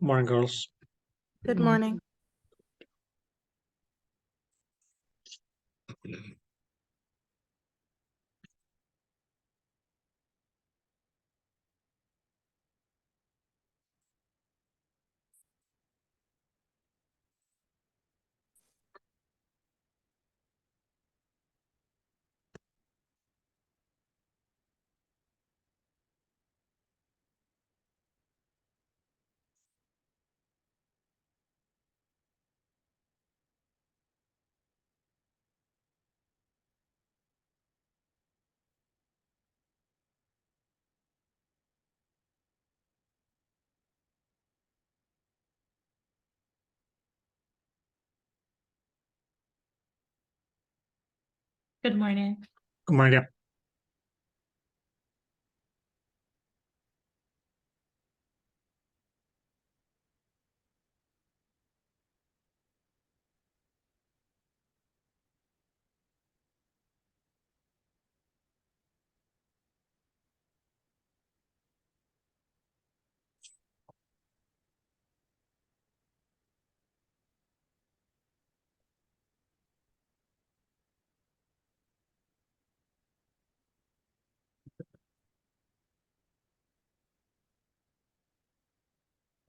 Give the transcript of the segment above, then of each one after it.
Good morning, girls. Good morning. Good morning. Good morning. Yeah.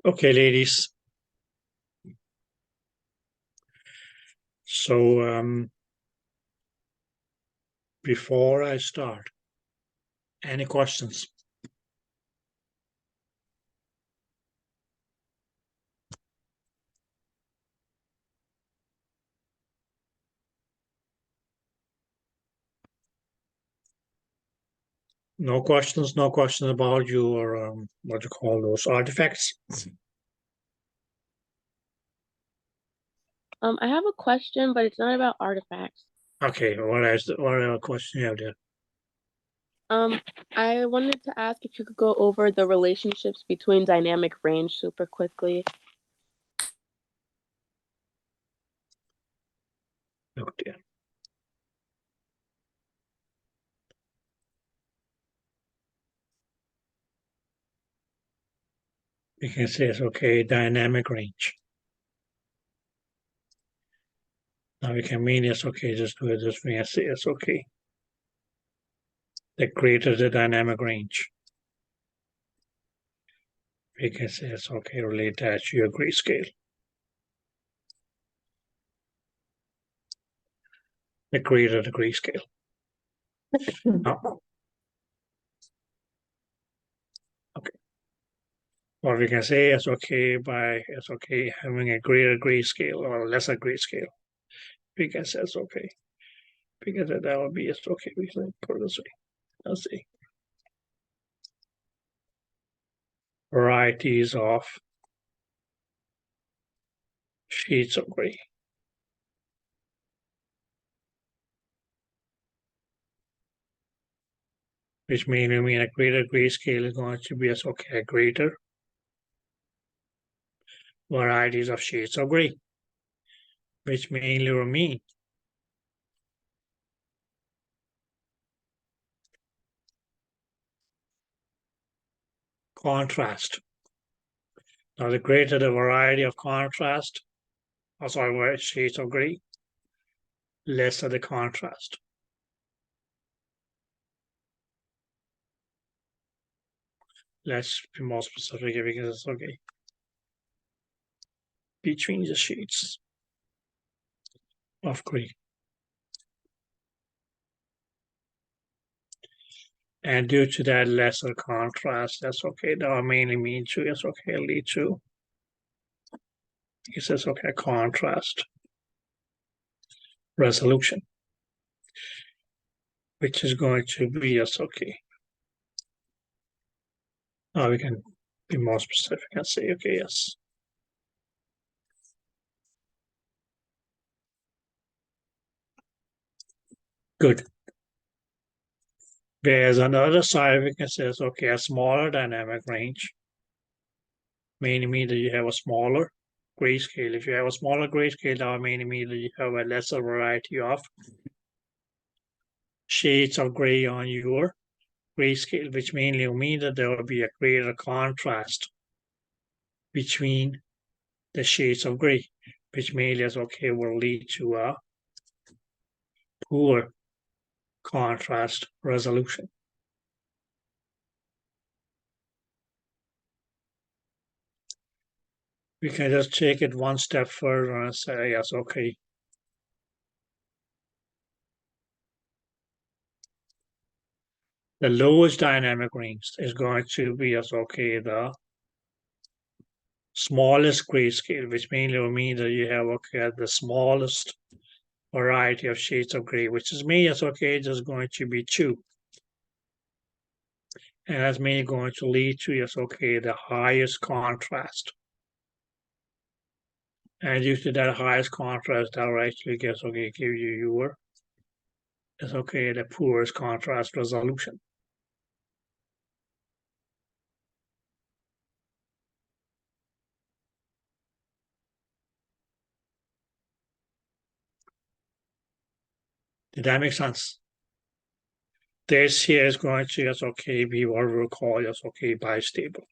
Okay, ladies. So before I start, any questions? No questions about your what you call those artifacts. I have a question, but it's not about artifacts. Okay, what question you have there? I wanted to ask if you could go over the relationships between dynamic range super quickly. Look there. You can say it's okay, dynamic range. Now we can mean it's okay, just do it this way and say it's okay. The greater the dynamic range. We can say it's okay, relate that to your grayscale. The greater the grayscale. Now, okay. Or we can say it's okay having a greater grayscale or lesser grayscale. We can say it's okay. Because that would be it's okay. We can put it this way. Let's see. Varieties of shades of gray. Which means a greater grayscale is going to be as okay, a greater varieties of shades of gray. Which mainly will mean contrast. Now, the greater the variety of contrast, shades of gray, lesser the contrast. Let's be more specific because it's okay. Between the shades of gray. And due to that lesser contrast, that's okay. That will mainly mean to, it's okay, lead to. It says, okay, contrast resolution, which is going to be, yes, okay. Now we can be more specific and say, okay, yes. Good. Whereas on the other side, we can say, okay, a smaller dynamic range, mainly mean that you have a smaller grayscale. If you have a smaller grayscale, that will mainly mean that you have a lesser variety of shades of gray on your grayscale, which mainly will mean that there will be a greater contrast between the shades of gray, which mainly is will lead to a poor contrast resolution. We can just take it one step further and say, yes, the lowest dynamic range is going to be the smallest grayscale, which mainly will mean that you have the smallest variety of shades of gray, which is mainly just going to be 2. And that's mainly going to lead to the highest contrast. And due to that highest contrast, that will actually give you your the poorest contrast resolution. Did that make sense? This here is going to be what we'll call bistable.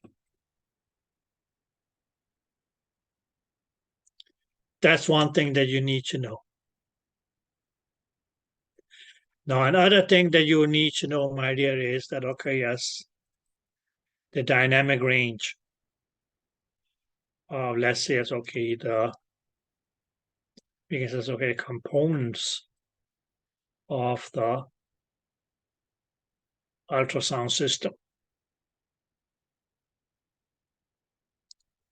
That's one thing that you need to know. Now, another thing that you need to know, my dear, is that the dynamic range of, let's say, the components of the ultrasound system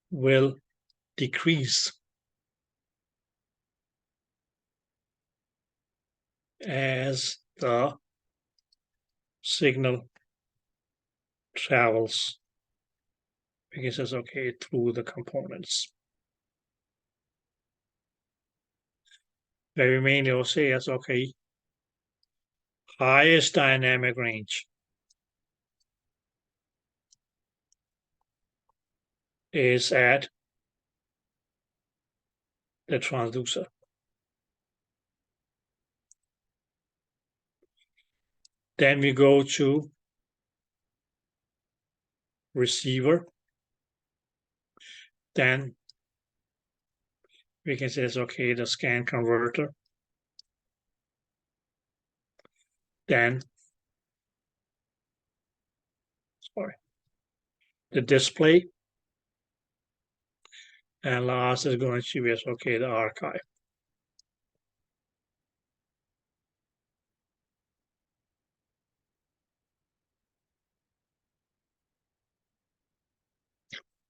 will decrease as the signal travels through the components. Very mainly will say highest dynamic range is at the transducer. Then we go to receiver. Then we can say the scan converter. Then the display. And last is going to be the archive.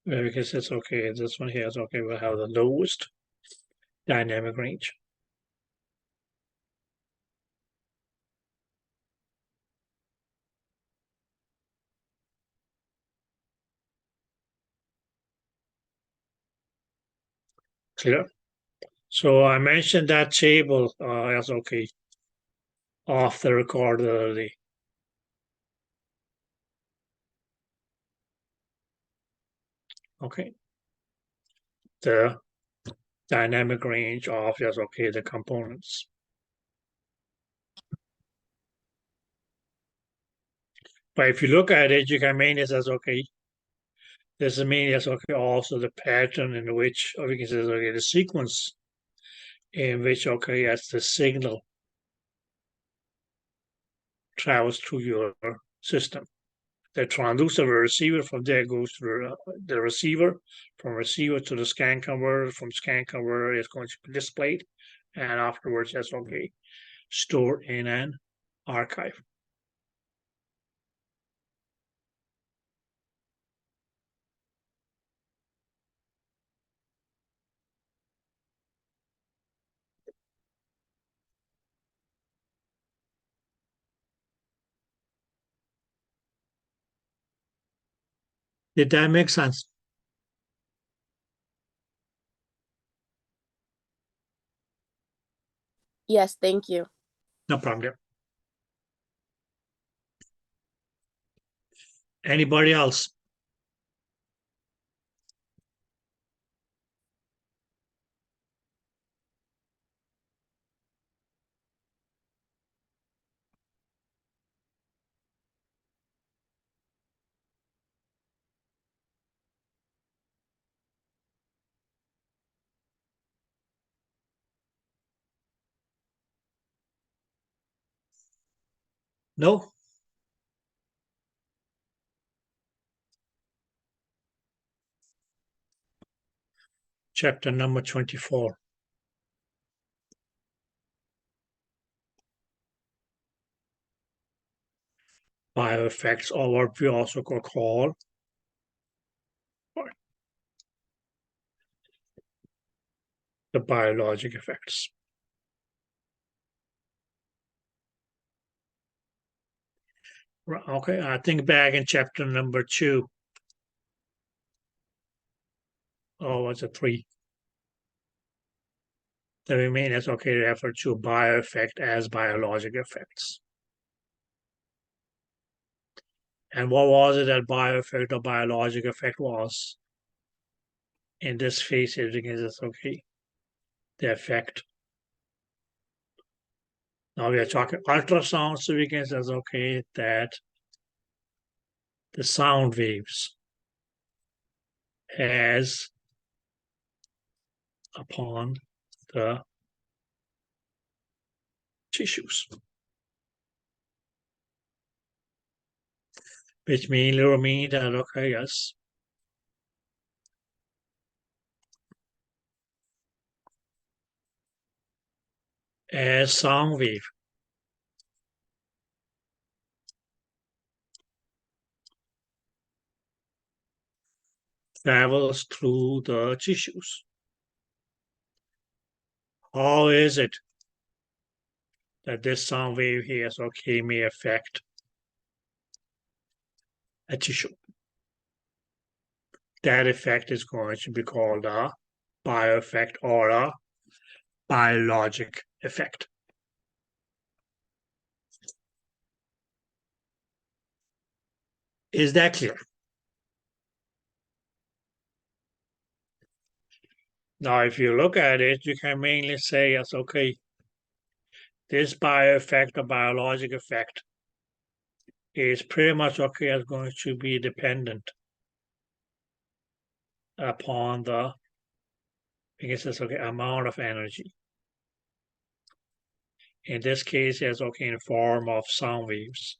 Where we can say this one here is will have the lowest dynamic range. Clear? So I mentioned that table as off the record early. Okay. The dynamic range of the components. But if you look at it, you can mainly say this is mainly also the pattern in which we can say the sequence in which as the signal travels through your system. The transducer, the receiver, from there goes to the receiver, from receiver to the scan converter, from scan converter is going to be displayed, and afterwards that's stored in an archive. Did that make sense? Yes, thank you. No problem. Anybody else? No. Chapter number 24. Bioeffects, or what we also could call the biologic effects. Okay, I think back in chapter number 2. Or was it 3? The remaining is okay to refer to bioeffect as biologic effects. And what was it that bioeffect or biologic effect was? In this case, everything is okay. The effect. Now we are talking ultrasound, so we can say, okay, that the sound waves has upon the tissues. Which mainly mean that, okay, yes, as sound wave travels through the tissues. How is it that this sound wave here okay may affect a tissue? That effect is going to be called a bioeffect or a biologic effect. Is that clear? Now, if you look at it, you can mainly say, yes, okay, this bioeffect or biologic effect is pretty much okay as going to be dependent upon the, because it's okay, amount of energy. In this case, it's okay in form of sound waves.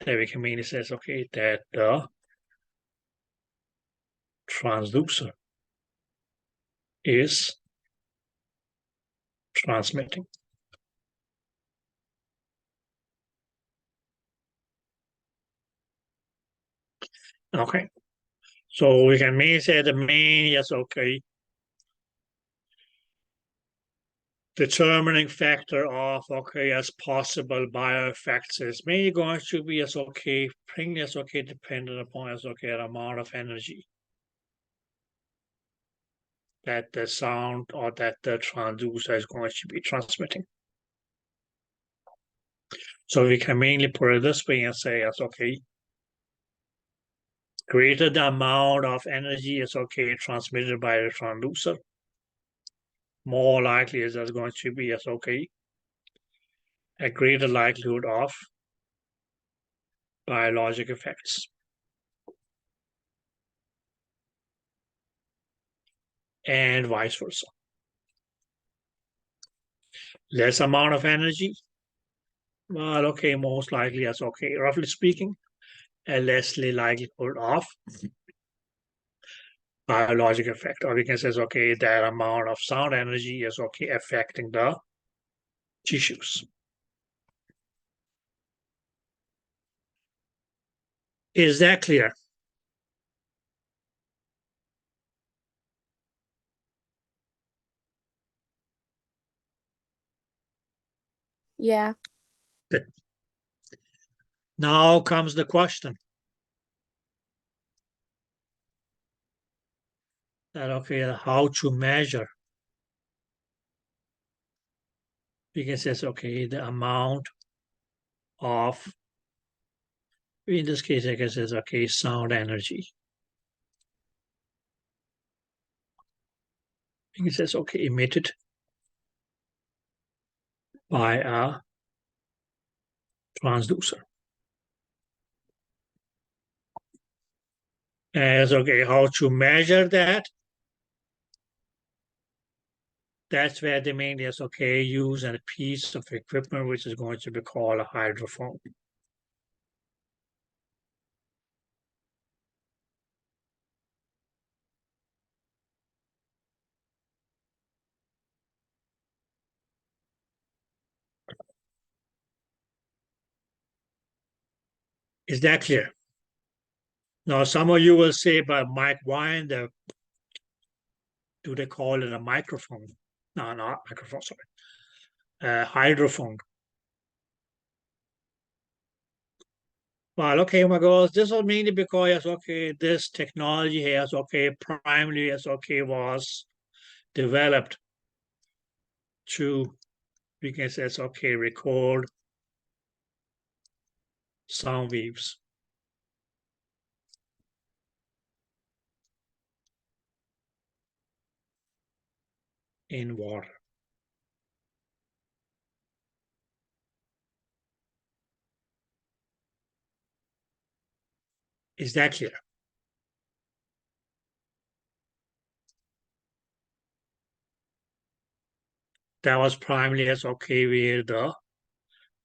That we can mainly say, okay, that the transducer is transmitting. Okay, so we can mainly say the main, yes, okay, determining factor of, okay, as possible bioeffects is mainly going to be as okay, bring as okay, dependent upon as okay, the amount of energy that the sound or that the transducer is going to be transmitting. So we can mainly put it this way and say, as okay, greater the amount of energy is okay transmitted by the transducer, more likely is there's going to be as okay a greater likelihood of biologic effects. And vice versa. Less amount of energy, well, okay, most likely as okay, roughly speaking, a less likelihood of biologic effect. Or we can say, okay, that amount of sound energy is okay affecting the tissues. Is that clear? Yeah. Good. Now comes the question. That okay, how to measure? We can say, okay, the amount of, in this case, I guess it's okay, sound energy. It says, okay, emitted by a transducer. As okay, how to measure that? That's where they mainly use a piece of equipment which is going to be called a hydrophone. Is that clear? Now, some of you will say, but Mike, why in the do they call it a microphone? No, not microphone, sorry. Hydrophone. Well, okay, my girls, this was mainly because this technology has primarily was developed to, we can say record sound waves in water. Is that clear? That was primarily where the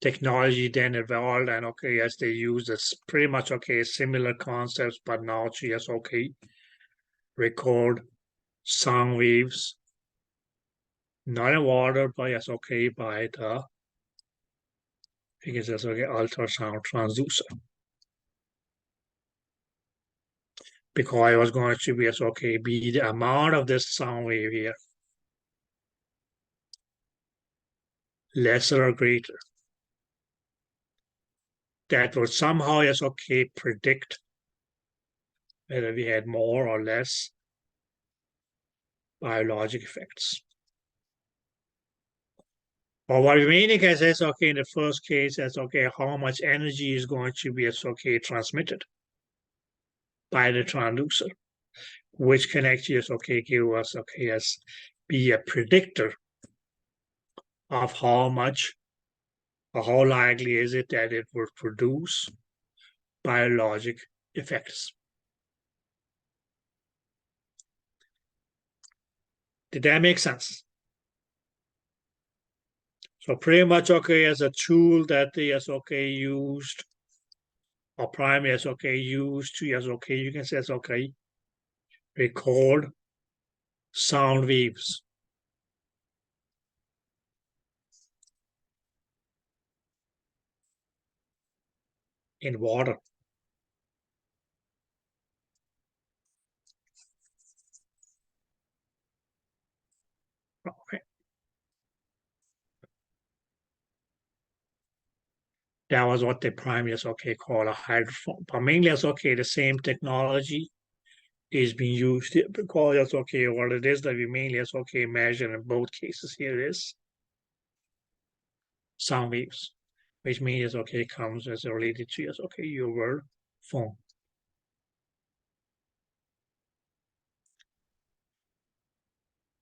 technology then evolved, and as they use this pretty much similar concepts, but now to record sound waves, not in water, but by the because it's ultrasound transducer. Because it was going to be the amount of this sound wave here, lesser or greater, that would somehow predict whether we had more or less biologic effects. Or what we mainly can say is in the first case is how much energy is going to be transmitted by the transducer, which can actually give us as be a predictor of how much or how likely is it that it would produce biologic effects. Did that make sense? So pretty much as a tool that is used, or primarily is used to you can say it's record sound waves in water. Okay. That was what they primarily is call a hydrophone. But mainly as the same technology is being used here because it's what it is that we mainly is measure in both cases here is sound waves, which means comes as related to your phone.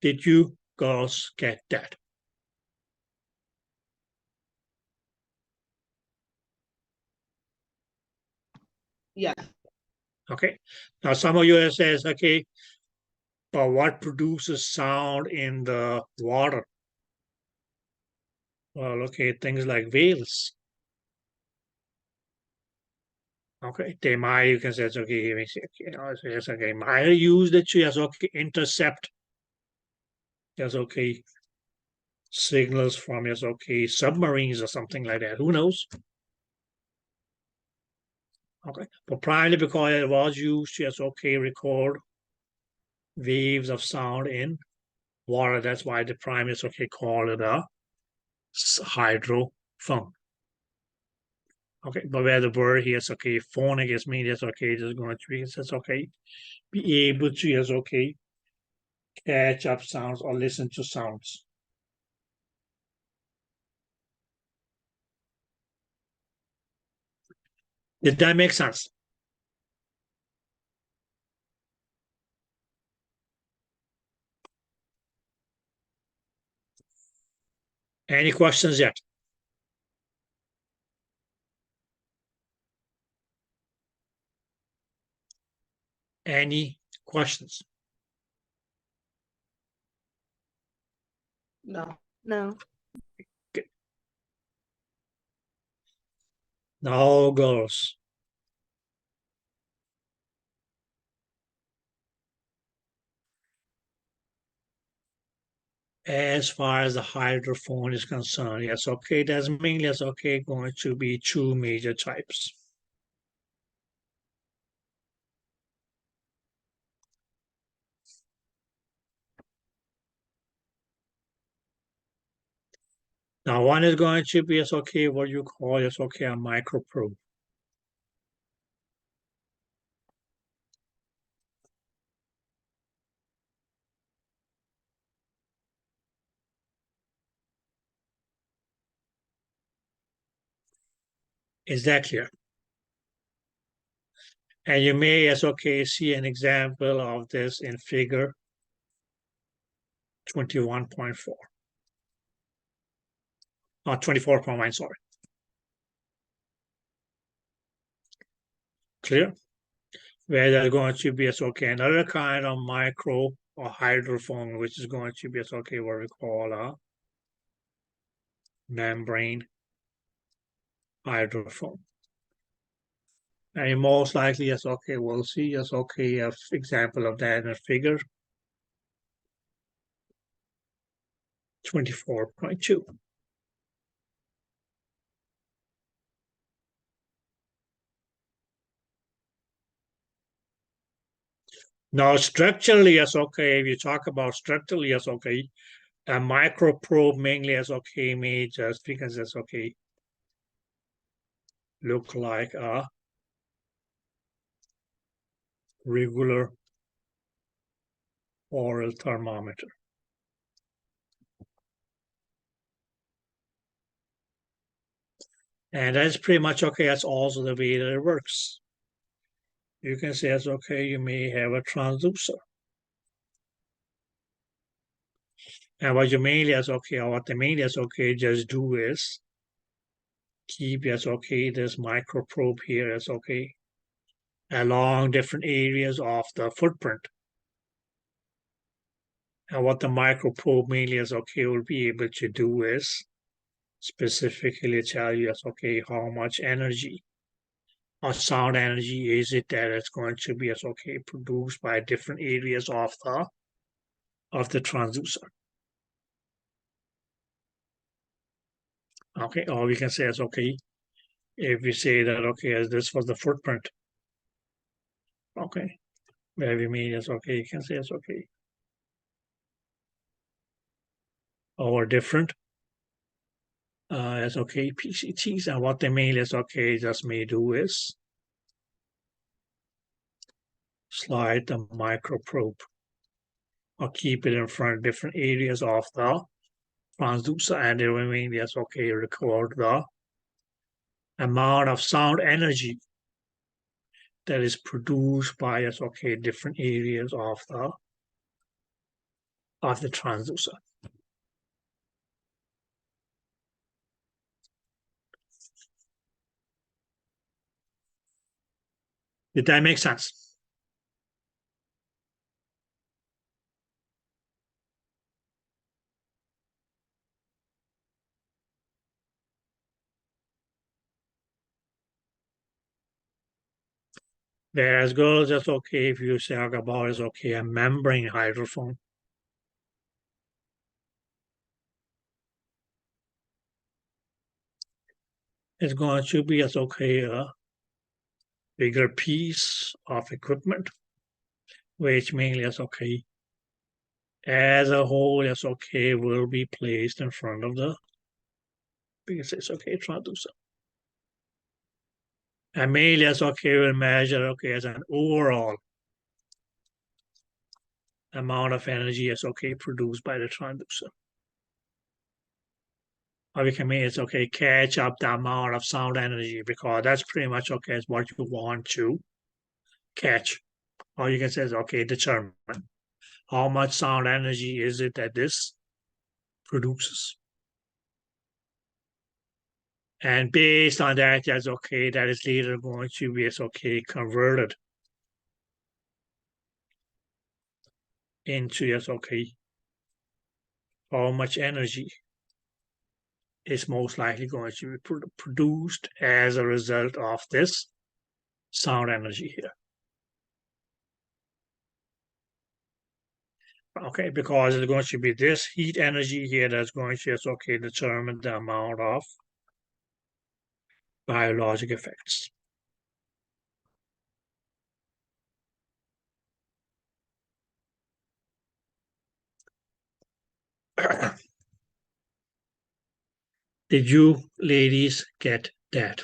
Did you girls get that? Yes. Okay. Now some of you says, but what produces sound in the water? Well, things like whales. Okay, they might, you can say, it's it's might use it to intercept signals from submarines or something like that. Who knows? Okay, but primarily because it was used to record waves of sound in water. That's why the prime is called it a hydrophone. Okay, but where the word here is phonic is mean is just going to be it's be able to is catch up sounds or listen to sounds. Did that make sense? Any questions yet? Any questions? No. No. Now, girls. As far as the hydrophone is concerned, yes, okay, there's mainly, yes, okay, going to be two major types. Now, one is going to be, yes, okay, what you call, yes, okay, a microprobe. Is that clear? And you may, yes, okay, see an example of this in figure 21.4. Or 24.1, sorry. Clear? Where there's going to be, yes, okay, another kind of micro or hydrophone, which is going to be, yes, okay, what we call a membrane hydrophone. And most likely, yes, okay, we'll see, yes, okay, an example of that in a figure 24.2. Now, structurally, yes, okay, if you talk about structurally, yes, okay, a microprobe mainly, yes, okay, may just because, yes, okay, look like a regular oral thermometer. And that's pretty much okay. That's also the way that it works. You can say it's okay. You may have a transducer. And what you mainly as okay, or what the mainly as okay just do is keep as okay this microprobe here as okay along different areas of the footprint. And what the microprobe mainly as okay will be able to do is specifically tell you as okay how much energy or sound energy is it that it's going to be as okay produced by different areas of the transducer. Okay, or we can say as okay, if we say that okay, as this was the footprint, okay, where we mean is okay, you can say it's okay. Or different as okay PCTs, and what they mean is okay, just may do is slide the microprobe or keep it in front of different areas of the transducer, and it will mean yes, okay, record the amount of sound energy that is produced by us, okay, different areas of the transducer. Did that make sense? Whereas girls, that's okay if you talk about is okay a membrane hydrophone. It's going to be as okay a bigger piece of equipment, which mainly is okay as a whole is okay will be placed in front of the because it's okay transducer. And mainly as okay will measure okay as an overall amount of energy is okay produced by the transducer. Or we can make it okay catch up the amount of sound energy because that's pretty much okay is what you want to catch. Or you can say okay determine how much sound energy is it that this produces. And based on that, that's okay, that is later going to be okay converted into yes okay how much energy is most likely going to be produced as a result of this sound energy here. Okay, because it's going to be this heat energy here that's going to determine the amount of biologic effects. Did you ladies get that?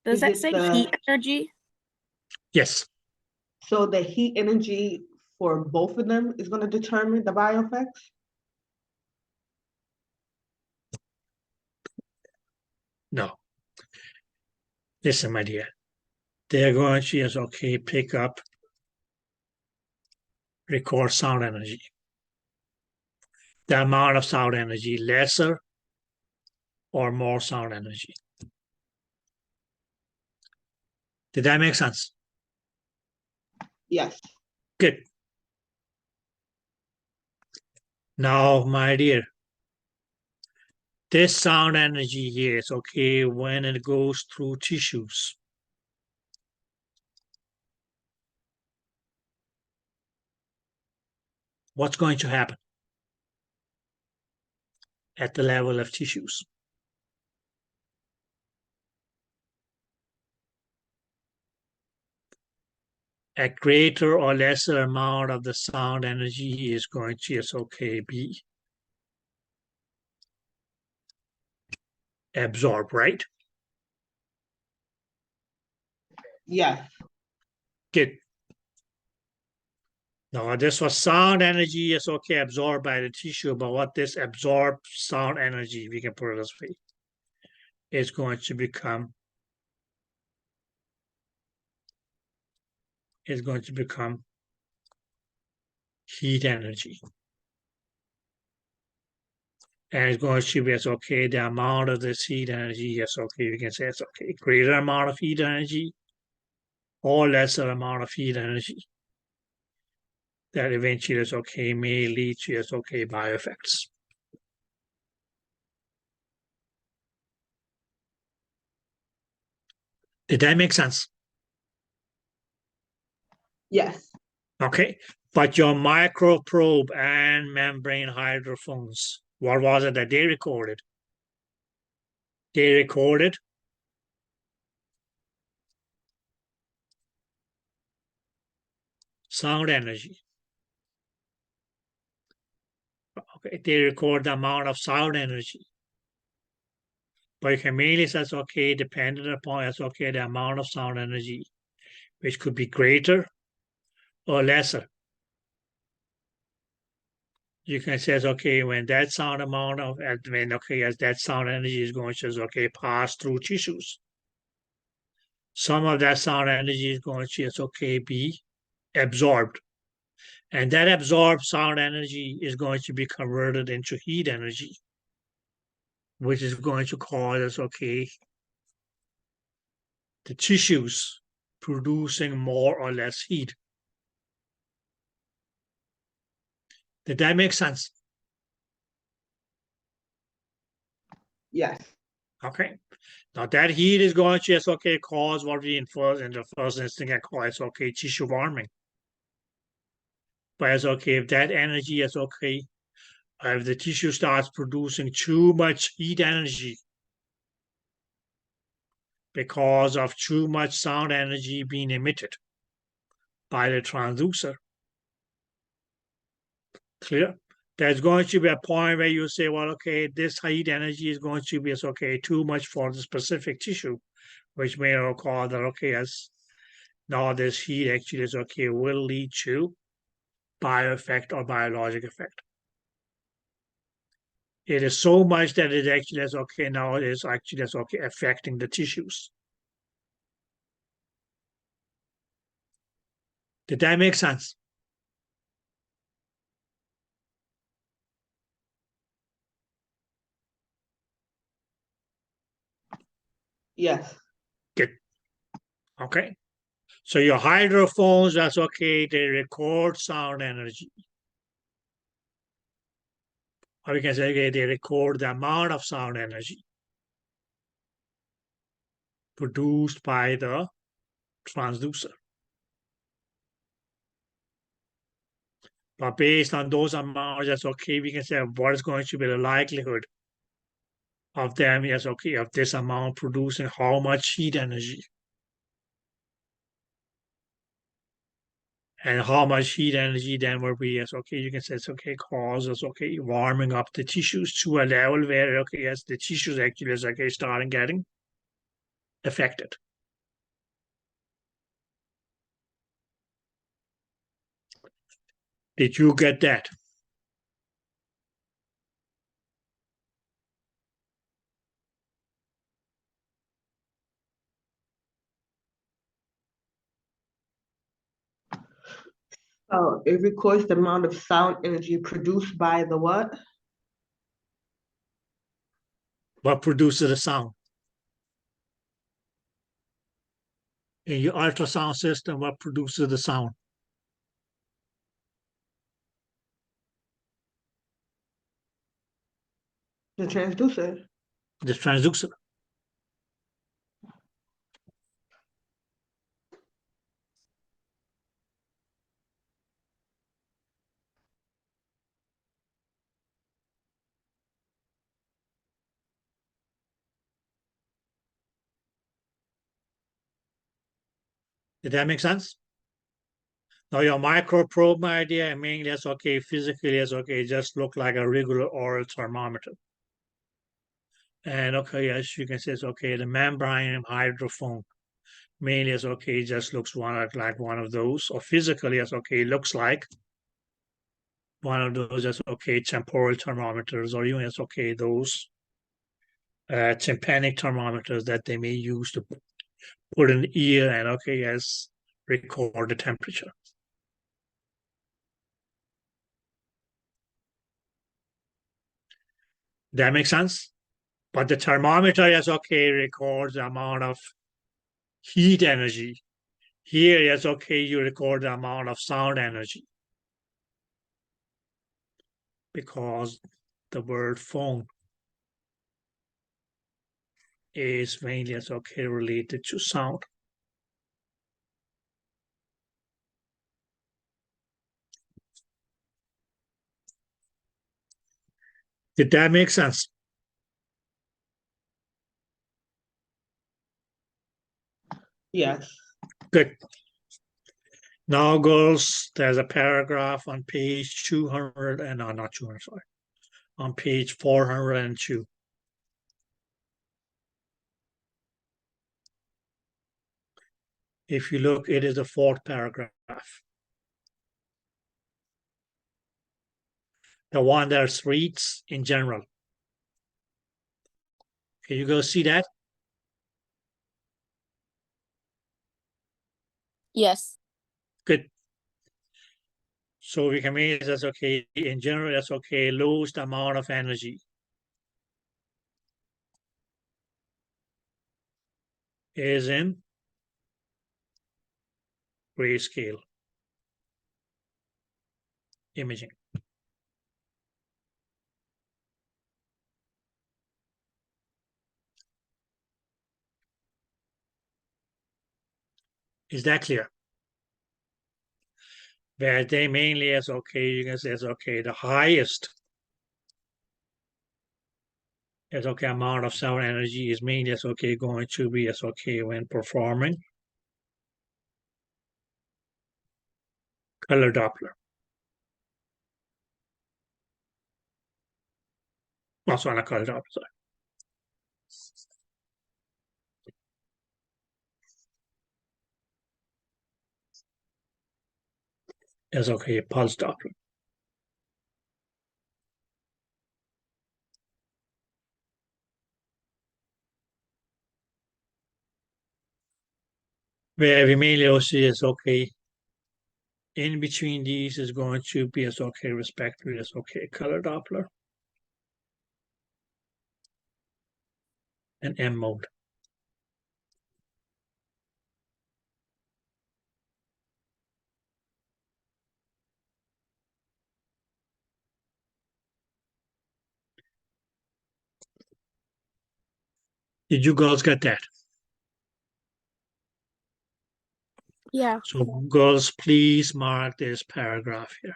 Does Is that it say the- heat energy? Yes. So the heat energy for both of them is going to determine the bioeffects? No. Listen, my dear. They're going to pick up, record sound energy. The amount of sound energy, lesser or more sound energy. Did that make sense? Yes. Good. Now, my dear, this sound energy here is when it goes through tissues. What's going to happen at the level of tissues? A greater or lesser amount of the sound energy is going to be absorbed, right? Yes. Good. Now, this was sound energy is absorbed by the tissue, but what this absorbed sound energy, we can put it this way, is going to become heat energy. And it's going to be the amount of this heat energy is we can say it's greater amount of heat energy or lesser amount of heat energy that eventually is may lead to bioeffects. Did that make sense? Yes. Okay, but your microprobe and membrane hydrophones, what was it that they recorded? They recorded sound energy. Okay, they record the amount of sound energy. But you can mainly say, dependent upon the amount of sound energy, which could be greater or lesser. You can say, when that sound amount of, as that sound energy is going to, pass through tissues. Some of that sound energy is going to, be absorbed. And that absorbed sound energy is going to be converted into heat energy, which is going to cause the tissues producing more or less heat. Did that make sense? Yes. Okay. Now that heat is going to cause what we in the first instinct can call tissue warming. But if that energy is if the tissue starts producing too much heat energy because of too much sound energy being emitted by the transducer. Clear? There's going to be a point where you say, well, this heat energy is going to be too much for the specific tissue, which may call that as now this heat actually is will lead to bioeffect or biologic effect. It is so much that it actually is now it is actually affecting the tissues. Did that make sense? Yes. Good. Okay. So your hydrophones, that's okay, they record sound energy. Or we can say, okay, they record the amount of sound energy produced by the transducer. But based on those amounts, that's okay, we can say what is going to be the likelihood of them, yes, okay, of this amount producing how much heat energy. And how much heat energy then will be, yes, okay, you can say it's okay, causes, okay, warming up the tissues to a level where, okay, yes, the tissues actually is, okay, starting getting affected. Did you get that? So it records the amount of sound energy produced by the what? What produces the sound? In your ultrasound system, what produces the sound? The transducer. The transducer. Did that make sense? Now your microprobe idea, mainly that's okay, physically it's okay, just look like a regular oral thermometer. And okay, as you can see, it's okay, the membrane hydrophone mainly it's okay, just looks like one of those, or physically it's okay, looks like one of those, that's okay, temporal thermometers, or even it's okay, those tympanic thermometers that they may use to put in the ear and okay, yes, record the temperature. That makes sense? But the thermometer is okay, records the amount of heat energy. Here, yes, okay, you record the amount of sound energy. Because the word phone is mainly as okay related to sound. Did that make sense? Yes. Good. Now, girls, there's a paragraph on page 200, and no, not 200, sorry, on page 402. If you look, it is the fourth paragraph. The one that reads in general. Can you go see that? Yes. Good. So we can make that's okay. In general, that's okay. Lowest amount of energy is in grayscale imaging. Is that clear? Where they mainly is okay, you can say it's okay. The highest is okay amount of sound energy is mainly as okay going to be as okay when performing color Doppler. Also on a color Doppler, sorry. Is okay pulse Doppler. Where we mainly also is okay. In between these is going to be as okay respectively as okay color Doppler and M mode. Did you girls get that? Yeah. So girls, please mark this paragraph here.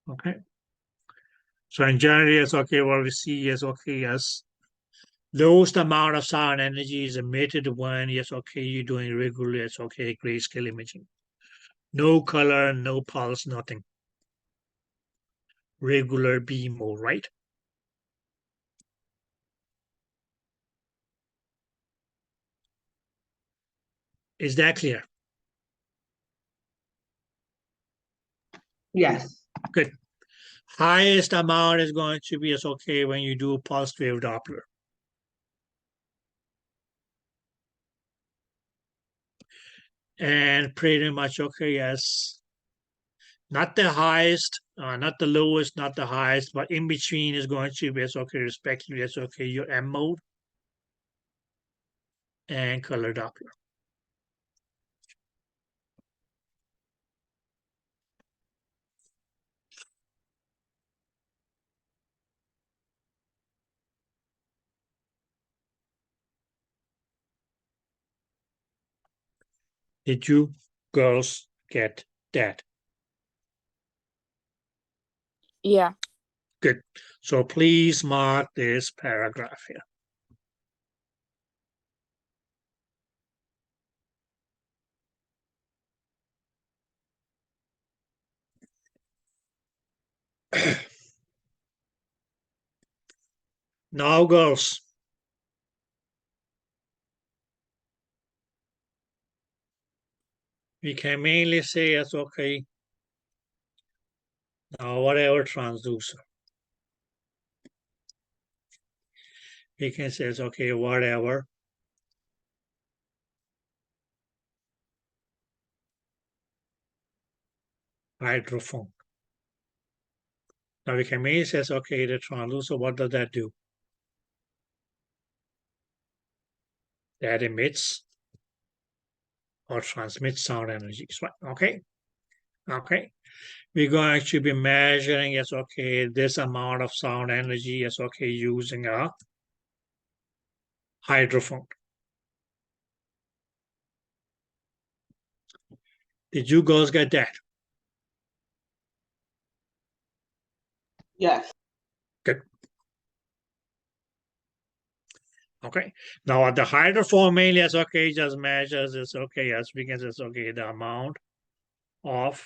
Okay. So in general, it's okay. What we see is okay. Yes, lowest amount of sound energy is emitted when yes, okay, you're doing regular. It's okay. Grayscale imaging. No color, no pulse, nothing. Regular beam mode, right? Is that clear? Yes. Good. Highest amount is going to be okay when you do pulse wave Doppler. And pretty much okay, yes. Not the highest, not the lowest, not the highest, but in between is going to be okay, respectively, it's okay, your M mode and color Doppler. Did you girls get that? Yeah. Good. So please mark this paragraph here. Now, girls, we can mainly say it's okay. Now, whatever transducer. We can say it's okay, whatever hydrophone. Now we can mainly say, okay, the transducer, what does that do? That emits or transmits sound energies, right? Okay. Okay. We're going to be measuring, yes, okay, this amount of sound energy, yes, okay, using a hydrophone. Did you girls get that? Yes. Good. Okay. Now the hydrophone mainly is okay, just measures it's okay, yes, because it's okay, the amount of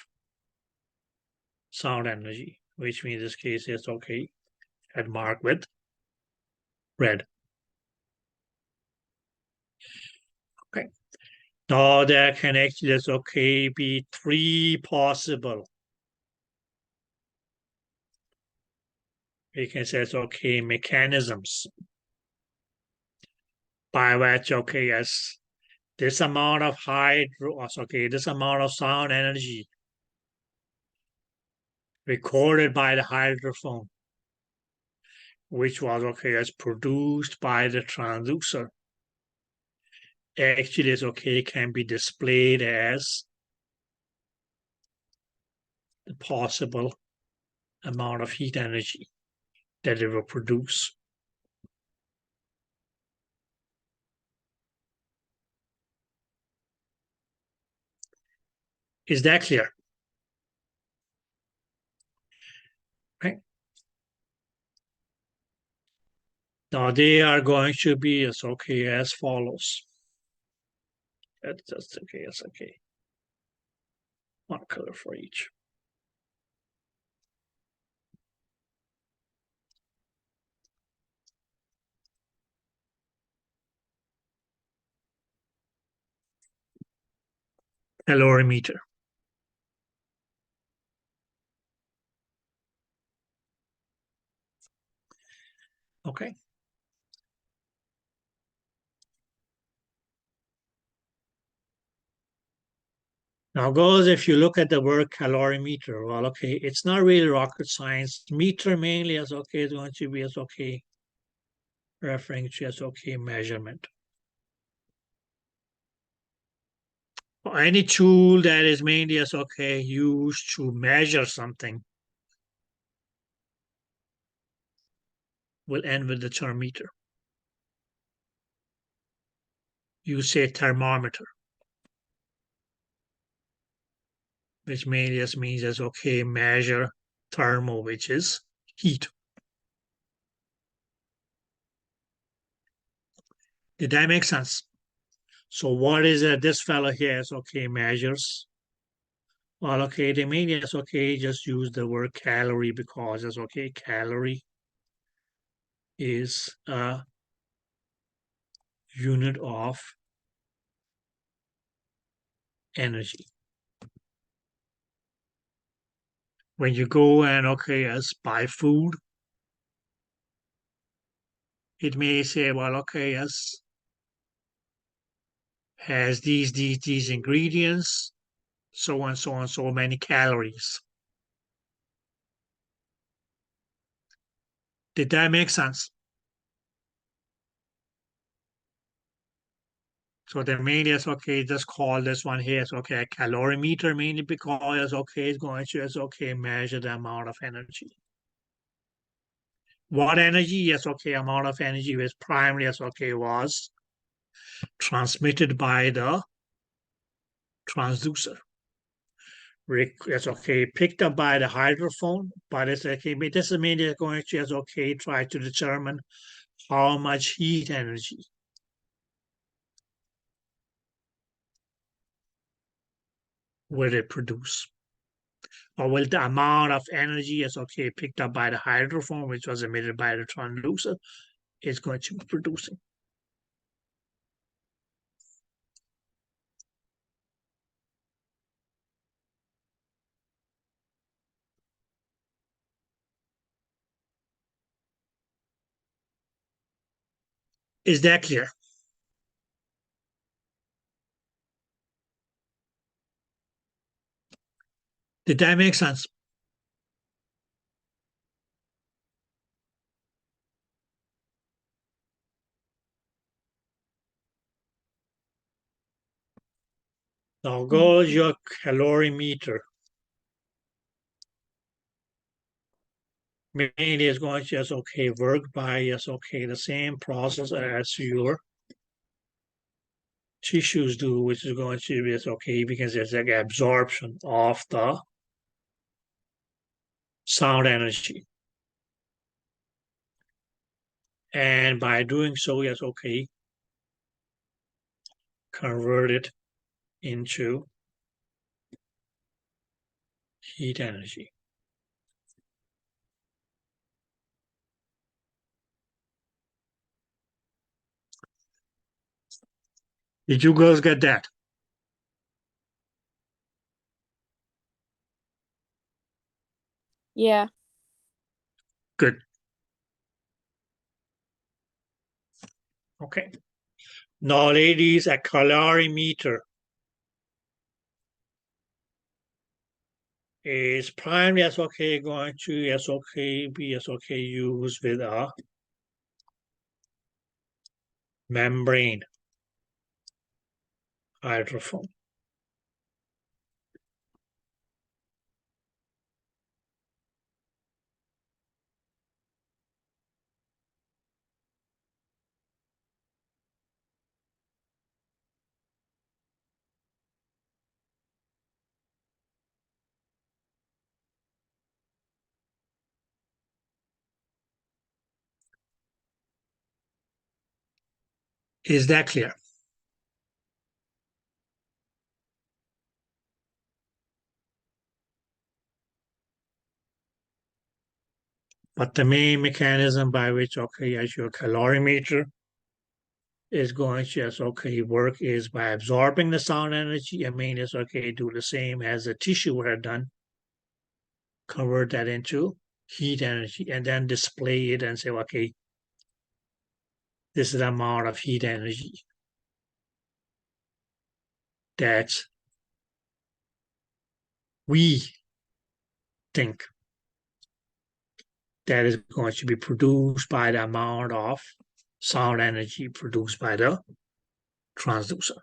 sound energy, which means this case is okay, and marked with red. Okay. Now there can actually, it's okay, be three possible. We can say it's okay, mechanisms by which, okay, yes, this amount of this amount of sound energy recorded by the hydrophone, which was okay as produced by the transducer, actually is okay, can be displayed as the possible amount of heat energy that it will produce. Is that clear? Okay. Now they are going to be as okay as follows. That's just okay, it's okay. One color for each. Calorimeter. Okay. Now, guys, if you look at the word calorimeter, well, okay, it's not really rocket science. Meter mainly is okay, is going to be as okay, referring to as okay measurement. or any tool that is mainly as used to measure something will end with the term meter. You say thermometer, which mainly just means as measure thermo, which is heat. Did that make sense? So what is it this fellow here is measures? Well, they mainly is just use the word calorie because it's calorie is a unit of energy. When you go and as buy food, it may say, well, as has these ingredients, so and so and so many calories. Did that make sense? So the mainly is just call this one here is a calorimeter, mainly because it's going to measure the amount of energy. What energy? Yes, amount of energy was primarily was transmitted by the transducer. It's picked up by the hydrophone, but it's this is mainly going to try to determine how much heat energy will it produce, or will the amount of energy is picked up by the hydrophone, which was emitted by the transducer, is going to be producing. Is that clear? Did that make sense? Now goes your calorimeter. Mainly is going to work by the same process as your tissues do, which is going to be because there's absorption of the sound energy. And by doing so, convert it into heat energy. Did you girls get that? Yeah. Good. Okay. Now, ladies, a calorimeter is primarily going to be used with a membrane hydrophone. Is that clear? But the main mechanism by which as your calorimeter is going to work is by absorbing the sound energy. I mean, it's do the same as the tissue would have done, convert that into heat energy, and then display it and say, this is the amount of heat energy that we think that is going to be produced by the amount of sound energy produced by the transducer.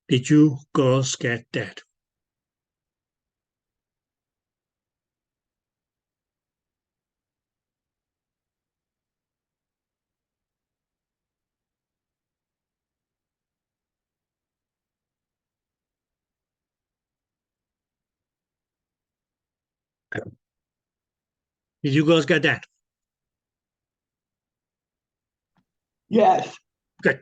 Did you girls get that? Did you girls get that? Yes. Good.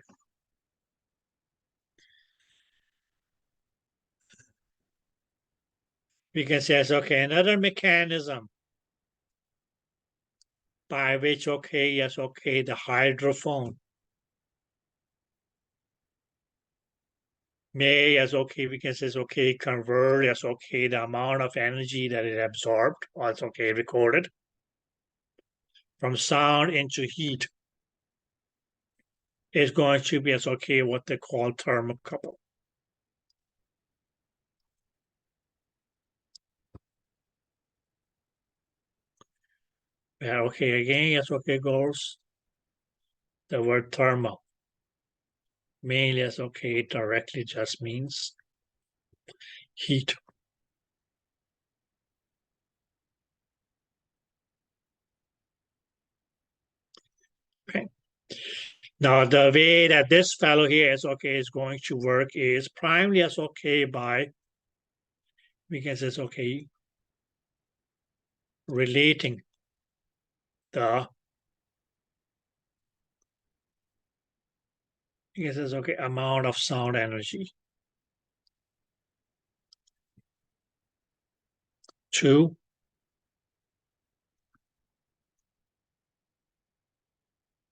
We can say, okay, another mechanism by which, okay, yes, okay, the hydrophone may, as okay, we can say, okay, convert, as okay, the amount of energy that it absorbed, or it's okay, recorded from sound into heat is going to be, as okay, what they call thermocouple. Okay, again, yes, okay, goes the word thermal. Mainly, as okay, directly just means heat. Okay. Now, the way that this fellow here is okay is going to work is primarily as okay by, we can say, okay, relating the, we can say, okay, amount of sound energy to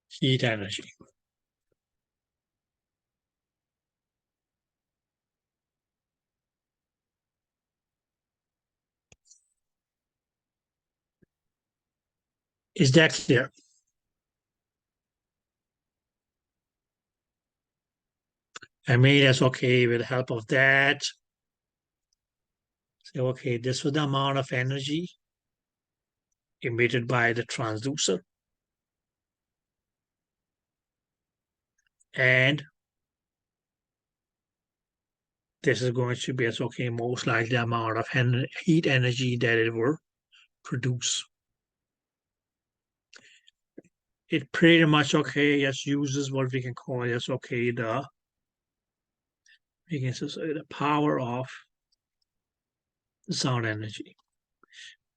heat energy. Is that clear? I made that's okay with the help of that. Say, okay, this was the amount of energy emitted by the transducer. And this is going to be as okay, most likely the amount of heat energy that it will produce. It pretty much okay, yes, uses what we can call yes, okay, we can say the power of the sound energy.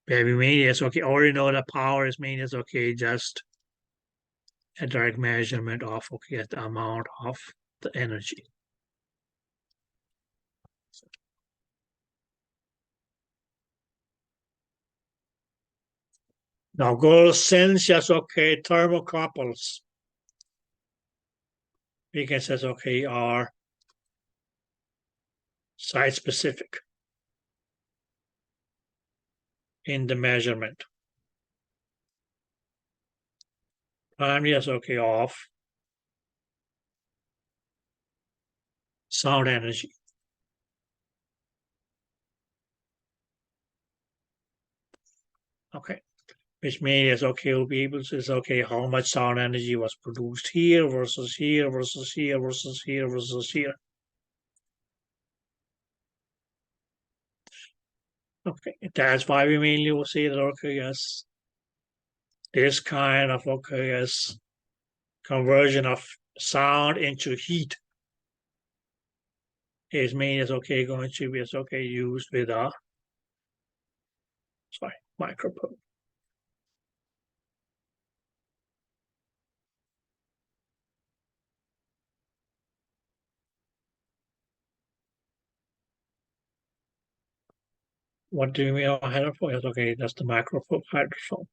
Where we mean yes, okay, already know the power is mean is okay, just a direct measurement of okay, the amount of the energy. Now girls, since yes, okay, thermocouples, we can say okay, are site specific in the measurement. Primarily yes, okay, of sound energy. Okay. Which means okay, we'll be able to say okay, how much sound energy was produced here versus here versus here versus here versus here. Okay, that's why we mainly will say that okay, yes, this kind of okay, yes, conversion of sound into heat is mainly as okay going to be as okay used with a microphone. What do you mean a hydrophone? Yes, okay, that's the microphone hydrophone.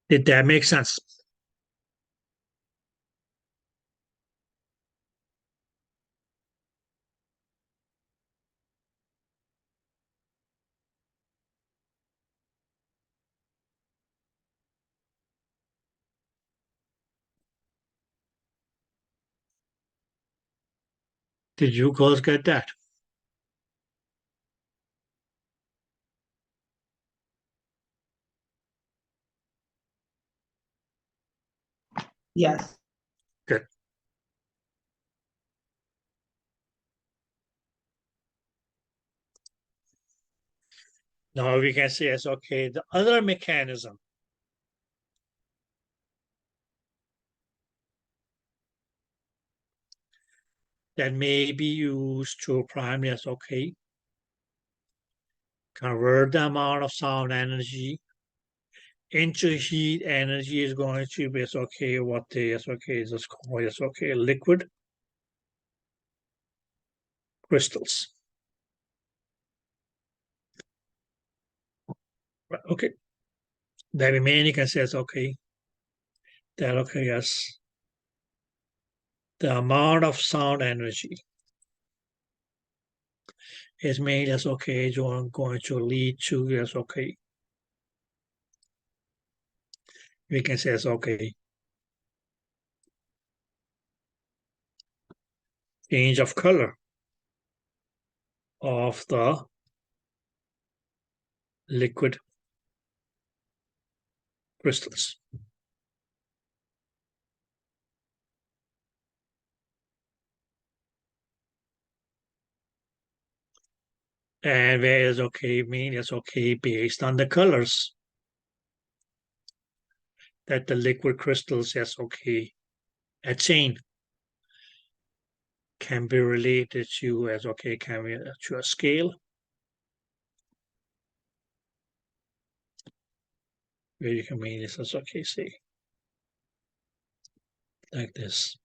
Did that make sense? Did you girls get that? Yes. Good. Now we can say it's okay. The other mechanism that may be used to primarily as okay, convert the amount of sound energy into heat energy is going to be as okay what the okay is called as okay liquid crystals. Okay. That remaining can say it's okay. That okay, yes. The amount of sound energy is made as okay, going to lead to as okay. We can say it's okay. Change of color of the liquid crystals. And where is okay mean is okay based on the colors that the liquid crystals is okay attain can be related to as okay can be to a scale where you can mean this as okay say like this.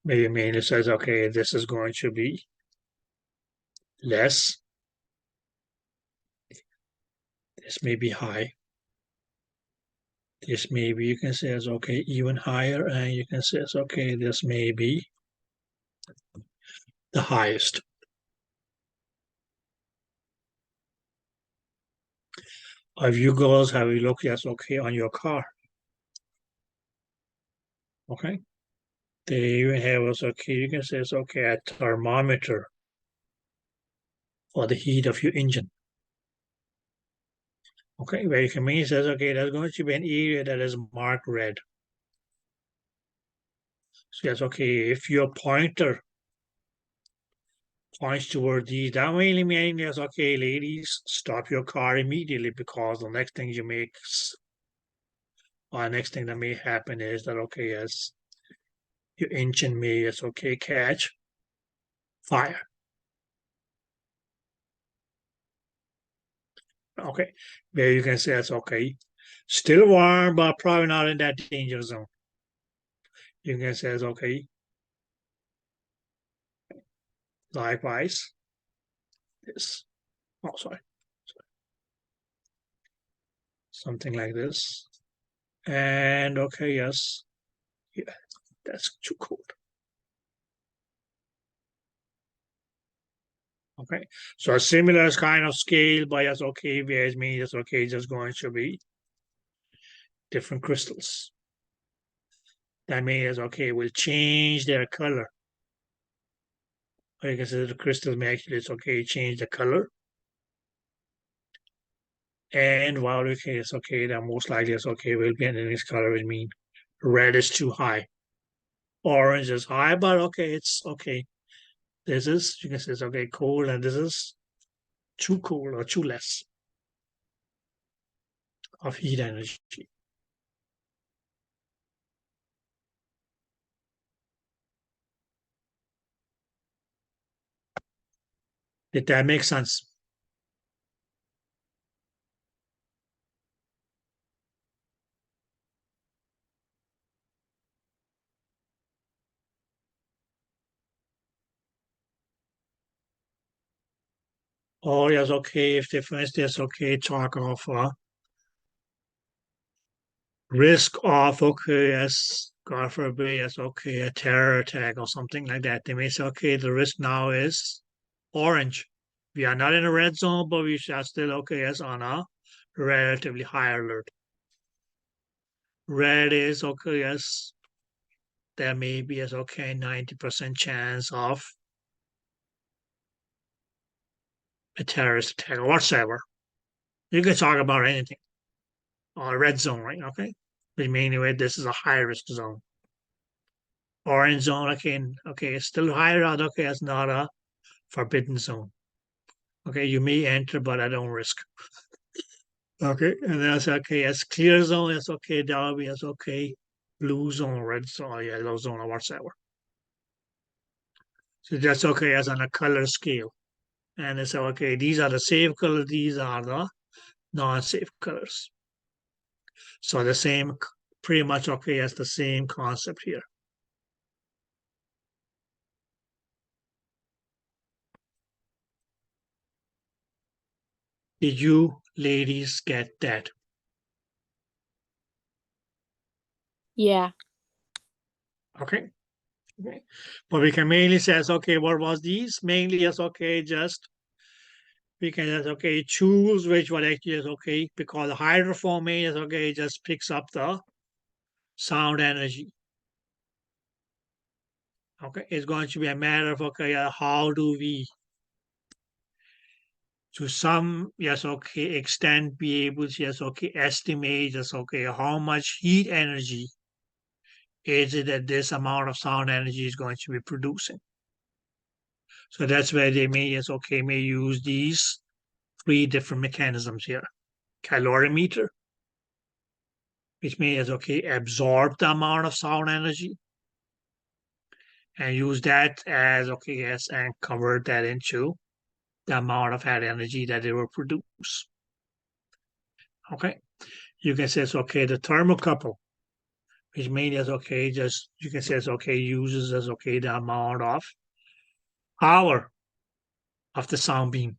Maybe mean it says okay this is going to be less, this may be high, this maybe you can say it's okay even higher, and you can say it's okay this may be the highest. If you girls have a look yes okay on your car, okay, they even have us okay you can say it's okay a thermometer for the heat of your engine. Okay, where you can mean says okay there's going to be an area that is marked red. So yes, okay, if your pointer points toward these, that mainly means yes, okay, ladies, stop your car immediately because the next thing you make, or next thing that may happen is that okay, yes, your engine may yes, okay, catch fire. Okay, where you can say it's okay, still warm, but probably not in that danger zone. You can say it's okay. Likewise, this. Oh, sorry. Something like this. And okay, yes. Yeah, that's too cold. Okay, so a similar kind of scale, but yes, okay, whereas means yes, okay, just going to be different crystals. That means okay, will change their color. Or you can say the crystals may actually it's okay, change the color. And while okay, it's okay, that most likely it's okay, will be in this color, it mean red is too high. Orange is high, but okay, it's okay. This is you can say it's okay, cold, and this is too cold or too less of heat energy. Did that make sense? Oh yes, okay. If the first is okay, talk of risk of okay, yes, God forbid, yes, okay, a terror attack or something like that. They may say, okay, the risk now is orange. We are not in a red zone, but we are still okay, yes, on a relatively high alert. Red is okay, yes, there may be as okay 90% chance of a terrorist attack or whatsoever. You can talk about anything. Or red zone, right? Okay. But anyway, this is a high risk zone. Orange zone, okay, it's still higher out, okay, it's not a forbidden zone. Okay, you may enter, but I don't risk. Okay, and that's okay. As clear zone, it's okay. That will be as okay. Blue zone, red zone, yellow zone, or whatsoever. So that's okay as on a color scale. And it's okay. These are the safe colors. These are the non-safe colors. So the same, pretty much okay as the same concept here. Did you ladies get that? Yeah. Okay. Okay. But we can mainly say, okay, what was these? Mainly as okay, just we can just okay choose which one actually is okay because the hydroforming is okay, just picks up the sound energy. Okay, it's going to be a matter of okay, how do we to some yes okay extent be able to yes okay estimate yes okay how much heat energy is it that this amount of sound energy is going to be producing. So that's where they may yes okay may use these three different mechanisms here. Calorimeter, which may yes okay absorb the amount of sound energy and use that as okay yes and convert that into the amount of heat energy that it will produce. Okay, you can say it's okay the thermocouple, which means as okay just you can say it's okay uses as okay the amount of power of the sound beam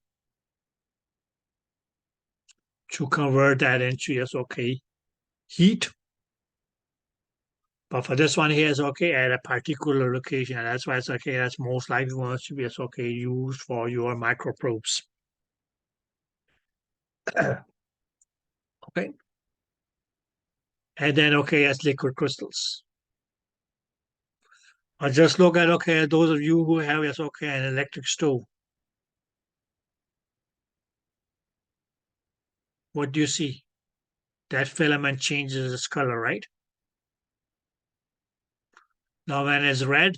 to convert that into yes okay heat. But for this one here, it's okay at a particular location. And that's why it's okay. That's most likely going to be it's okay used for your microprobes. Okay. And then okay as liquid crystals. I just look at okay those of you who have yes okay an electric stove. What do you see? That filament changes its color, right? Now when it's red,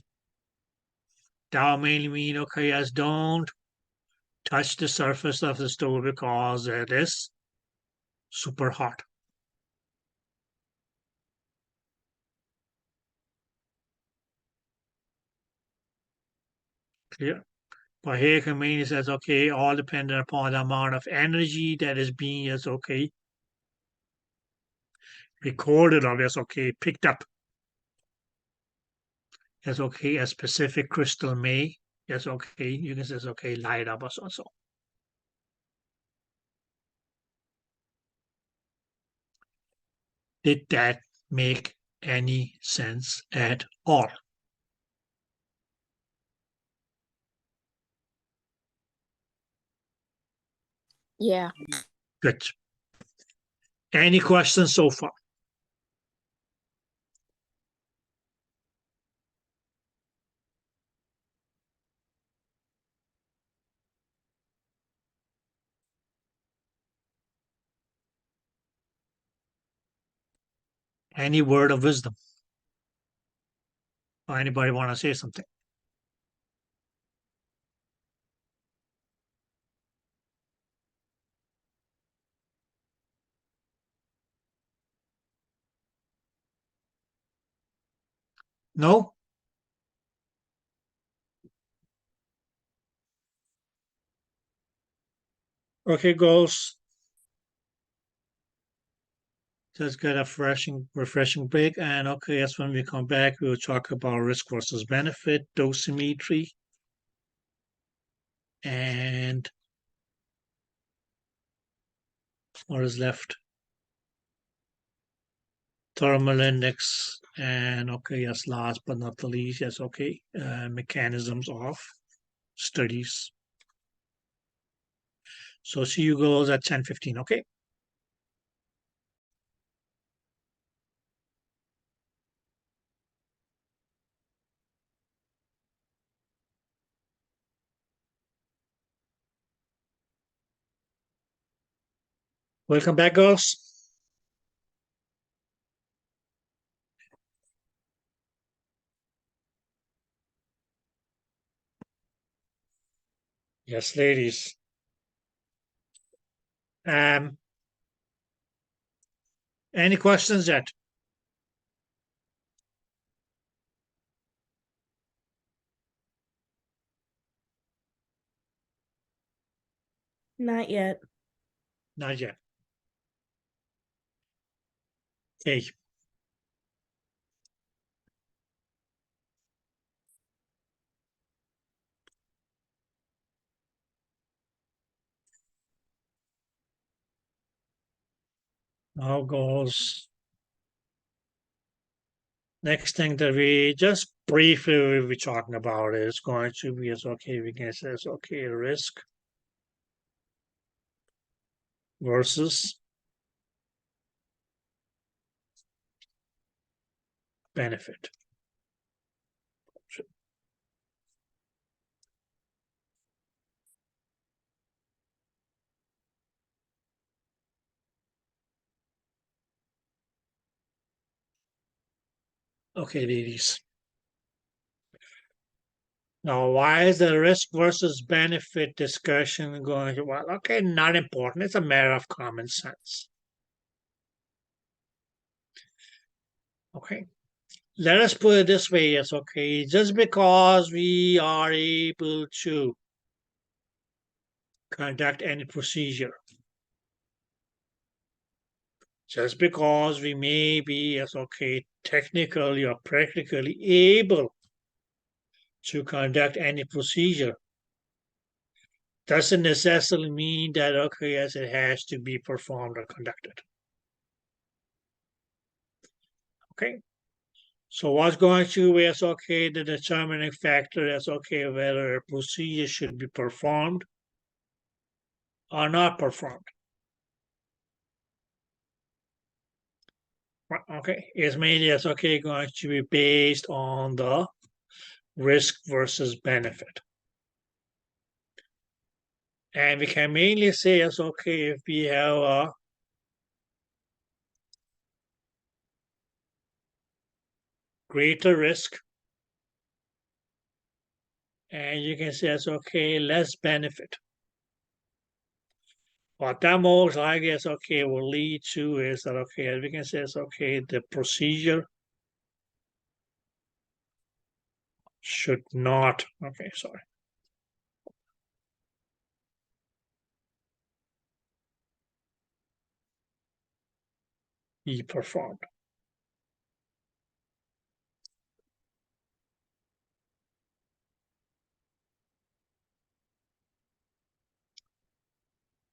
that will mainly mean okay as don't touch the surface of the stove because it is super hot. Clear? But here convenience says okay, all dependent upon the amount of energy that is being yes okay recorded or yes okay picked up. Yes okay, a specific crystal may yes okay you can say okay light up or so. Did that make any sense at all? Yeah. Good. Any questions so far? Any word of wisdom? Or anybody want to say something? No? Okay, girls. Just get a refreshing break. And okay, that's when we come back. We'll talk about risk versus benefit, dosimetry, and what is left? Thermal index. And okay, yes, last but not the least, yes, okay, mechanisms of studies. So see you girls at 10:15, okay? Welcome back, girls. Yes, ladies. Any questions yet? Not yet. Not yet. Okay. Now goes next thing that we just briefly will be talking about is going to be as okay, we can say it's okay, risk versus benefit. Okay, ladies. Now, why is the risk versus benefit discussion going to, well, okay, not important. It's a matter of common sense. Okay. Let us put it this way, yes, okay. Just because we are able to conduct any procedure, just because we may be, yes, okay, technically or practically able to conduct any procedure, doesn't necessarily mean that, okay, yes, it has to be performed or conducted. Okay. So what's going to be, yes, okay, the determining factor is, okay, whether a procedure should be performed or not performed. Okay, is mainly, yes, okay, going to be based on the risk versus benefit. And we can mainly say, yes, okay, if we have a greater risk, and you can say, yes, okay, less benefit. What that most likely is, okay, will lead to is that, okay, we can say, it's okay, the procedure should not, okay, sorry. Be performed.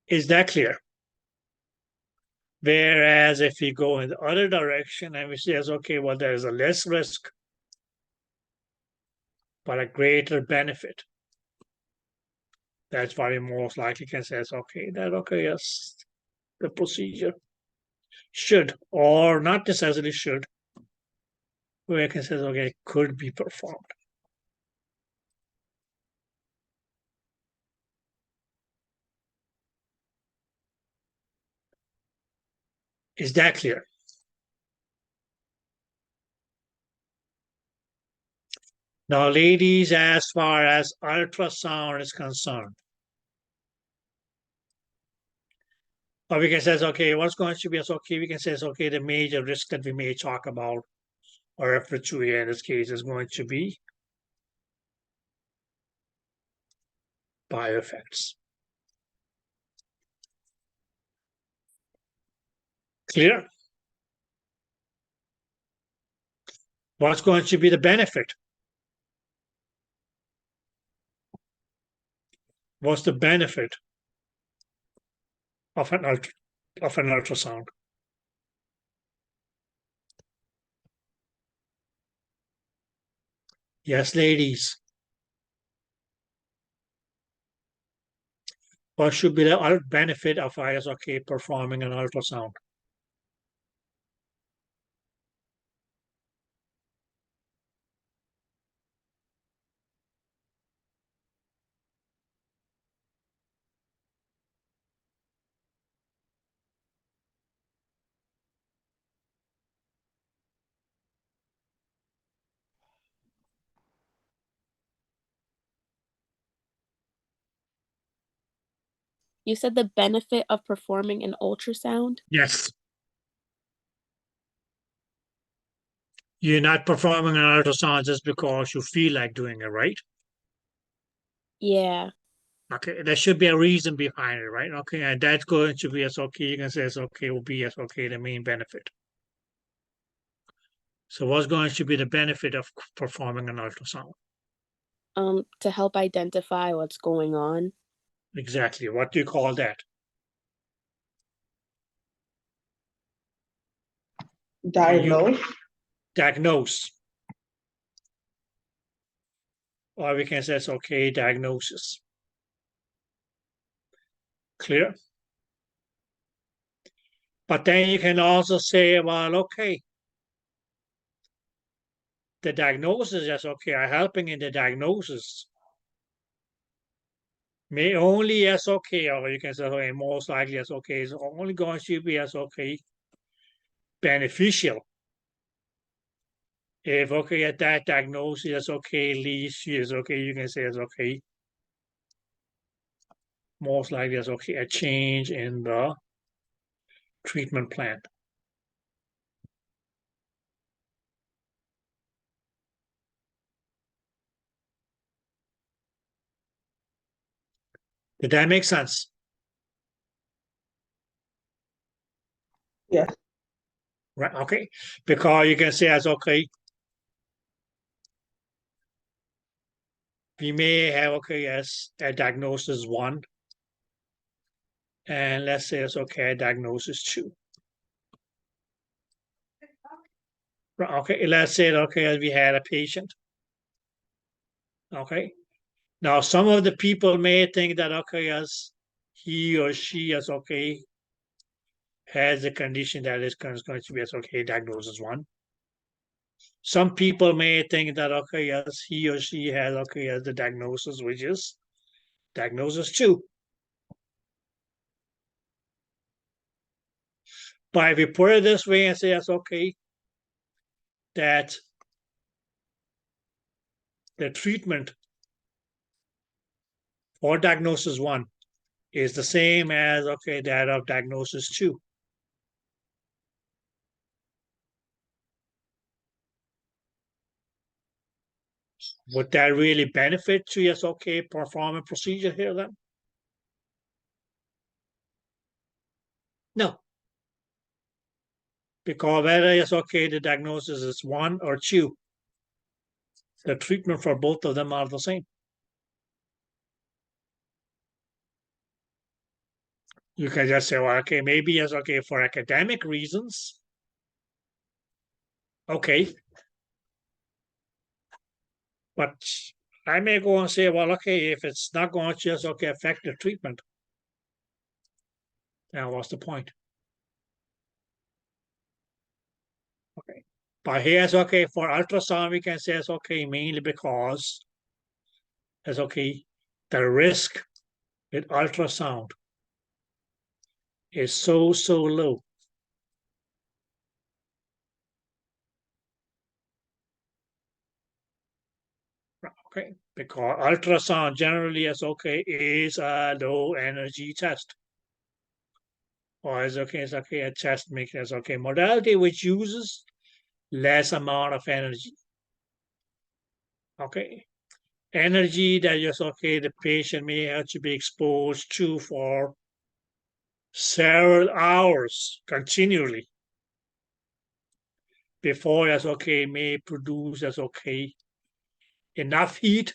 Is that clear? Whereas if we go in the other direction and we say, okay, well, there's a less risk, but a greater benefit. That's why we most likely can say, okay, that, okay, yes, the procedure should, or not necessarily should, we can say, okay, could be performed. Is that clear? Now, ladies, as far as ultrasound is concerned, or we can say, okay, what's going to be, okay, we can say, okay, the major risk that we may talk about or refer to here in this case is going to be bioeffects. Clear? What's going to be the benefit? What's the benefit of an ultrasound? Yes, ladies. What should be the benefit of ISOK performing an ultrasound? You said the benefit of performing an ultrasound? Yes. You're not performing an ultrasound just because you feel like doing it, right? Yeah. Okay, there should be a reason behind it, right? Okay, and that's going to be as okay. You can say it's okay will be as okay the main benefit. So what's going to be the benefit of performing an ultrasound? To help identify what's going on. Exactly. What do you call that? Diagnose. Diagnose. Or we can say it's okay, diagnosis. Clear? But then you can also say, well, okay, the diagnosis is okay, I'm helping in the diagnosis. May only as okay, or you can say, okay, most likely as okay, is only going to be as okay, beneficial. If okay, at that diagnosis is okay, leads you is okay, you can say it's okay. Most likely is okay, a change in the treatment plan. Did that make sense? Yes. Right, okay. Because you can say as okay, we may have okay as a diagnosis 1, and let's say it's okay, a diagnosis 2. Right, okay, let's say okay, as we had a patient. Okay. Now some of the people may think that okay, as he or she is okay, has a condition that is going to be as okay, diagnosis 1. Some people may think that okay, yes, he or she has okay as the diagnosis, which is diagnosis 2. But if we put it this way and say yes, okay, that the treatment for diagnosis 1 is the same as okay that of diagnosis 2. Would that really benefit to yes, okay, perform a procedure here then? No. Because whether it's okay, the diagnosis is 1 or 2, the treatment for both of them are the same. You can just say, well, okay, maybe it's okay for academic reasons. Okay. But I may go and say, well, okay, if it's not going to just okay affect the treatment, then what's the point? Okay. But here's okay for ultrasound, we can say it's okay mainly because it's okay, the risk with ultrasound is so low. Okay, because ultrasound generally is okay is a low energy test. Or is okay, it's okay, a test makes it okay modality which uses less amount of energy. Okay. Energy that is okay, the patient may have to be exposed to for several hours continually before that's okay may produce as okay enough heat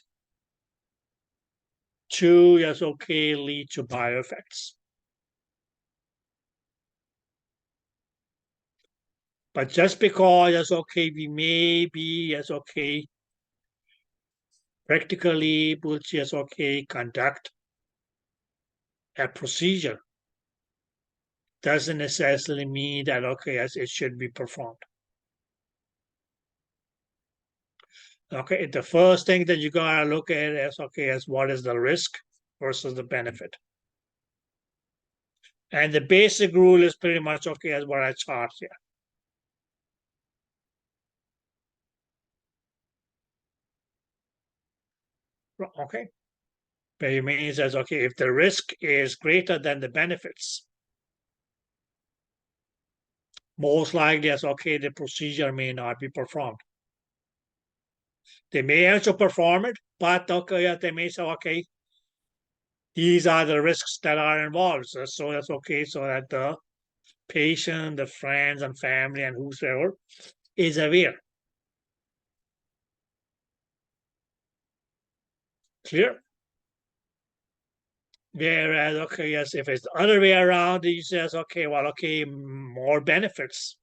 to as okay lead to bioeffects. But just because as okay we may be as okay practically able to as okay conduct a procedure doesn't necessarily mean that okay as it should be performed. Okay, the first thing that you gotta look at is okay is what is the risk versus the benefit. And the basic rule is pretty much okay as what I taught here. Okay. But it means that, okay, if the risk is greater than the benefits, most likely as okay, the procedure may not be performed. They may also perform it, but okay, they may say, okay, these are the risks that are involved. So that's okay, so that the patient, the friends and family and whosoever is aware. Clear? Whereas, okay, yes, if it's the other way around, he says, okay, well, okay, more benefits.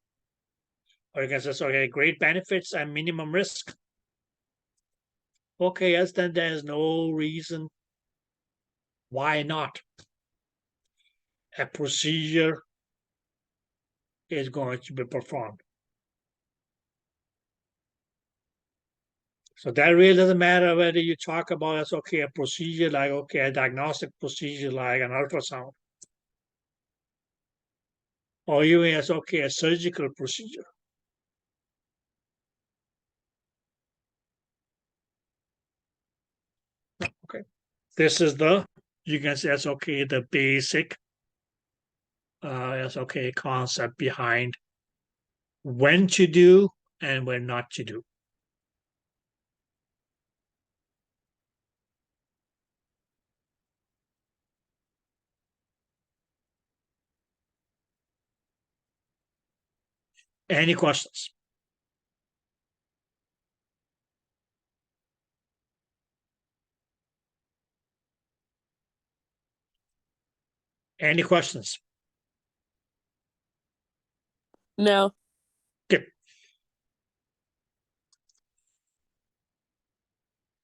Or you can say, okay, great benefits and minimum risk. Okay, yes, then there's no reason why not. A procedure is going to be performed. So that really doesn't matter whether you talk about as okay, a procedure like okay, a diagnostic procedure like an ultrasound, or even as okay, a surgical procedure. Okay, this is the, you can say as okay, the basic as okay concept behind when to do and when not to do. Any questions? Any questions? No. Good.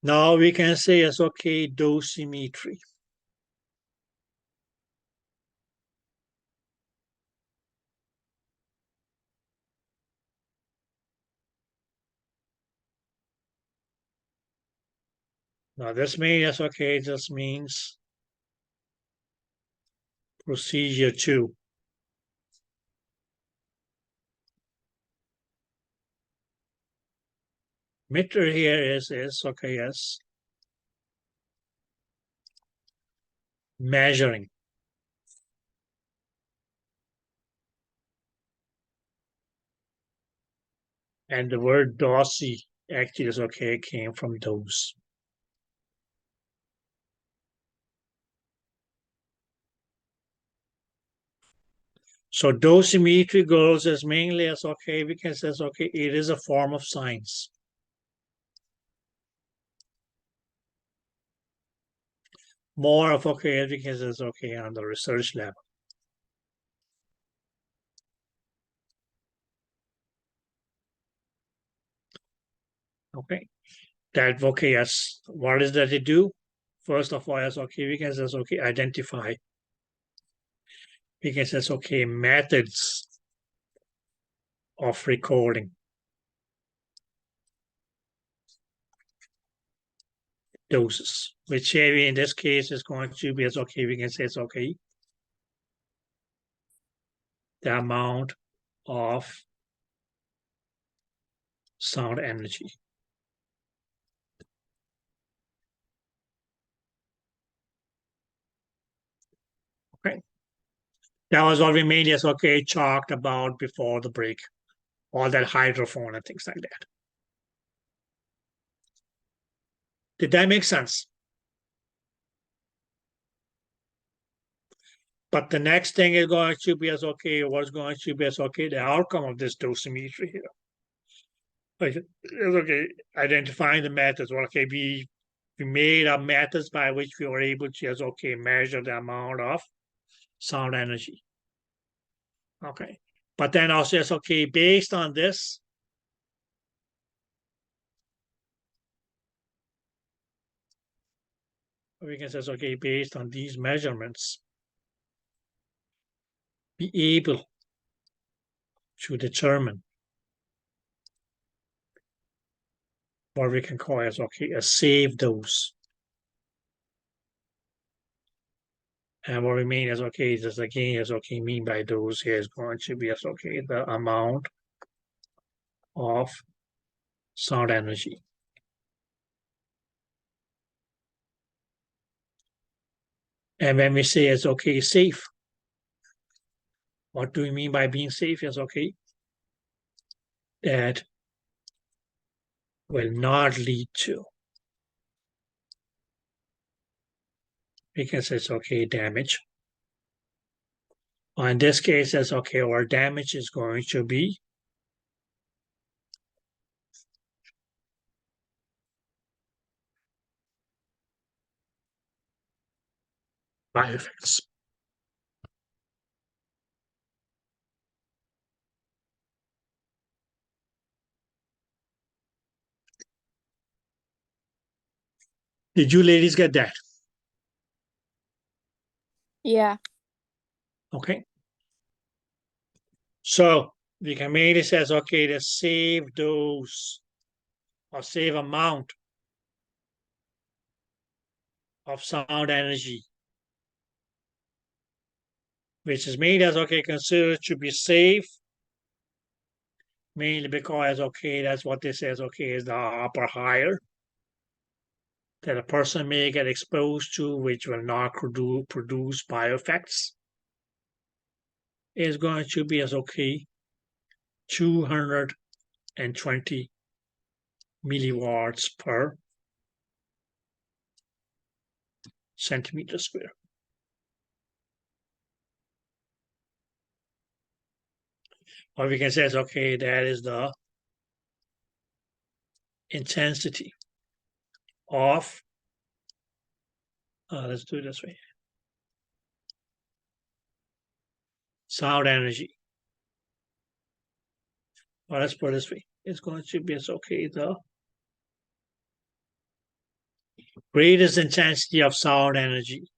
Now we can say as okay, dosimetry. Now this means okay, just means procedure 2. Meter here is okay, yes, measuring. And the word dosi actually is okay, came from dose. So dosimetry goes as mainly as okay, we can say okay, it is a form of science. More of okay, we can say okay on the research level. Okay, that okay, yes. What is that it do? First of all, yes, okay, we can say okay, identify. We can say okay, methods of recording doses, which in this case is going to be as okay, we can say it's okay, the amount of sound energy. Okay, that was what we mainly as okay talked about before the break, all that hydrophone and things like that. Did that make sense? But the next thing is going to be as okay, what's going to be as okay, the outcome of this dosimetry here. Like, it's okay, identifying the methods. Well, okay, we made up methods by which we were able to as okay measure the amount of sound energy. Okay, but then also it's okay, based on this, we can say okay, based on these measurements, be able to determine what we can call as okay, a safe dose. And what we mean is okay, just again is okay, mean by dose here is going to be as okay, the amount of sound energy. And when we say it's okay, safe, what do we mean by being safe? It's okay. That will not lead to, because it's okay, damage. Or in this case, it's okay, our damage is going to be bioeffects. Did you ladies get that? Yeah. Okay. So we can mainly say, okay, the save dose or save amount of sound energy, which is made as okay, considered to be safe, mainly because okay, that's what this says, okay, is the upper higher that a person may get exposed to, which will not produce bioeffects, is going to be as okay 220 milliwatts per centimeter square. Or we can say it's okay, that is the intensity of, let's do it this way, sound energy. Or let's put it this way, it's going to be as okay, the greatest intensity of sound energy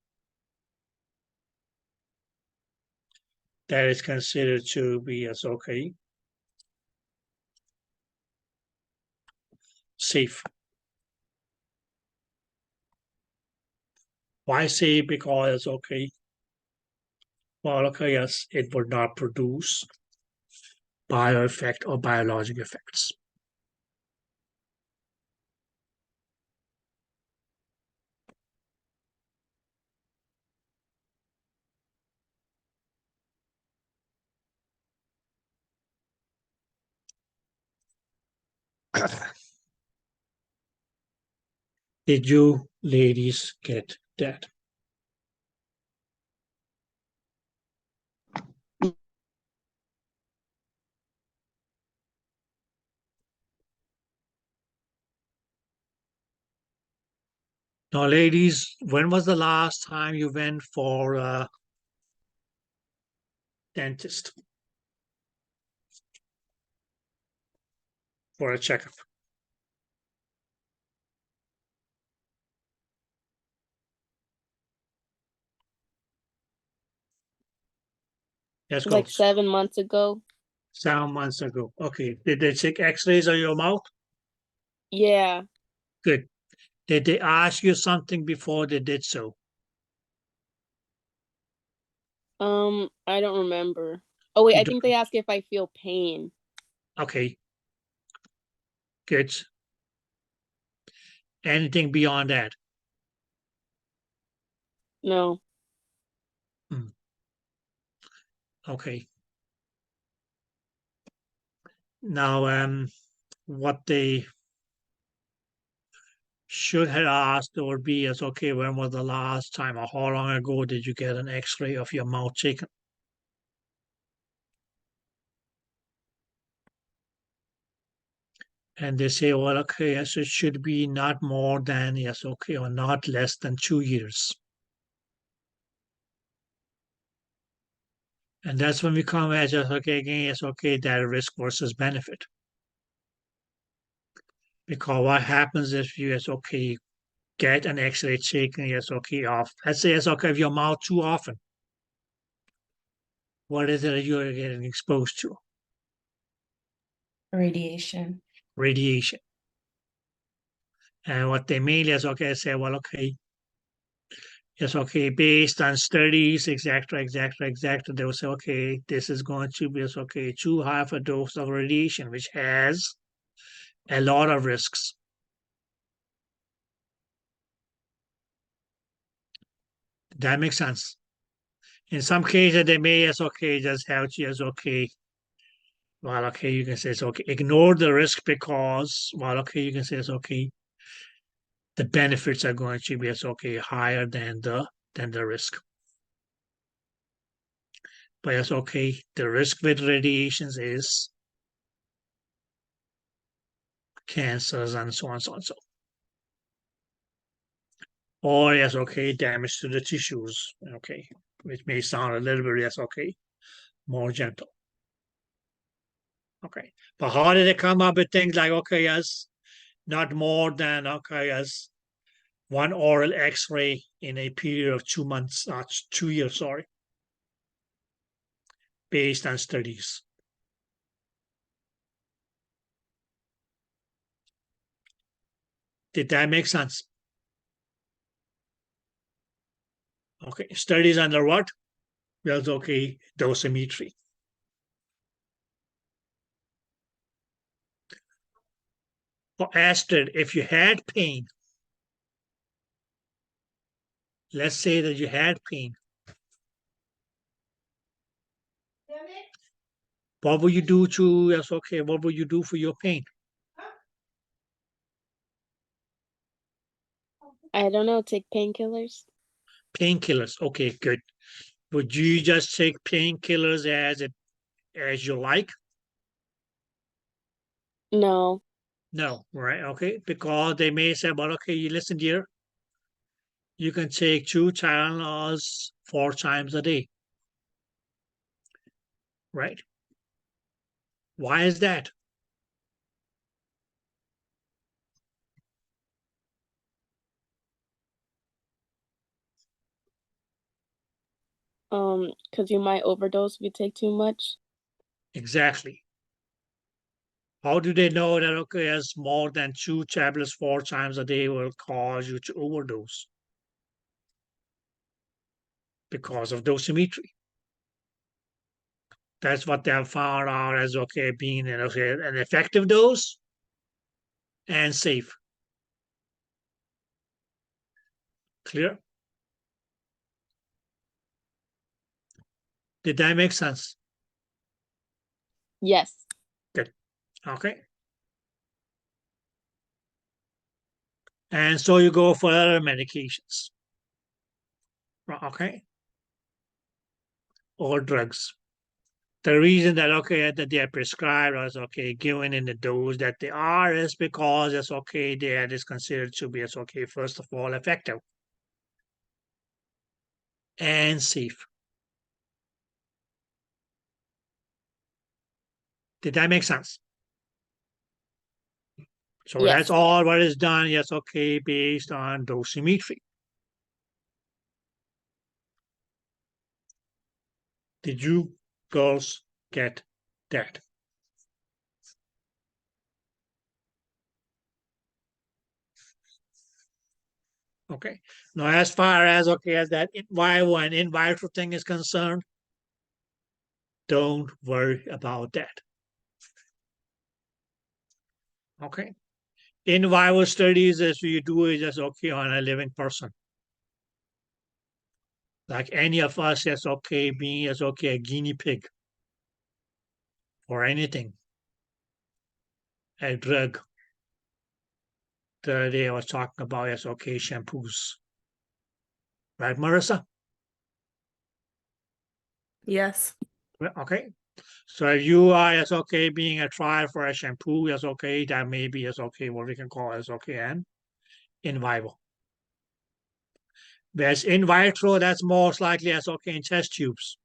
that is considered to be as okay, safe. Why safe? Because it's okay. Well, okay, yes, it would not produce bioeffect or biologic effects. Did you ladies get that? Now, ladies, when was the last time you went for a dentist for a checkup? Yes, Like close. 7 months ago. 7 months ago. Okay. Did they take x-rays of your mouth? Yeah. Good. Did they ask you something before they did so? I don't remember. Oh wait, You I think they don't. ask if I feel pain. Okay. Good. Anything beyond that? No. Okay. Now, what they should have asked or be is, okay, when was the last time or how long ago did you get an x-ray of your mouth taken? And they say, well, okay, yes, it should be not more than, yes, okay, or not less than 2 years. And that's when we come at just, okay, again, yes, okay, that risk versus benefit. Because what happens if you, yes, okay, get an x-ray taken, yes, okay, off. Let's say, yes, okay, if your mouth too often, what is it that you're getting exposed to? Radiation. Radiation. And what they mainly is, okay, say, well, okay, yes, okay, based on studies, etc., they will say, okay, this is going to be, yes, okay, too high of a dose of radiation, which has a lot of risks. That makes sense. In some cases, they may as okay just have to as okay. Well, okay, you can say it's okay. Ignore the risk because, well, okay, you can say it's okay. The benefits are going to be as okay higher than the risk. But it's okay. The risk with radiations is cancers and so on, so on, so. Or yes, okay, damage to the tissues. Okay, which may sound a little bit yes, okay, more gentle. Okay, but how did they come up with things like okay, yes, not more than okay, yes, one oral X-ray in a period of 2 months, 2 years, sorry, based on studies. Did that make sense? Okay, studies under what? Well, okay, dosimetry. For Astrid, if you had pain, let's say that you had pain, what will you do to, yes, okay, what will you do for your pain? I don't know, take painkillers? Painkillers, okay, good. Would you just take painkillers as you like? No. No, right, okay, because they may say, well, okay, you listen here, you can take 2 Tylenols 4 times a day, right? Why is that? Because you might overdose if you take too much. Exactly. How do they know that, okay, as more than 2 tablets 4 times a day will cause you to overdose? Because of dosimetry. That's what they have found out as, okay, being an effective dose and safe. Clear? Did that make sense? Yes. Good. Okay. And so you go for other medications. Okay. Or drugs. The reason that okay that they are prescribed as okay given in the dose that they are is because it's okay that is considered to be as okay first of all effective and safe. Did that make sense? So Yes. that's all what is done, yes, okay, based on dosimetry. Did you girls get that? Okay. Now, as far as okay as that in vitro thing is concerned, don't worry about that. Okay. In vivo studies, as you do is just okay on a living person. Like any of us, that's okay, being as okay a guinea pig or anything, a drug. The other day I was talking about as okay shampoos. Right, Marissa? Yes. Okay. So if you are as okay being a trial for a shampoo, as okay, that may be as okay what we can call as okay and in vivo. Whereas in vitro, that's most likely as okay in test tubes.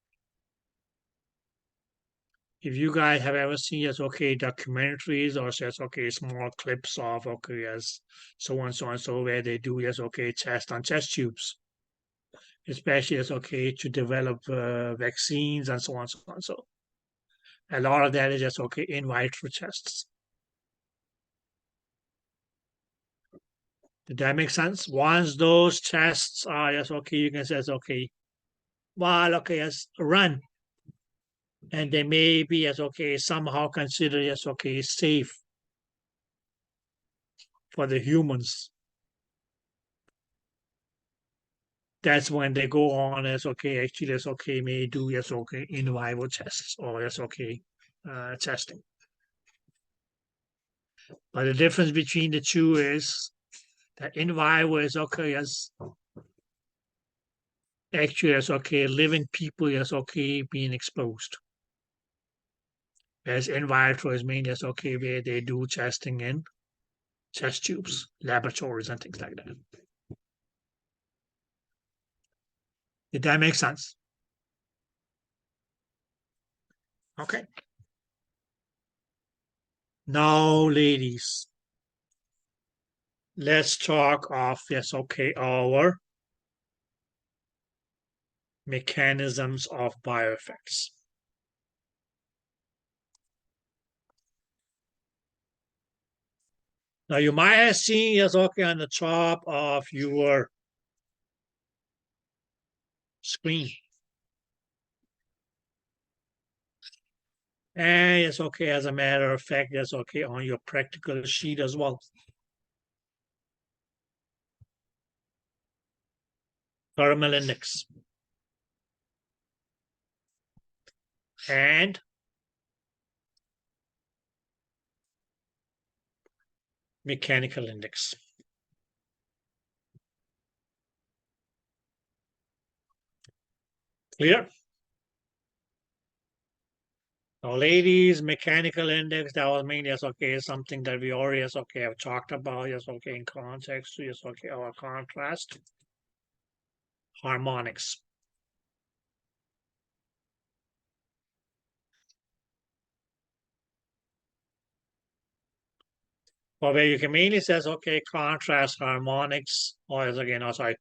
If you guys have ever seen as okay documentaries or as okay small clips of okay as so on so on so where they do as okay test on test tubes, especially as okay to develop vaccines and so on so on so. A lot of that is just okay in vitro tests. Did that make sense? Once those tests are yes okay, you can say it's okay. Well, okay, as run, and they may be as okay somehow considered as okay safe for the humans. that's when they go on as okay, actually that's okay, may do yes okay in vivo tests or yes okay testing. But the difference between the two is that in vivo is okay as actually as okay living people is okay being exposed. As in vitro is mainly as okay where they do testing in test tubes, laboratories and things like that. Did that make sense? Okay. Now, ladies, let's talk of yes, okay, our mechanisms of bioeffects. Now, you might have seen yes, okay, on the top of your screen. And it's okay, as a matter of fact, that's okay on your practical sheet as well. Thermal index. And mechanical index. Clear? Now, ladies, mechanical index, that was mainly yes, okay, something that we already yes, okay, have talked about, yes, okay, in context to yes, okay, our contrast. Harmonics. Or where you can mainly says, okay, contrast, harmonics, or as again, also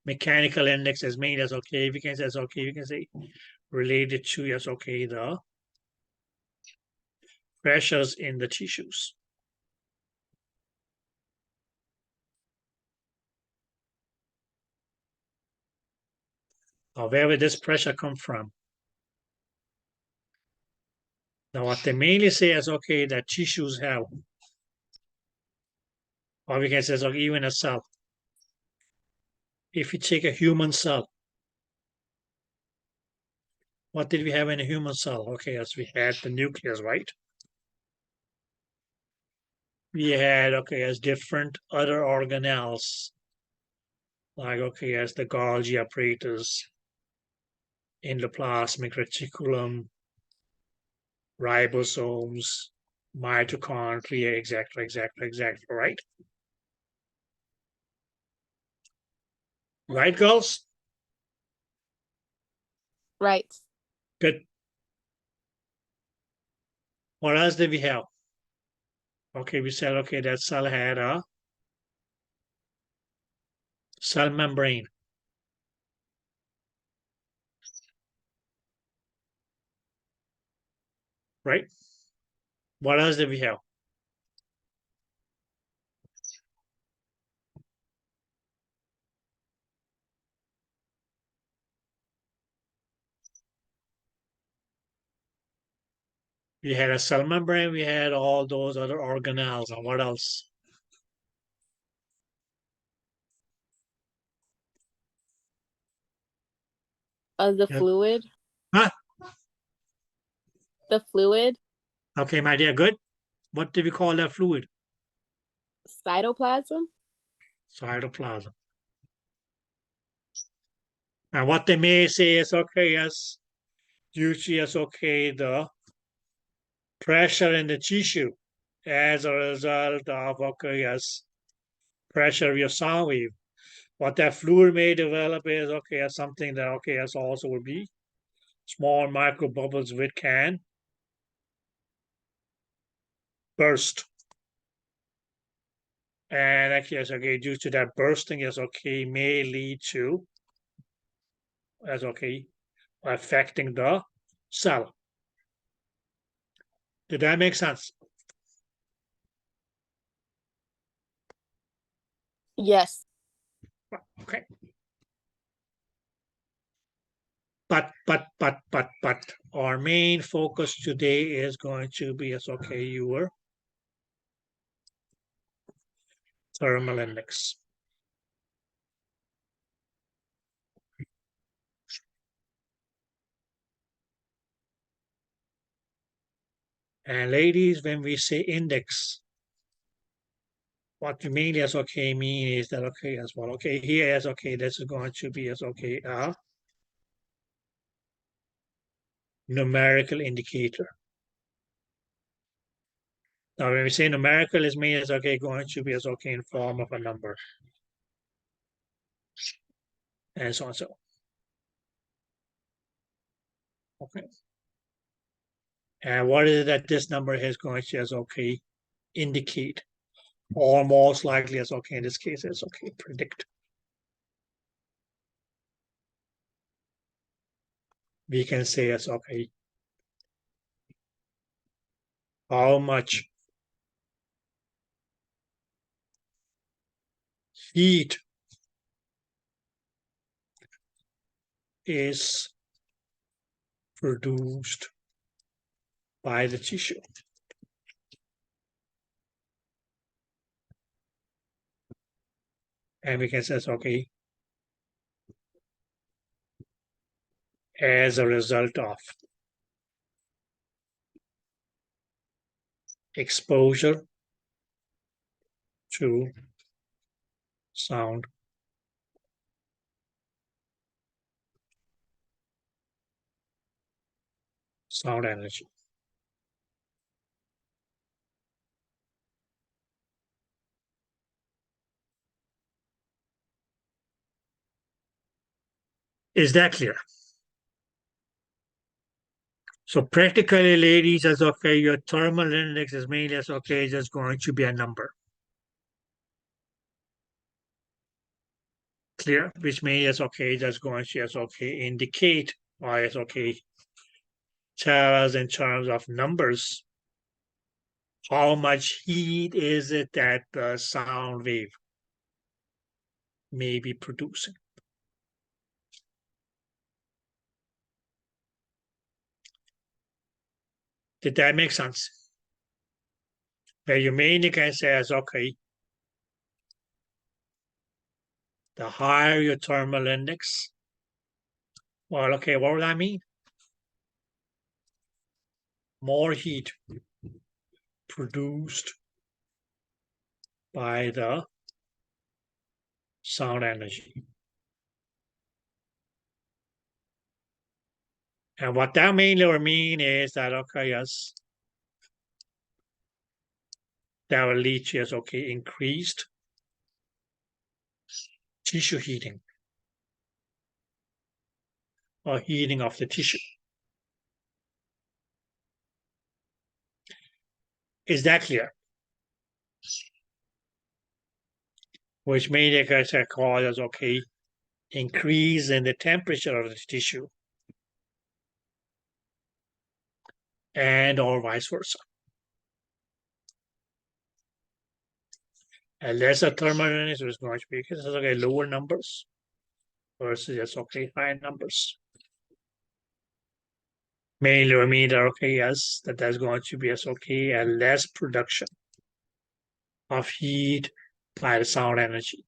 mechanical index is mainly as okay, we can say, okay, you can say related to yes, okay, the pressures in the tissues. Now, where will this pressure come from? Now, what they mainly say is, okay, that tissues have, or we can say, so even a cell. If you take a human cell, what did we have in a human cell? Okay, as we had the nucleus, right? We had, okay, as different other organelles, like, okay, as the Golgi apparatus, endoplasmic reticulum, ribosomes, mitochondria, etc., right? Right, girls? Right. Good. What else did we have? Okay, we said, okay, that cell had a cell membrane. Right? What else did we have? We had a cell membrane, we had all those other organelles, and what else? The Yep. fluid. Huh? The fluid. Okay, my dear, good. What do we call that fluid? Cytoplasm. Cytoplasm. And what they may say is, okay, yes, due to, yes, okay, the pressure in the tissue as a result of, okay, yes, pressure of your sound wave. What that fluid may develop is, okay, as something that, okay, as also would be small micro bubbles which can burst. And actually, yes, okay, due to that bursting, yes, okay, may lead to, as okay, affecting the cell. Did that make sense? Yes. Okay. But our main focus today is going to be as okay, your thermal index. And ladies, when we say index, what we mainly as okay mean is that okay as well. Okay, here as okay, this is going to be as okay a numerical indicator. Now, when we say numerical, it means okay going to be as okay in form of a number, and so on. So, okay. And what is it that this number is going to as okay indicate, or most likely as okay in this case as okay predict. We can say as okay how much heat is produced by the tissue. And we can say, okay, as a result of exposure to sound energy. Is that clear? So practically, ladies, as okay, your thermal index is mainly as okay, just going to be a number. Clear? Which means as okay, that's going to as okay indicate, or as okay tell us in terms of numbers how much heat is it that the sound wave may be producing. Did that make sense? Where you mainly can say as okay, the higher your thermal index, well, okay, what would that mean? More heat produced by the sound energy. And what that mainly will mean is that, okay, yes, that will lead to, yes, okay, increased tissue heating or heating of the tissue. Is that clear? Which may cause as okay, increase in the temperature of the tissue and or vice versa. A lesser thermal units is going to be because it's okay, lower numbers versus just okay, high numbers. Mainly we mean that okay, yes, that there's going to be as okay, a less production of heat by the sound energy,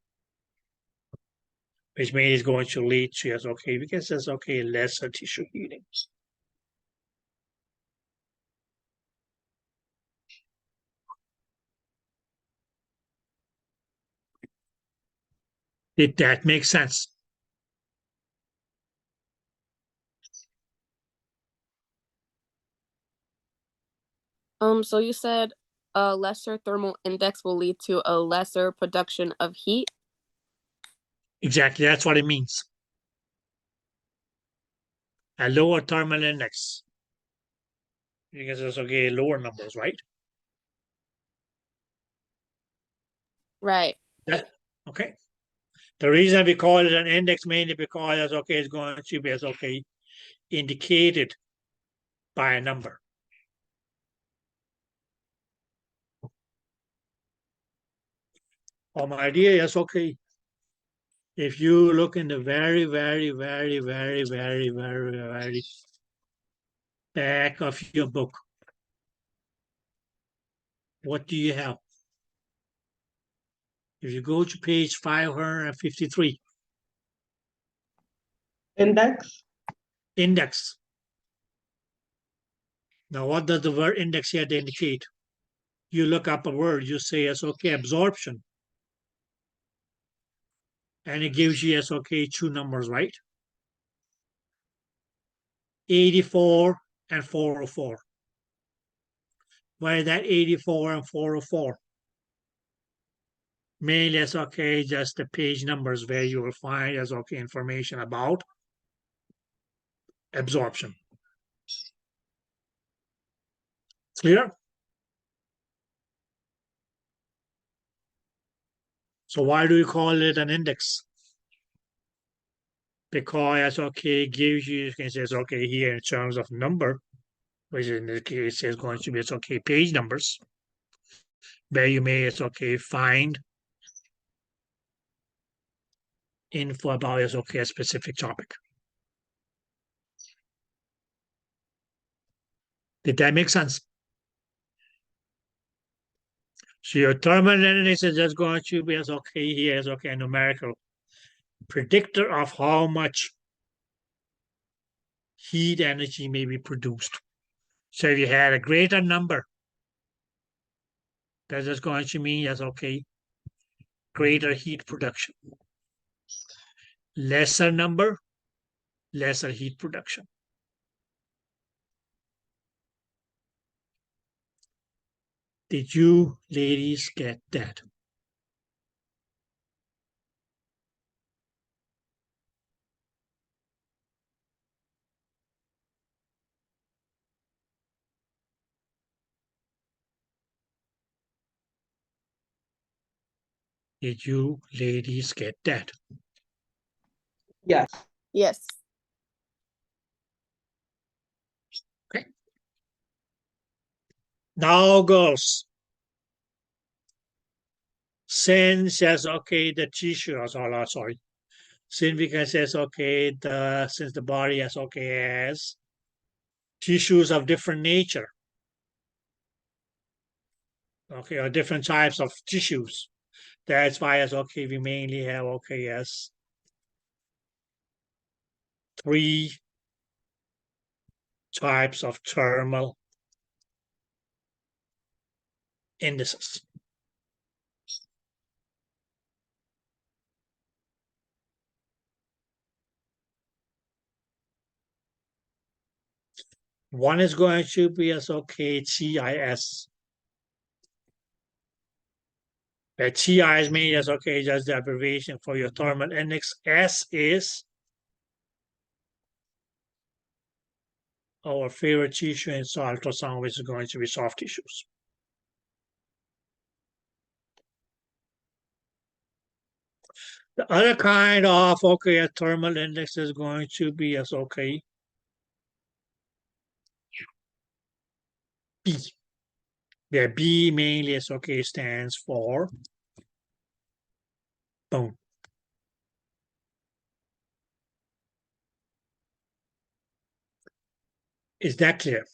which means it's going to lead to as okay, because there's okay, lesser tissue heating. Did that make sense? So you said a lesser thermal index will lead to a lesser production of heat. Exactly, that's what it means. A lower thermal index, because it's okay, lower numbers, right? Right. Yeah. Okay. The reason we call it an index mainly because it's okay, it's going to be as okay, indicated by a number. Oh, my dear, yes, okay. If you look in the very, very, very, very, very, very, very back of your book, what do you have? If you go to page 553, Index. index. Now, what does the word index here indicate? You look up a word, you say it's okay, absorption. And it gives you, it's okay, two numbers, right? 84 and 404. Why is that 84 and 404? Mainly, it's okay, just the page numbers where you will find, it's okay, information about absorption. Clear? So why do we call it an index? Because okay, gives you can say it's okay here in terms of number, which in this case is going to be it's okay page numbers, where you may it's okay find info about it's okay a specific topic. Did that make sense? So your terminal index is just going to be as okay here is okay a numerical predictor of how much heat energy may be produced. So if you had a greater number, that's just going to mean that's okay greater heat production. Lesser number, lesser heat production. Did you ladies get that? Did you ladies get that? Yes. Yes. Okay. Now, girls, since says okay, the tissue is all sorry. Since we can say okay, since the body has okay has tissues of different nature, okay, or different types of tissues. That's why as okay, we mainly have okay as three types of thermal indices. One is going to be as okay TIS. TI is mean as okay, just the abbreviation for your thermal index. S is our favorite tissue in ultrasound, which is going to be soft tissues. The other kind of okay, a thermal index is going to be as okay B. The B mainly is okay stands for bone. Is that clear?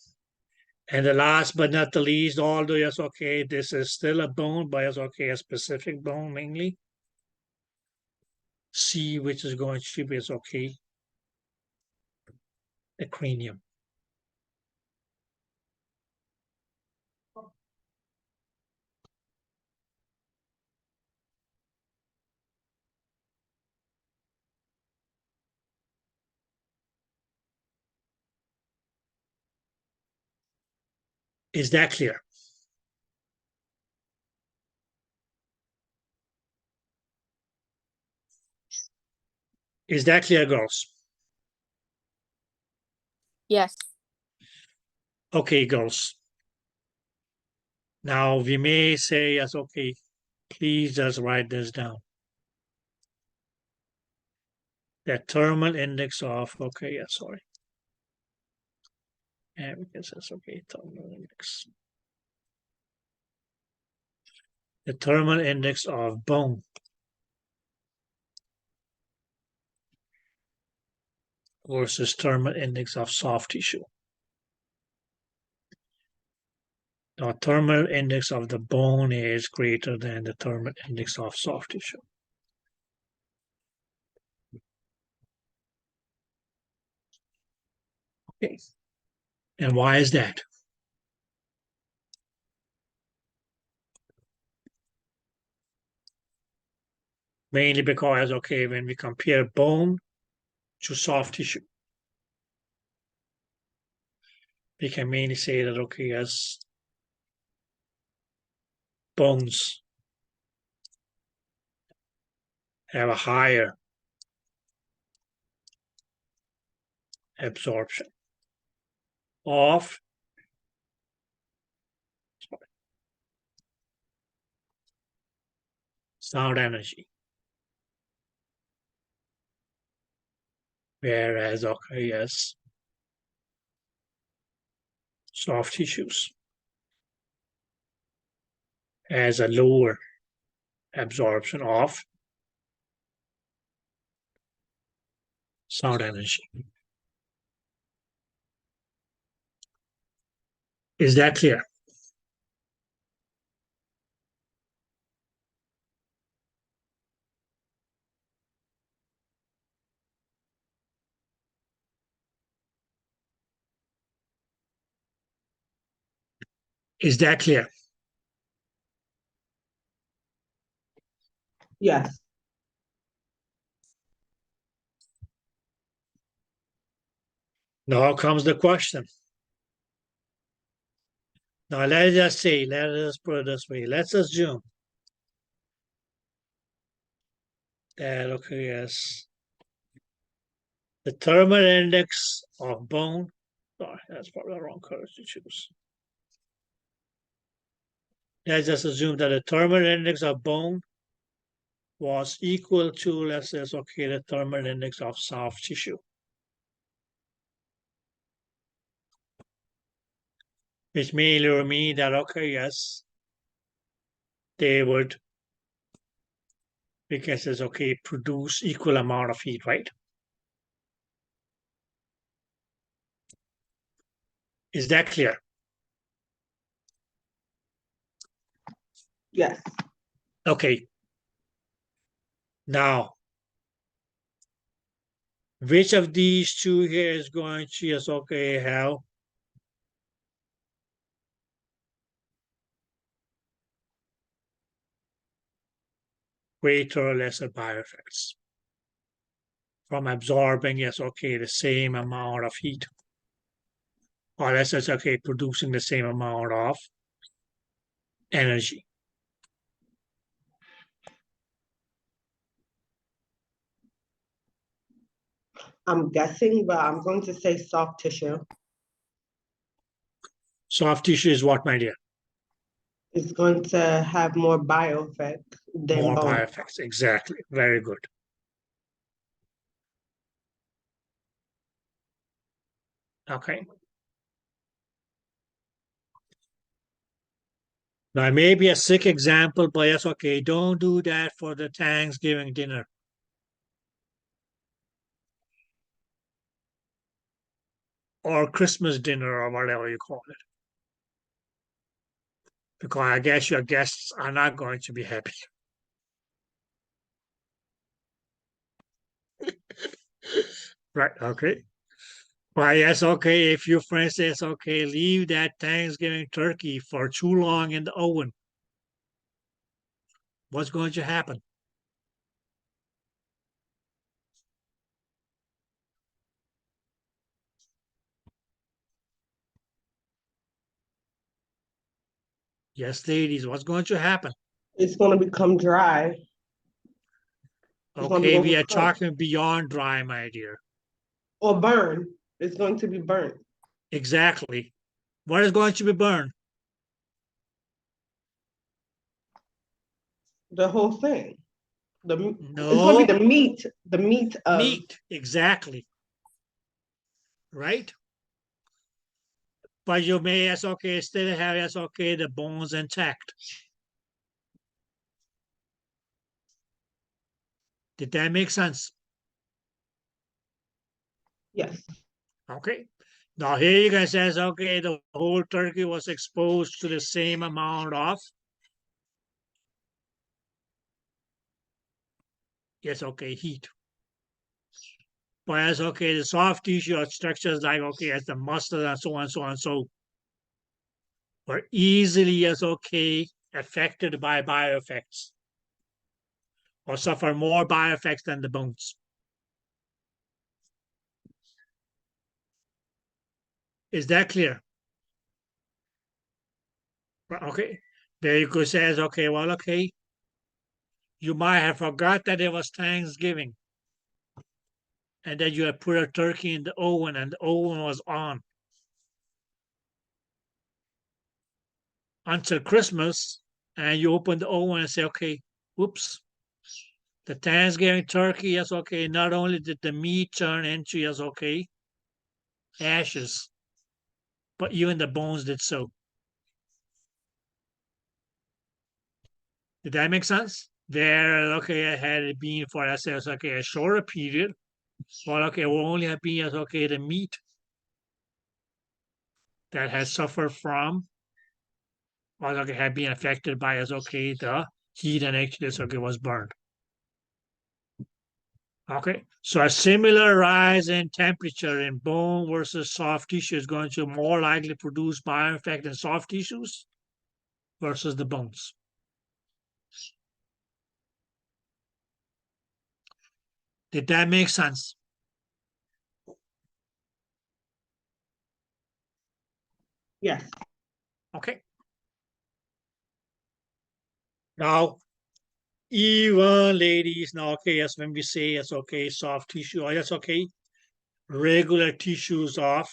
And the last but not the least, although yes, okay, this is still a bone, but it's okay, a specific bone mainly. C, which is going to be is okay, the cranium. Is that clear? Is that clear, girls? Yes. Okay, girls. Now we may say yes, okay, please just write this down. The thermal index of, okay, yeah, sorry. And because that's okay, thermal index. The thermal index of bone versus thermal index of soft tissue. The thermal index of the bone is greater than the thermal index of soft tissue. Okay. And why is that? Mainly because, okay, when we compare bone to soft tissue, we can mainly say that, okay, as bones have a higher absorption of sound energy. Whereas, okay, yes, soft tissues has a lower absorption of sound energy. Is that clear? Is that clear? Yes. Now comes the question. Now let us say, let us put it this way. Let's assume that, okay, yes, the thermal index of bone, sorry, that's probably the wrong color to choose. Let's just assume that the thermal index of bone was equal to, let's say, okay, the thermal index of soft tissue. Which may mean that, okay, yes, they would, because it's okay, produce equal amount of heat, right? Is that clear? Yes. Okay. Now, which of these two here is going to, yes, okay, have greater or lesser bioeffects from absorbing, yes, okay, the same amount of heat? Or let's say, okay, producing the same amount of energy. I'm guessing, but I'm going to say soft tissue. Soft tissue is what, my dear? It's going to have more bioeffect than More bone. bioeffects, exactly. Very good. Okay. Now, it may be a sick example, but yes, okay, don't do that for the Thanksgiving dinner. Or Christmas dinner, or whatever you call it. Because I guess your guests are not going to be happy. Right, okay. Well, yes, okay, if your friend says, okay, leave that Thanksgiving turkey for too long in the oven, what's going to happen? Yes, ladies, what's going to happen? It's going to become dry. It's going to be Okay, we are overcooked. talking beyond dry, my dear. Or burn. It's going to be burnt. Exactly. What is going to be burned? The whole thing. It's going to No, be the meat. The meat of meat. Exactly. Right? But you may, yes, okay, still have, yes, okay, the bones intact. Did that make sense? yes. Okay. Now here you guys says, okay, the whole turkey was exposed to the same amount of, yes, okay, heat. But as okay, the soft tissue or structures like, okay, as the muscle and so on, so on, so were easily, as okay, affected by bioeffects or suffer more bioeffects than the bones. Is that clear? Okay. There you go. Says, okay, well, okay. You might have forgot that it was Thanksgiving and that you had put a turkey in the oven and the oven was on until Christmas, and you open the oven and say, okay, whoops, the Thanksgiving turkey is okay. Not only did the meat turn into is okay ashes, but even the bones did so. Did that make sense? There, okay, I had it been for I said okay a shorter period. Well, okay, will only have been as okay the meat that has suffered from, or okay had been affected by as okay the heat and actually okay was burned. Okay, so a similar rise in temperature in bone versus soft tissue is going to more likely produce bioeffect in soft tissues versus the bones. Did that make sense? Yes. Okay. Now, even ladies, now, okay, yes, when we say it's okay, soft tissue, or yes, okay, regular tissues of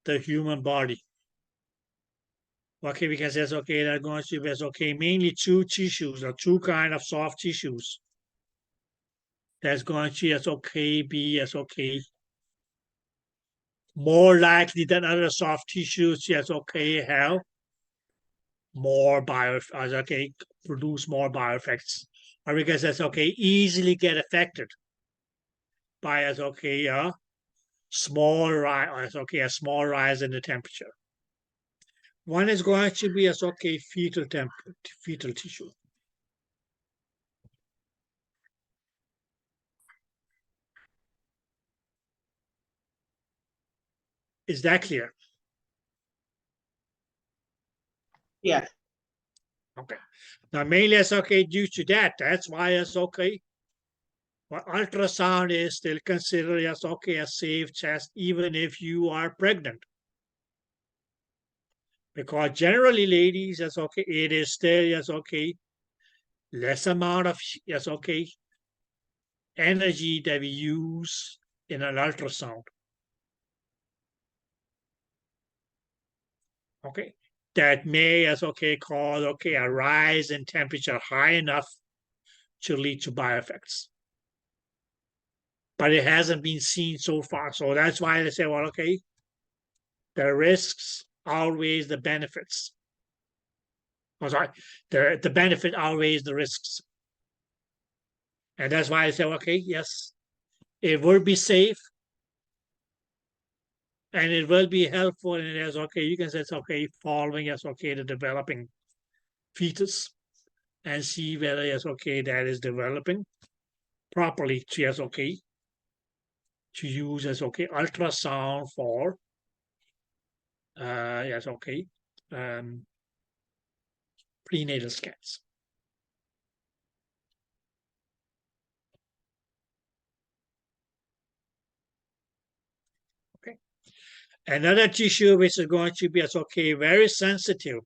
the human body. Okay, we can say it's okay, they're going to be it's okay, mainly two tissues or two kind of soft tissues. That's going to it's okay, be it's okay. More likely than other soft tissues, yes, okay, have more okay, produce more bioeffects. Or because that's okay, easily get affected by as okay, small rise, okay, a small rise in the temperature. One is going to be as okay, fetal tissue. Is that clear? Yes. Okay. Now, mainly it's okay due to that. That's why it's okay. But ultrasound is still considered as okay a safe test, even if you are pregnant. Because generally, ladies, that's okay. It is still yes okay. Less amount of yes okay energy that we use in an ultrasound. Okay. That may as okay cause okay a rise in temperature high enough to lead to bioeffects. But it hasn't been seen so far. So that's why they say, well, okay, the risks outweighs the benefits. I'm sorry, the benefit outweighs the risks. And that's why I say, okay, yes, it will be safe and it will be helpful. And it's okay, you can say it's okay, following it's okay the developing fetus and see whether it's okay that is developing properly to yes, okay, to use as okay ultrasound for yes, okay, prenatal scans. Okay. Another tissue which is going to be as okay, very sensitive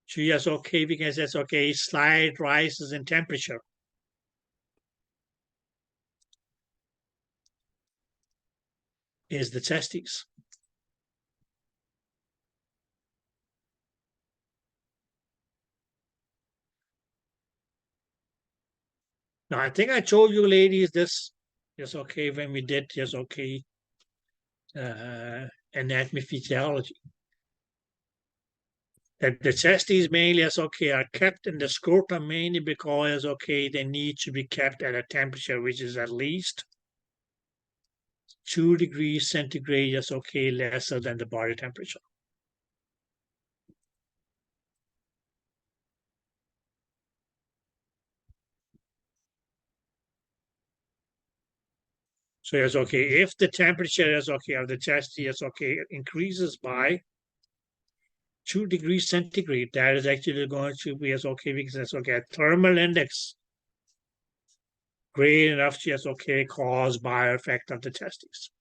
to yes, okay, because it's okay, slight rises in temperature. Is the testes. Now, I think I told you ladies this, yes, okay, when we did, yes, okay, anatomy physiology. That the testes mainly, yes, okay, are kept in the scrotum mainly because, okay, they need to be kept at a temperature which is at least 2 degrees centigrade, yes, okay, lesser than the body temperature. So yes, okay, if the temperature is okay of the chest is okay, it increases by 2 degrees centigrade, that is actually going to be as okay because that's okay. Thermal index great enough to, yes, okay, cause bioeffect of the testes.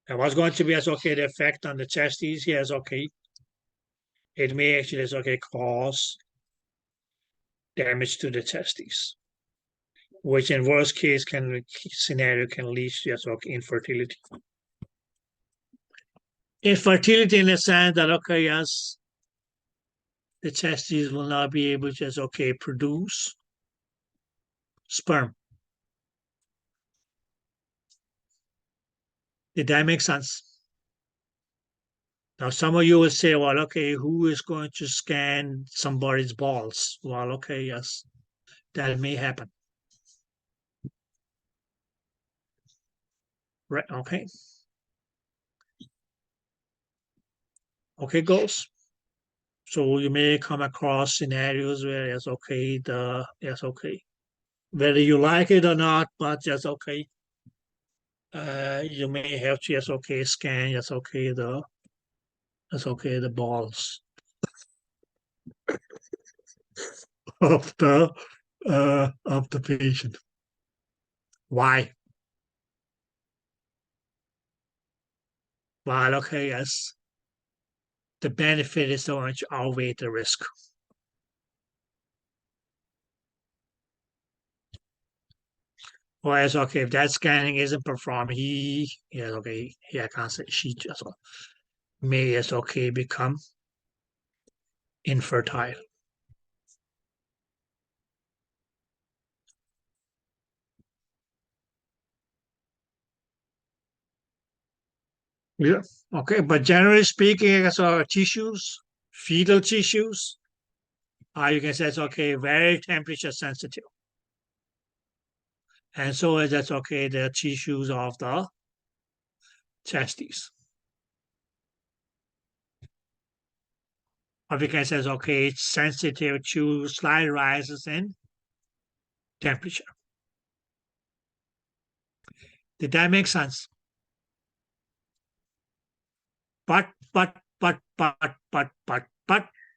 And what's going to be, yes, okay, the effect on the testes? Yes, okay. It may actually, yes, okay, cause damage to the testes, which in worst case scenario can lead to, yes, okay, infertility. Infertility in the sense that, okay, yes, the testes will not be able to just, okay, produce sperm. Did that make sense? Now, some of you will say, well, okay, who is going to scan somebody's balls? Well, okay, yes, that may happen. Right, okay. Okay, goals. So you may come across scenarios where it's okay, it's okay. Whether you like it or not, but just okay. You may have to, yes, okay, scan, yes, okay, the balls of the patient. Why? Well, okay, yes. The benefit is going to outweigh the risk. Or as okay, if that scanning isn't performed, I can't say she just may as okay become infertile. Yeah. Okay, but generally speaking, so tissues, fetal tissues, you can say it's okay, very temperature sensitive. And so that's okay, the tissues of the testes. Or we can say it's okay, it's sensitive to slight rises in temperature. Did that make sense? But,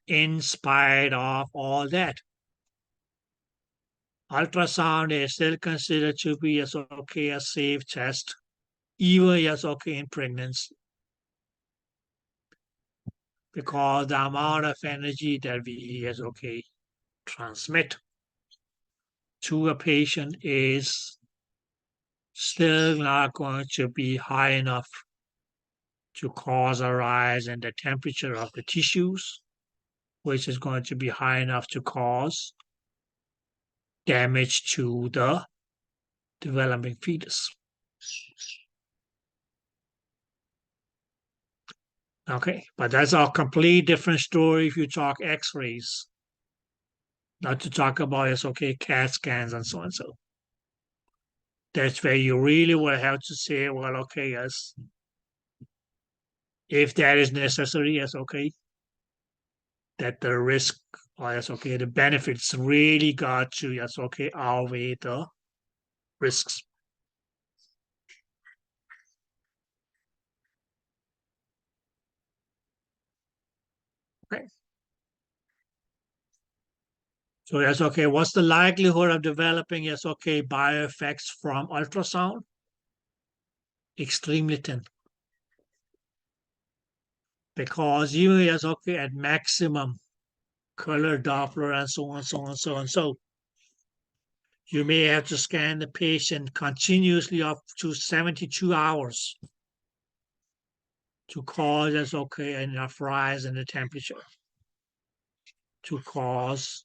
in spite of all that, ultrasound is still considered to be a safe test, even as okay in pregnancy, because the amount of energy that we as okay transmit to a patient is still not going to be high enough to cause a rise in the temperature of the tissues, which is going to be high enough to cause damage to the developing fetus. Okay, but that's a complete different story if you talk x-rays. Not to talk about CAT scans and so on. So that's where you really will have to say, well, okay, yes, if that is necessary, yes, okay, that the risk or yes, okay, the benefits really got to yes, okay, outweigh the risks. Okay. So yes, okay, what's the likelihood of developing yes, okay, bioeffects from ultrasound? Extremely thin. Because even yes, okay, at maximum color Doppler and so on, so on, so on, so you may have to scan the patient continuously up to 72 hours to cause as okay enough rise in the temperature to cause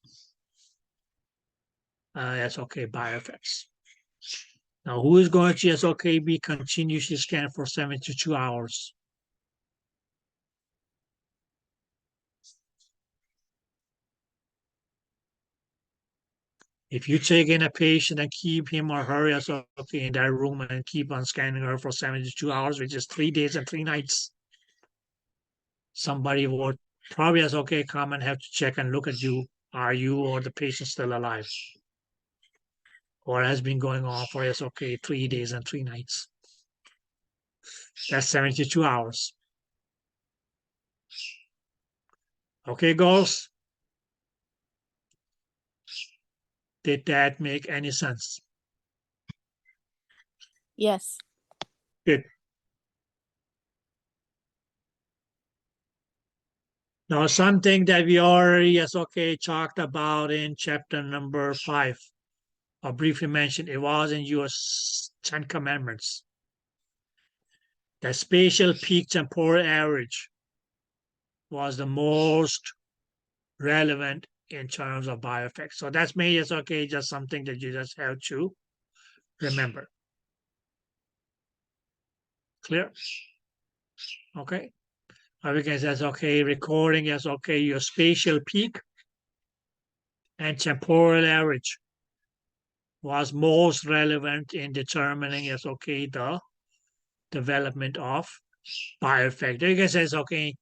as okay bioeffects. Now, who is going to okay be continuously scanned for 72 hours? If you take in a patient and keep him or her as okay in that room and keep on scanning her for 72 hours, which is 3 days and 3 nights, somebody would probably as okay come and have to check and look at you. Are you or the patient still alive? Or has been going on for yes, okay, 3 days and 3 nights. That's 72 hours. Okay, girls? Did that make any sense? Yes. Good. Now, something that we already, talked about in chapter number 5, or briefly mentioned, it was in your 10 Commandments. The spatial peak temporal average was the most relevant in terms of bioeffects. So that's maybe just something that you just have to remember. Clear? Okay. We can say, recording is your spatial peak and temporal average was most relevant in determining the development of bioeffect. You can say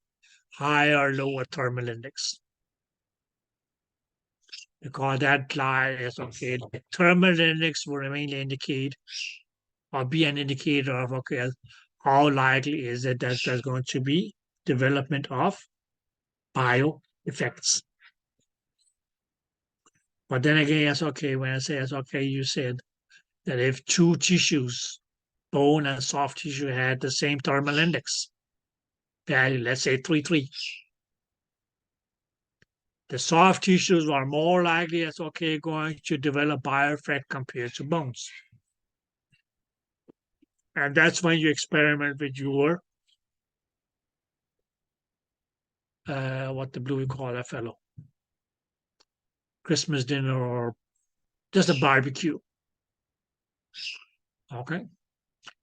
higher or lower thermal index. Because that is the thermal index will mainly indicate or be an indicator of how likely is it that there's going to be development of bio effects. But then again, when I say you said that if two tissues, bone and soft tissue, had the same thermal index value, let's say 3.3, the soft tissues are more likely going to develop bioeffect compared to bones. And that's when you experiment with your what the blue we call that fellow, Christmas dinner or just a barbecue. Okay,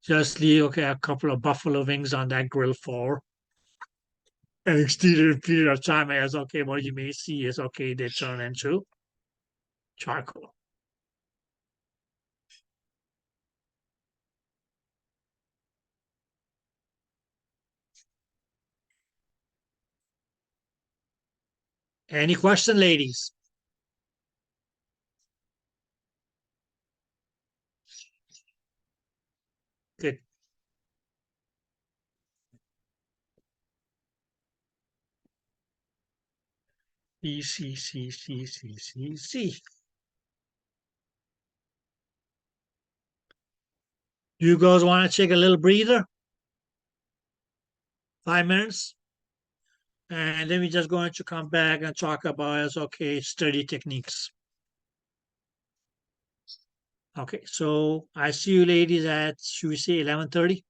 just leave a couple of buffalo wings on that grill for an extended period of time. As what you may see is they turn into charcoal. Any question, ladies? Good. C. You guys want to take a little breather? 5 minutes? And then we're just going to come back and talk about study techniques. Okay, so I see you ladies at, should we say 11:30?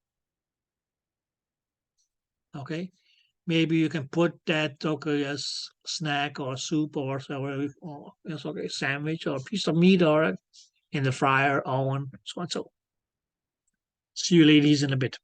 Okay, maybe you can put that as snack or soup or sandwich or piece of meat or in the fryer, oven, so and so. See you ladies in a bit.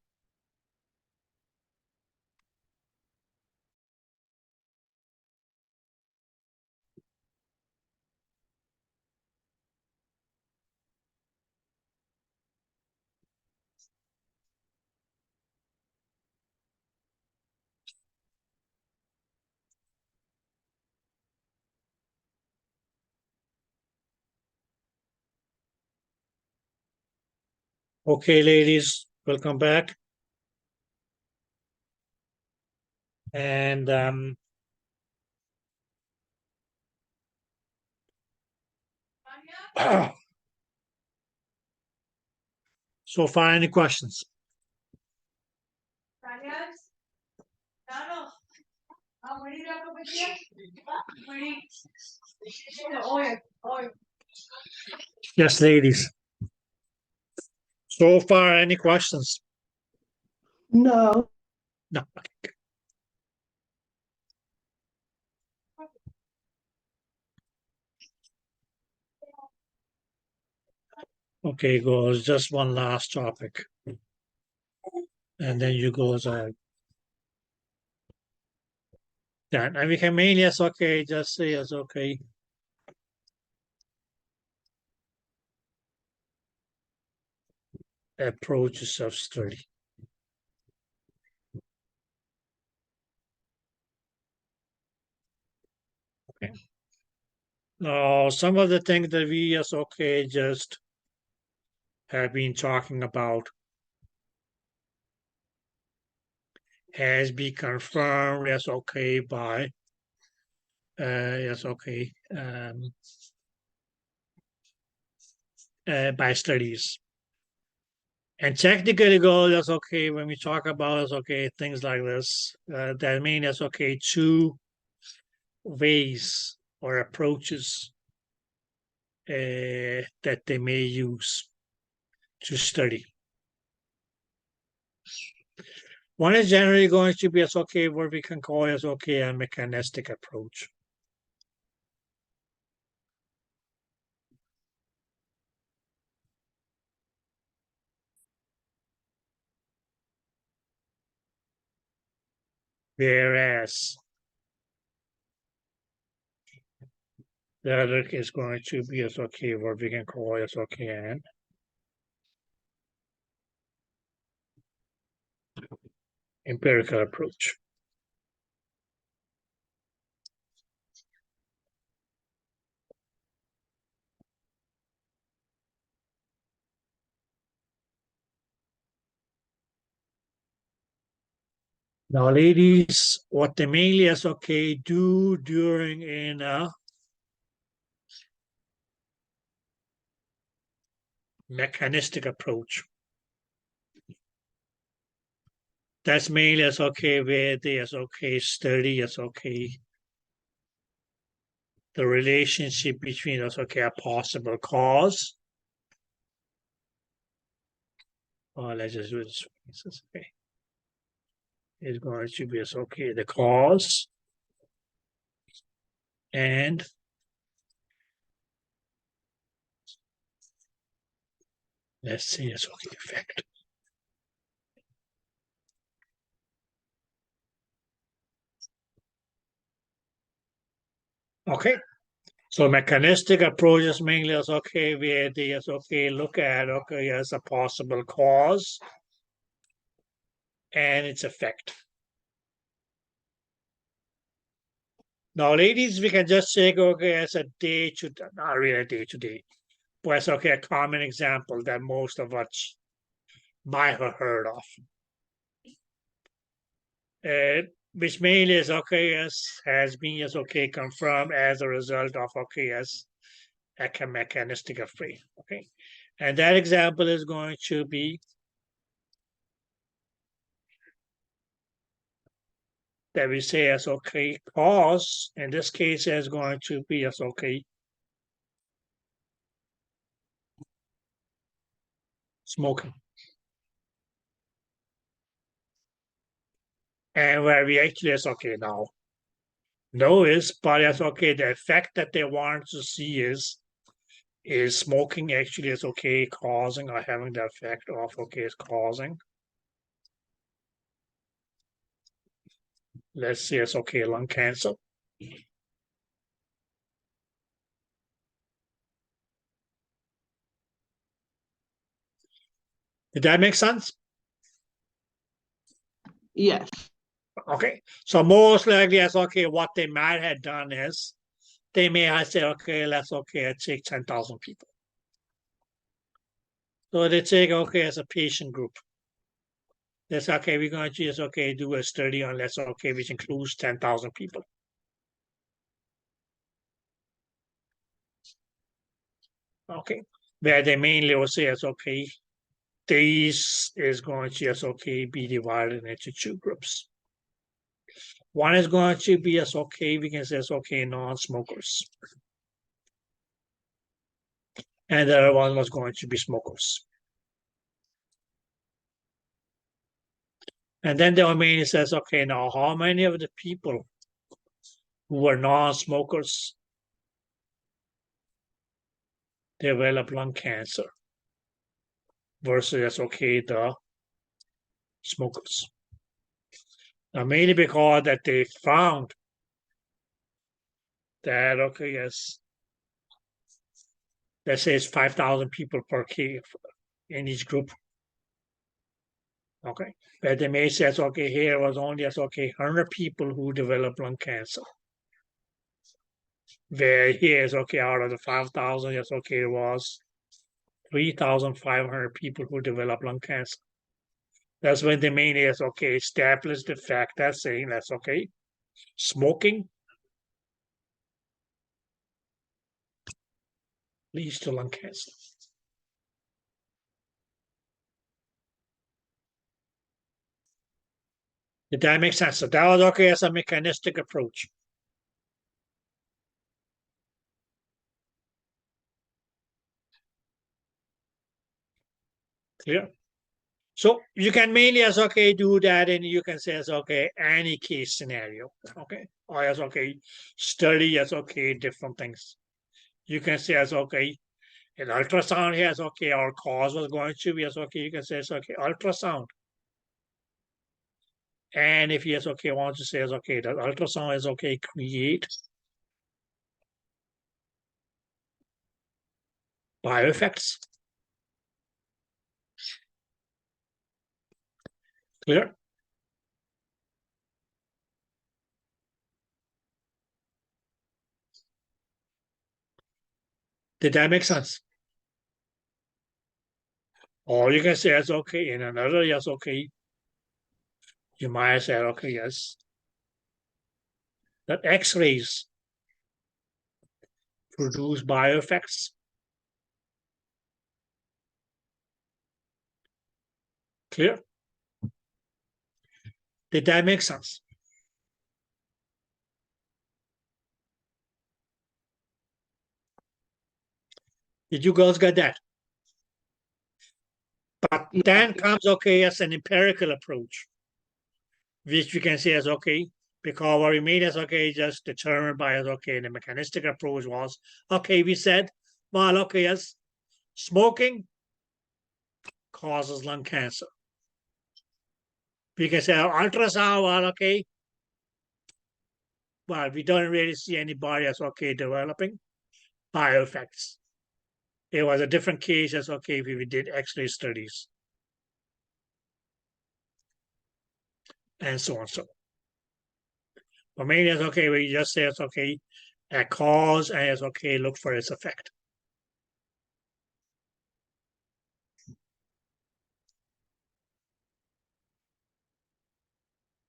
Okay, ladies, welcome back. And so far, any questions? Yes, ladies. So far, any questions? No. No. Okay, goes just one last topic. And then you goes on. Yeah, and we can mainly just say approaches of study. Okay. Now, some of the things that we just have been talking about has been confirmed as okay by by studies. And technically go, that's okay, when we talk about that's okay, things like this, that means that's okay, two ways or approaches that they may use to study. One is generally going to be as okay, what we can call as okay, a mechanistic approach. Whereas the other is going to be as okay, what we can call as okay, an empirical approach. Now, ladies, what they mainly as okay do during in a mechanistic approach. That's mainly as okay where they as okay study as okay the relationship between as okay a possible cause. Or let's just do this. Okay. Is going to be as okay the cause and let's say it's okay effect. Okay. So mechanistic approaches mainly as okay where they as okay look at okay as a possible cause and its effect. Now, ladies, we can just take okay as a day to not really a day to day, but it's okay a common example that most of us might have heard of. Which mainly is okay as has been as okay confirmed as a result of okay as a mechanistic approach. Okay, and that example is going to be that we say as okay cause in this case is going to be as okay smoking, and where we actually is okay now. No is, but it's okay. The effect that they want to see is smoking actually is okay causing or having the effect of okay is causing. Let's say it's okay lung cancer. Did that make sense? Yes. Okay, so most likely that's okay. What they might have done is they may have said, okay, let's okay take 10,000 people. So they take okay as a patient group. That's okay. We're going to just okay do a study on let's okay which includes 10,000 people. Okay, where they mainly will say it's okay. These is going to just okay be divided into two groups. One is going to be as okay, we can say it's okay non-smokers. And the other one was going to be smokers. And then the Armenian says, okay, now how many of the people who were non-smokers develop lung cancer versus okay the smokers? Now mainly because that they found that okay, yes, let's say it's 5,000 people per case in each group. Okay, but they may say okay, here was only as okay 100 people who developed lung cancer. Where here is okay out of the 5,000, yes, okay, it was 3,500 people who developed lung cancer. That's when the main is okay, establish the fact that saying that's okay. Smoking leads to lung cancer. Did that make sense? So that was okay as a mechanistic approach. Clear? So you can mainly as okay do that, and you can say as okay any case scenario, okay, or as okay study as okay different things. You can say as okay an ultrasound here as okay our cause was going to be as okay. You can say it's okay ultrasound, and if yes okay want to say as okay that ultrasound is okay create bioeffects. Clear? Did that make sense? Or you can say it's okay in another yes okay. You might say okay yes that X-rays produce bioeffects. Clear? Did that make sense? Did you girls get that? But then comes okay as an empirical approach, which we can say as okay, because what we made as okay just determined by as okay, the mechanistic approach was okay, we said, well, okay, yes, smoking causes lung cancer. We can say ultrasound, well, okay, well, we don't really see anybody as okay developing bioeffects. It was a different case as okay if we did X-ray studies and so on so. But mainly it's okay, we just say it's okay, a cause and it's okay, look for its effect.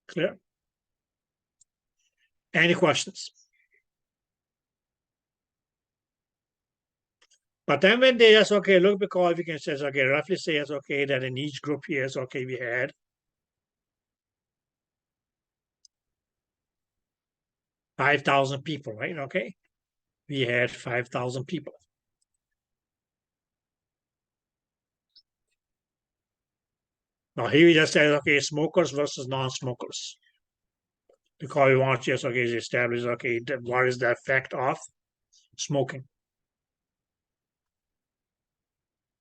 Clear? Any questions? But then when they just okay, look because we can say okay, roughly say it's okay that in each group here is okay, we had 5,000 people, right? Okay. We had 5,000 people. Now here we just said okay, smokers versus non-smokers. Because we want just okay to establish okay, what is the effect of smoking.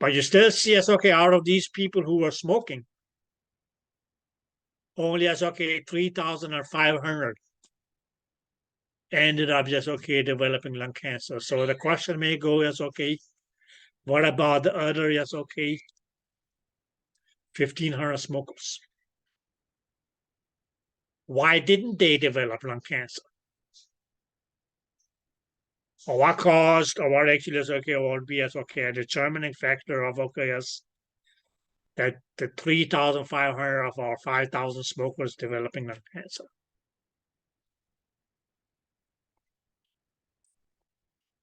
But you still see as okay, out of these people who were smoking, only as okay 3,500 ended up just okay developing lung cancer. So the question may go as okay, what about the other yes okay 1,500 smokers? Why didn't they develop lung cancer? Or what caused, or what actually is okay, or would be as okay a determining factor of okay as that the 3,500 of our 5,000 smokers developing lung cancer.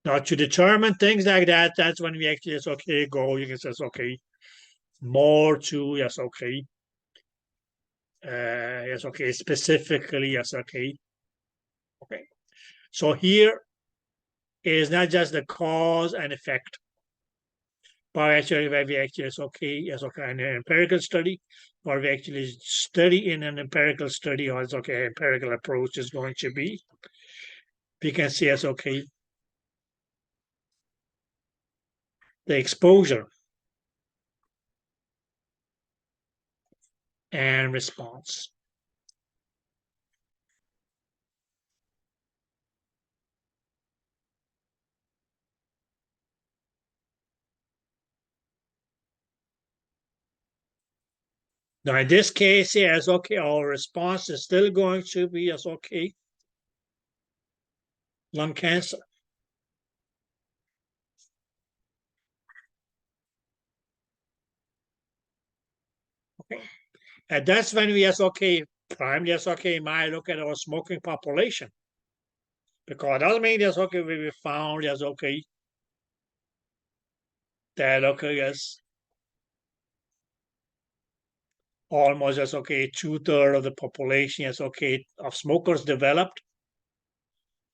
Now to determine things like that, that's when we actually is okay go. You can say okay, more to yes okay, yes okay, specifically yes okay, okay. So here is not just the cause and effect, but actually where we actually is okay, yes okay, an empirical study, or we actually study in an empirical study, or it's okay, empirical approach is going to be. We can see as okay, the exposure and response. Now in this case here, as okay, our response is still going to be as okay, lung cancer. Okay. And that's when we primarily might look at our smoking population. Because it doesn't mean we found that yes, almost 2/3 of the population of smokers developed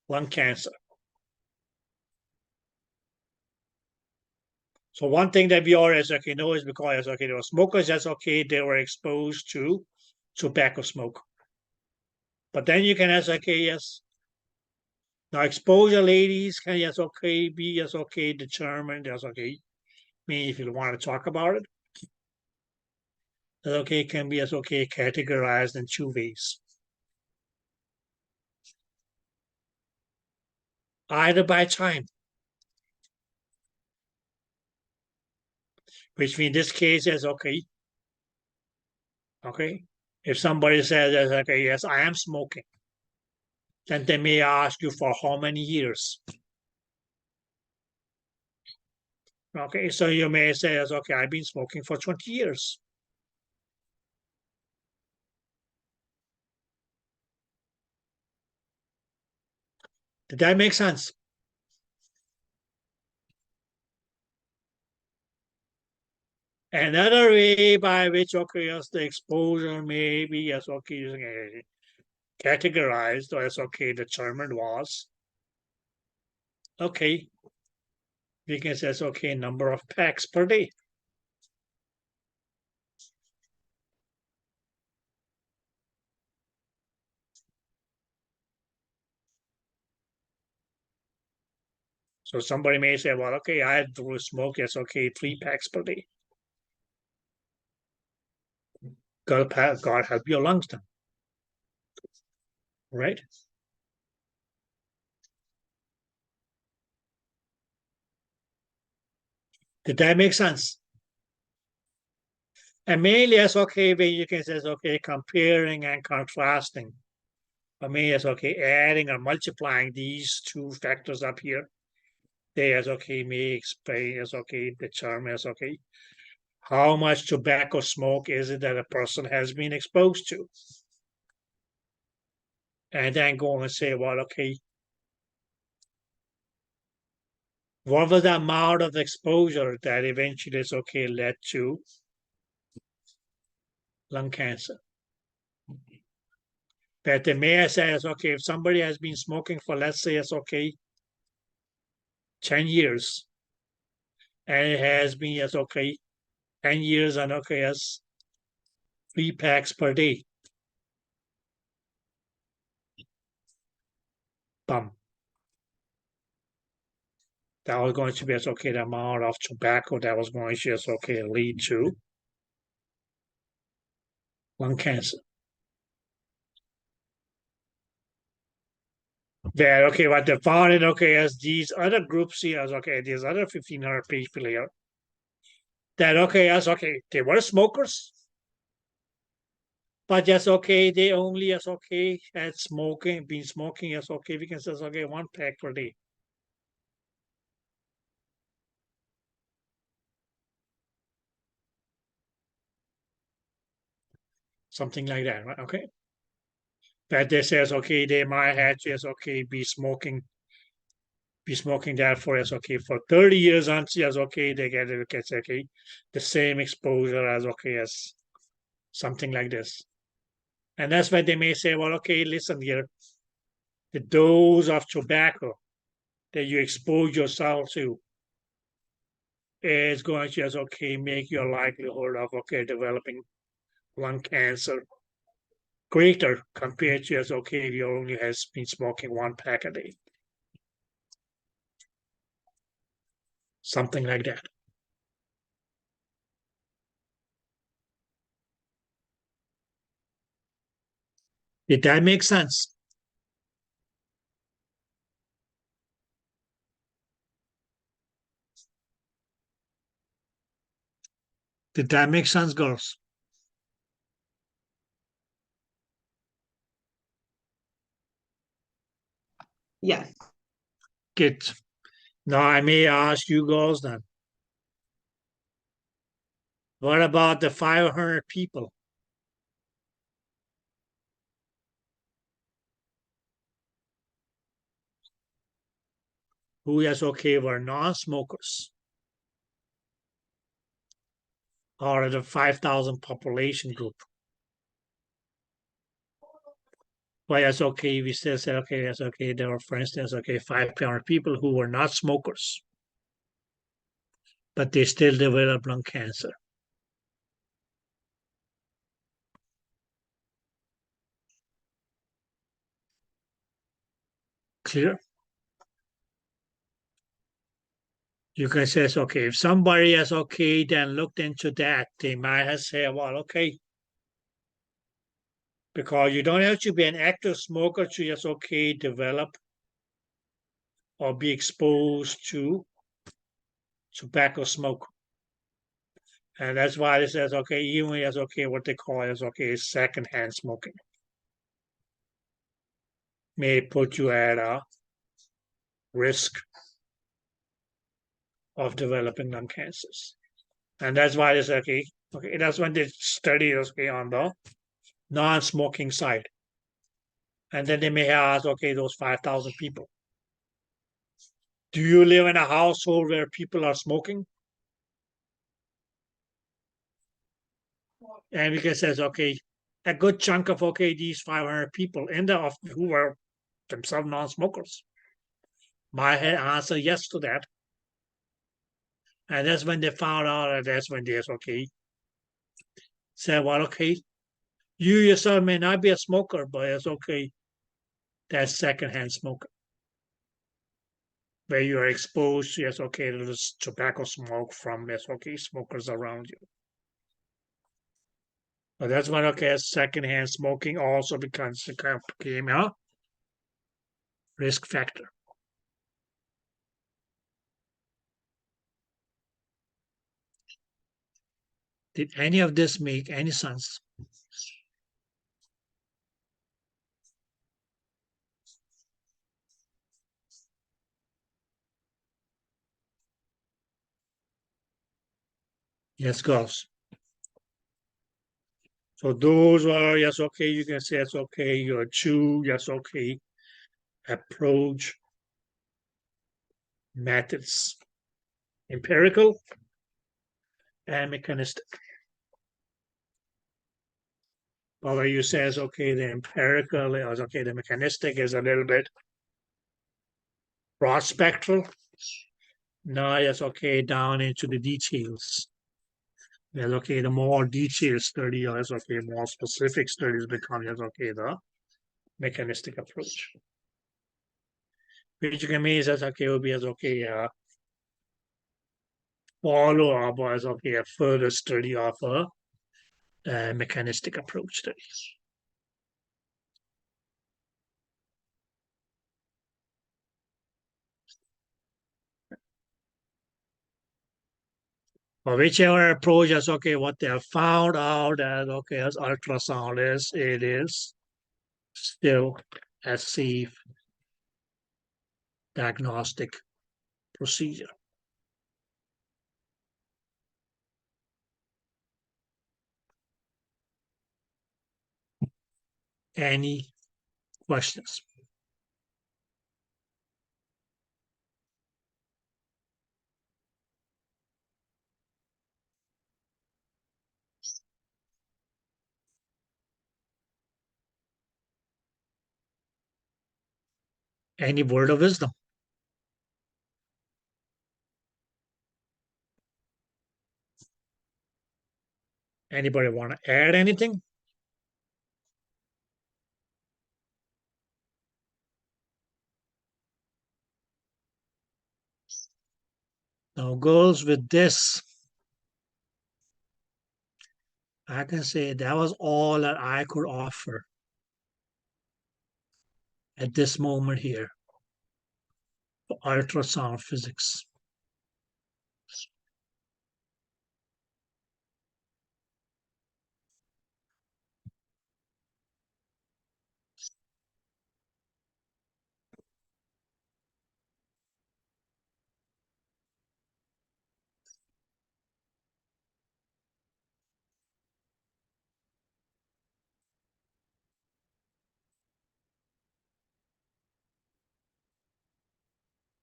lung cancer. So one thing that we always know is because there were smokers they were exposed to tobacco smoke. But then you can yes. Now exposure, ladies, can be determined mean if you want to talk about it. Can be categorized in two ways. Either by time, which in this case is if somebody says yes, I am smoking, then they may ask you for how many years. Okay, so you may say I've been smoking for 20 years. Did that make sense? Another way by which yes, the exposure may be using categorized or determined was we can say number of packs per day. So somebody may say, well, I do smoke 3 packs per day. God help your lungs then. Right? Did that make sense? And mainly when you can say comparing and contrasting. I mean adding or multiplying these two factors up here. They may explain determine how much tobacco smoke is it that a person has been exposed to. And then go and say, well, what was the amount of exposure that eventually led to lung cancer? But the mayor says, if somebody has been smoking for, let's say, 10 years, and it has been 10 years and as 3 packs per day. Bum. That was going to be the amount of tobacco that was going to lead to lung cancer. That what they found in as these other groups here these other 1,500 people here that as they were smokers, but just they only had been smoking we can say 1 pack per day. Something like that, right? Okay. But they says they might have to be smoking that for for 30 years until they get the same exposure as something like this. And that's why they may say, well, listen here, the dose of tobacco that you expose yourself to is going to make your likelihood of developing lung cancer greater compared to if you only has been smoking 1 pack a day. Something like that. Did that make sense? Did that make sense, girls? Yes. Good. Now I may ask you girls then. What about the 500 people who is okay were non-smokers, or the 5,000 population group. But it's okay, we still say, okay, it's okay, there were, for instance, okay, 500 people who were not smokers, but they still developed lung cancer. Clear? You can say, okay, if somebody is okay, then looked into that, they might have said, well, okay, because you don't have to be an active smoker to just, okay, develop or be exposed to tobacco smoke. And that's why it says, okay, even as, okay, what they call is, okay, secondhand smoking may put you at a risk of developing lung cancers. And that's why it's okay, that's when they study, okay, on the non-smoking side. And then they may ask, okay, those 5,000 people, do you live in a household where people are smoking? And we can say, okay, a good chunk of, okay, these 500 people in the who were themselves non-smokers might answer yes to that. And that's when they found out, and that's when they okay, said, well, okay, you yourself may not be a smoker, but it's okay, that's secondhand smoker, where you are exposed to, yes, okay, to this tobacco smoke from, yes, okay, smokers around you. But that's when, okay, secondhand smoking also became a risk factor. Did any of this make any sense? Yes, girls. So those are, yes, okay, you can say it's okay, your two, yes, okay, approach methods, empirical and mechanistic. But what you say is okay, the empirical is okay, the mechanistic is a little bit broad spectral. Now it's okay, down into the details. Yes, okay, the more detailed study is okay, more specific studies become, yes, okay, the mechanistic approach. Which you can mean is okay, will be as okay, follow up as okay, a further study of a mechanistic approach studies. Or whichever approach is okay, what they have found out as okay as ultrasound is, it is still a safe diagnostic procedure. Any questions? Any word of wisdom? Anybody want to add anything? Now, girls, with this, I can say that was all that I could offer at this moment here for ultrasound physics.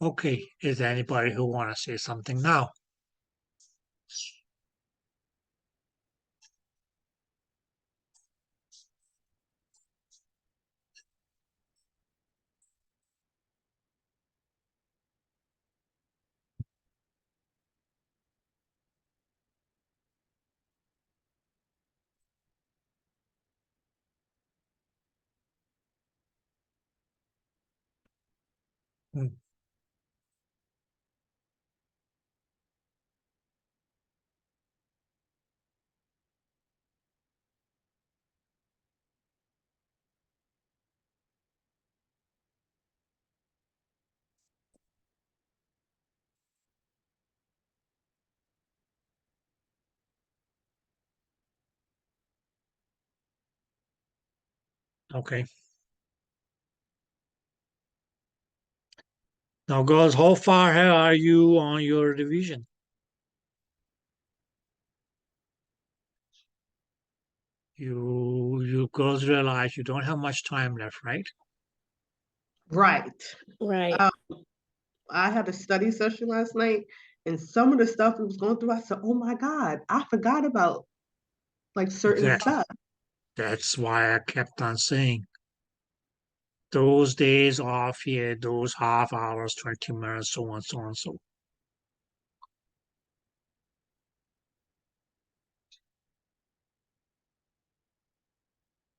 Okay, is there anybody who want to say something now? Hmm, Okay. Now, girls, how far ahead are you on your division? You girls realize you don't have much time left, right? Right. Right. I had a study session last night, and some of the stuff we was going through, I said, "Oh my God, I forgot about like certain Exactly. stuff." That's why I kept on saying those days off here, those half hours, 20 minutes, so on, so on, so.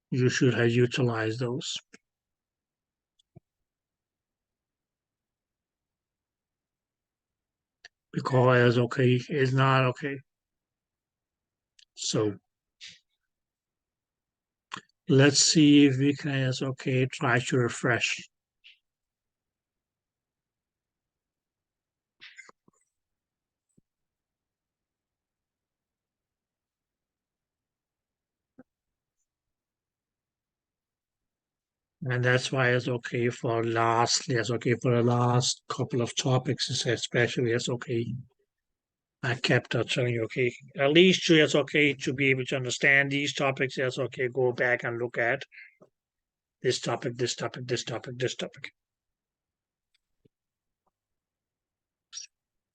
You should have utilized those because okay, it's not okay. So let's see if we can, it's okay, try to refresh. And that's why it's okay for lastly, it's okay for the last couple of topics, especially it's okay. I kept telling you, okay, at least it's okay to be able to understand these topics. It's okay, go back and look at this topic, this topic, this topic, this topic.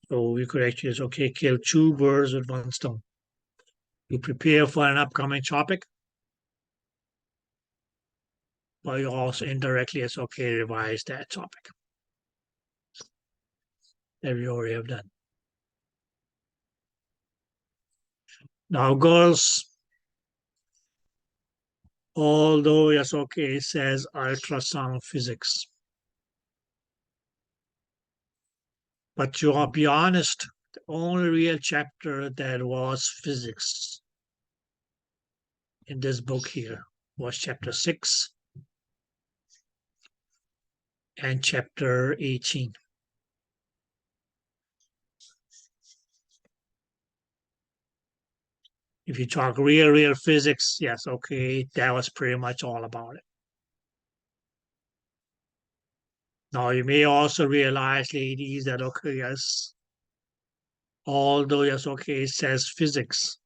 So we could actually, it's okay, kill two birds with one stone. You prepare for an upcoming topic, but you also indirectly, it's okay, revise that topic that we already have done. Now, girls, although yes, okay, it says ultrasound physics. But to be honest, the only real chapter that was physics in this book here was chapter 6 and chapter 18. If you talk real physics, yes, okay, that was pretty much all about it. Now, you may also realize, ladies, that, okay, yes, although, yes, okay, it says physics,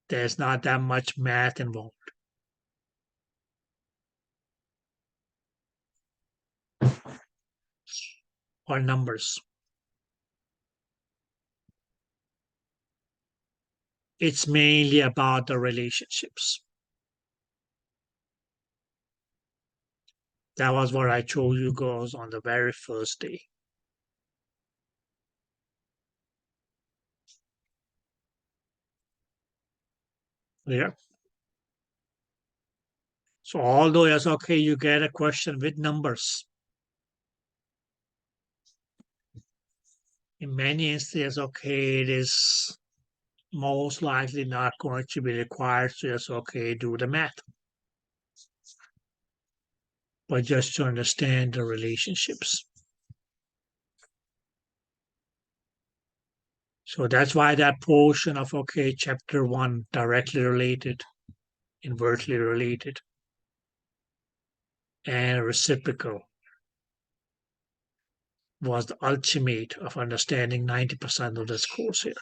there's not that much math involved. Or numbers. It's mainly about the relationships. That was what I told you girls on the very first day. Yeah. So although it's okay, you get a question with numbers. In many instances, okay, it is most likely not going to be required to just okay do the math, but just to understand the relationships. So that's why that portion of okay, chapter 1 directly related, inversely related, and reciprocal was the ultimate of understanding 90% of this course here.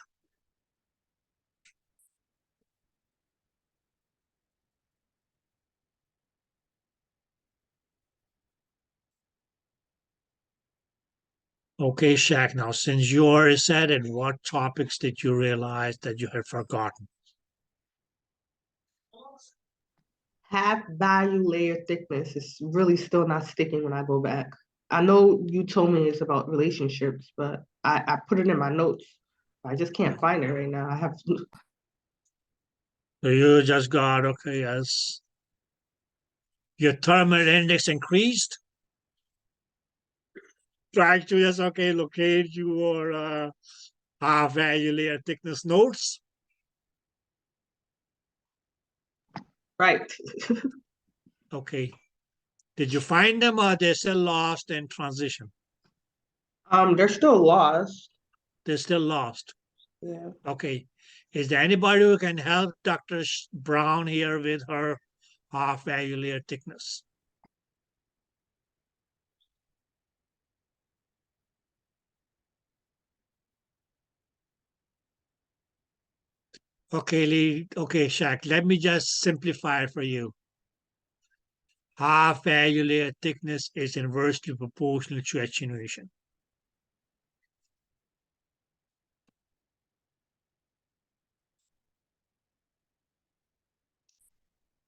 Okay, Shaq, now since you're set, and what topics did you realize that you had forgotten? Half value layer thickness is really still not sticking when I go back. I know you told me it's about relationships, but I put it in my notes. I just can't find it right now. I have So you just got, okay, yes. Your thermal index increased. Try to just, okay, locate your half value layer thickness nodes. right. Okay. Did you find them or they're still lost in transition? They're still lost. They're still lost. Yeah. Okay. Is there anybody who can help Dr. Brown here with her half value layer thickness? Okay, Lee. Okay, Shaq, let me just simplify it for you. Half value layer thickness is inversely proportional to attenuation.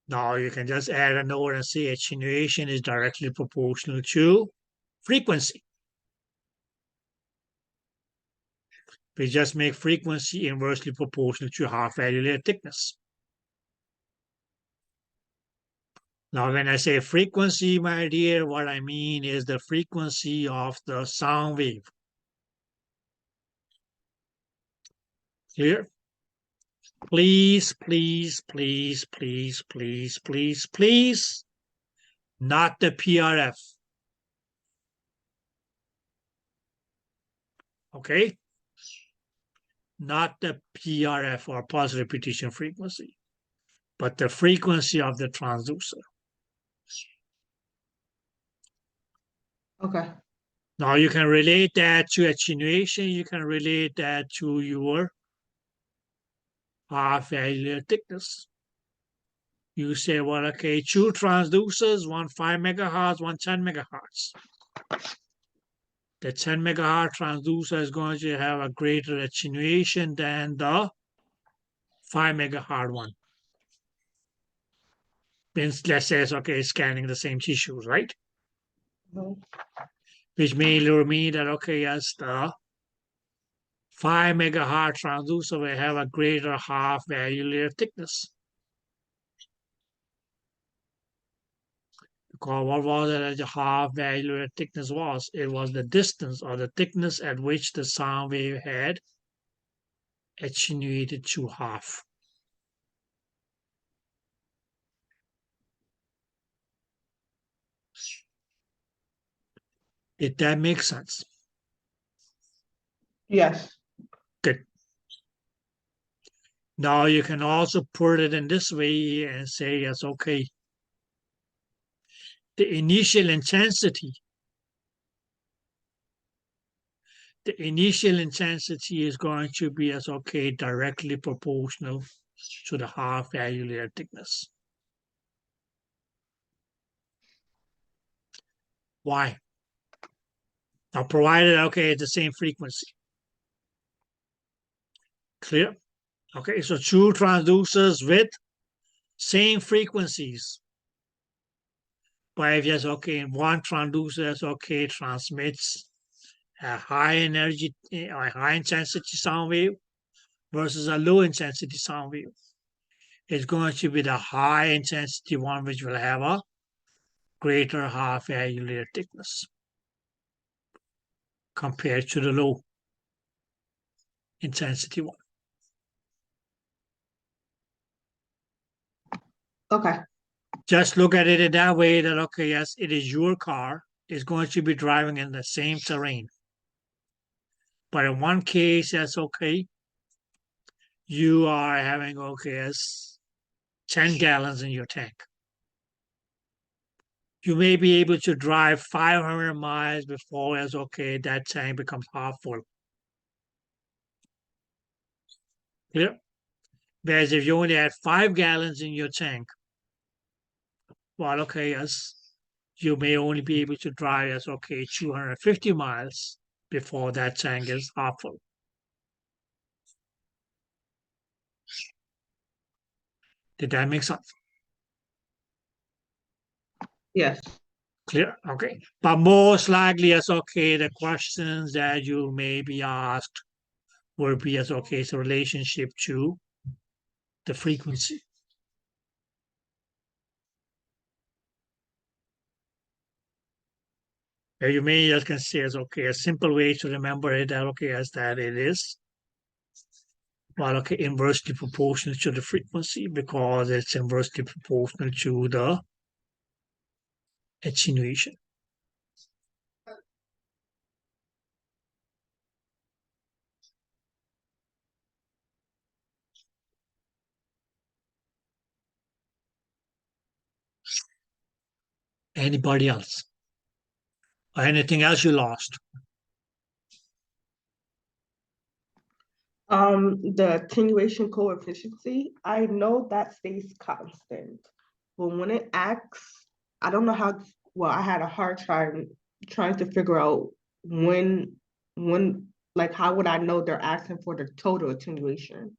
Now you can just add a note and say attenuation is directly proportional to frequency. We just make frequency inversely proportional to half value layer thickness. Now, when I say frequency, my dear, what I mean is the frequency of the sound wave. Clear? Please, please, please, please, please, please, please, not the PRF. Okay? Not the PRF or pulse repetition frequency, but the frequency of the transducer. Okay. Now you can relate that to attenuation, you can relate that to your half value layer thickness. You say, well, okay, two transducers, one 5 megahertz, one 10 megahertz. The 10 megahertz transducer is going to have a greater attenuation than the 5 megahertz one. Means, let's say, it's okay, scanning the same tissues, right? Mhm. Which may mean that, okay, yes, the 5 megahertz transducer will have a greater half value layer thickness. Because what was it that the half value layer thickness was? It was the distance or the thickness at which the sound wave had attenuated to half. Did that make sense? Yes. Good. Now you can also put it in this way and say, yes, okay, the initial intensity is going to be as okay directly proportional to the half value layer thickness. Why? Now, provided, okay, it's the same frequency. Clear? Okay, so two transducers with same frequencies. But if yes, okay, one transducer is okay, transmits a high energy, a high intensity sound wave versus a low intensity sound wave. It's going to be the high intensity one which will have a greater half value layer thickness compared to the low intensity one. Okay. Just look at it in that way that, okay, yes, it is your car. It's going to be driving in the same terrain. But in one case, that's okay. You are having, okay, yes, 10 gallons in your tank. You may be able to drive 500 miles before it's okay, that tank becomes half full. Clear? Whereas if you only had 5 gallons in your tank, well, okay, yes, you may only be able to drive as okay 250 miles before that tank is half full. Did that make sense? Yes. Clear? Okay. But most likely, it's okay, the questions that you may be asked will be as okay, it's a relationship to the frequency. You may just can say as okay, a simple way to remember it that okay, as that it is, well, okay, inversely proportional to the frequency because it's inversely proportional to the attenuation. Anybody else? Or anything else you lost? The attenuation coefficient, I know that stays constant, but when it acts, I don't know how, well, I had a hard time trying to figure out when, like, how would I know they're asking for the total attenuation?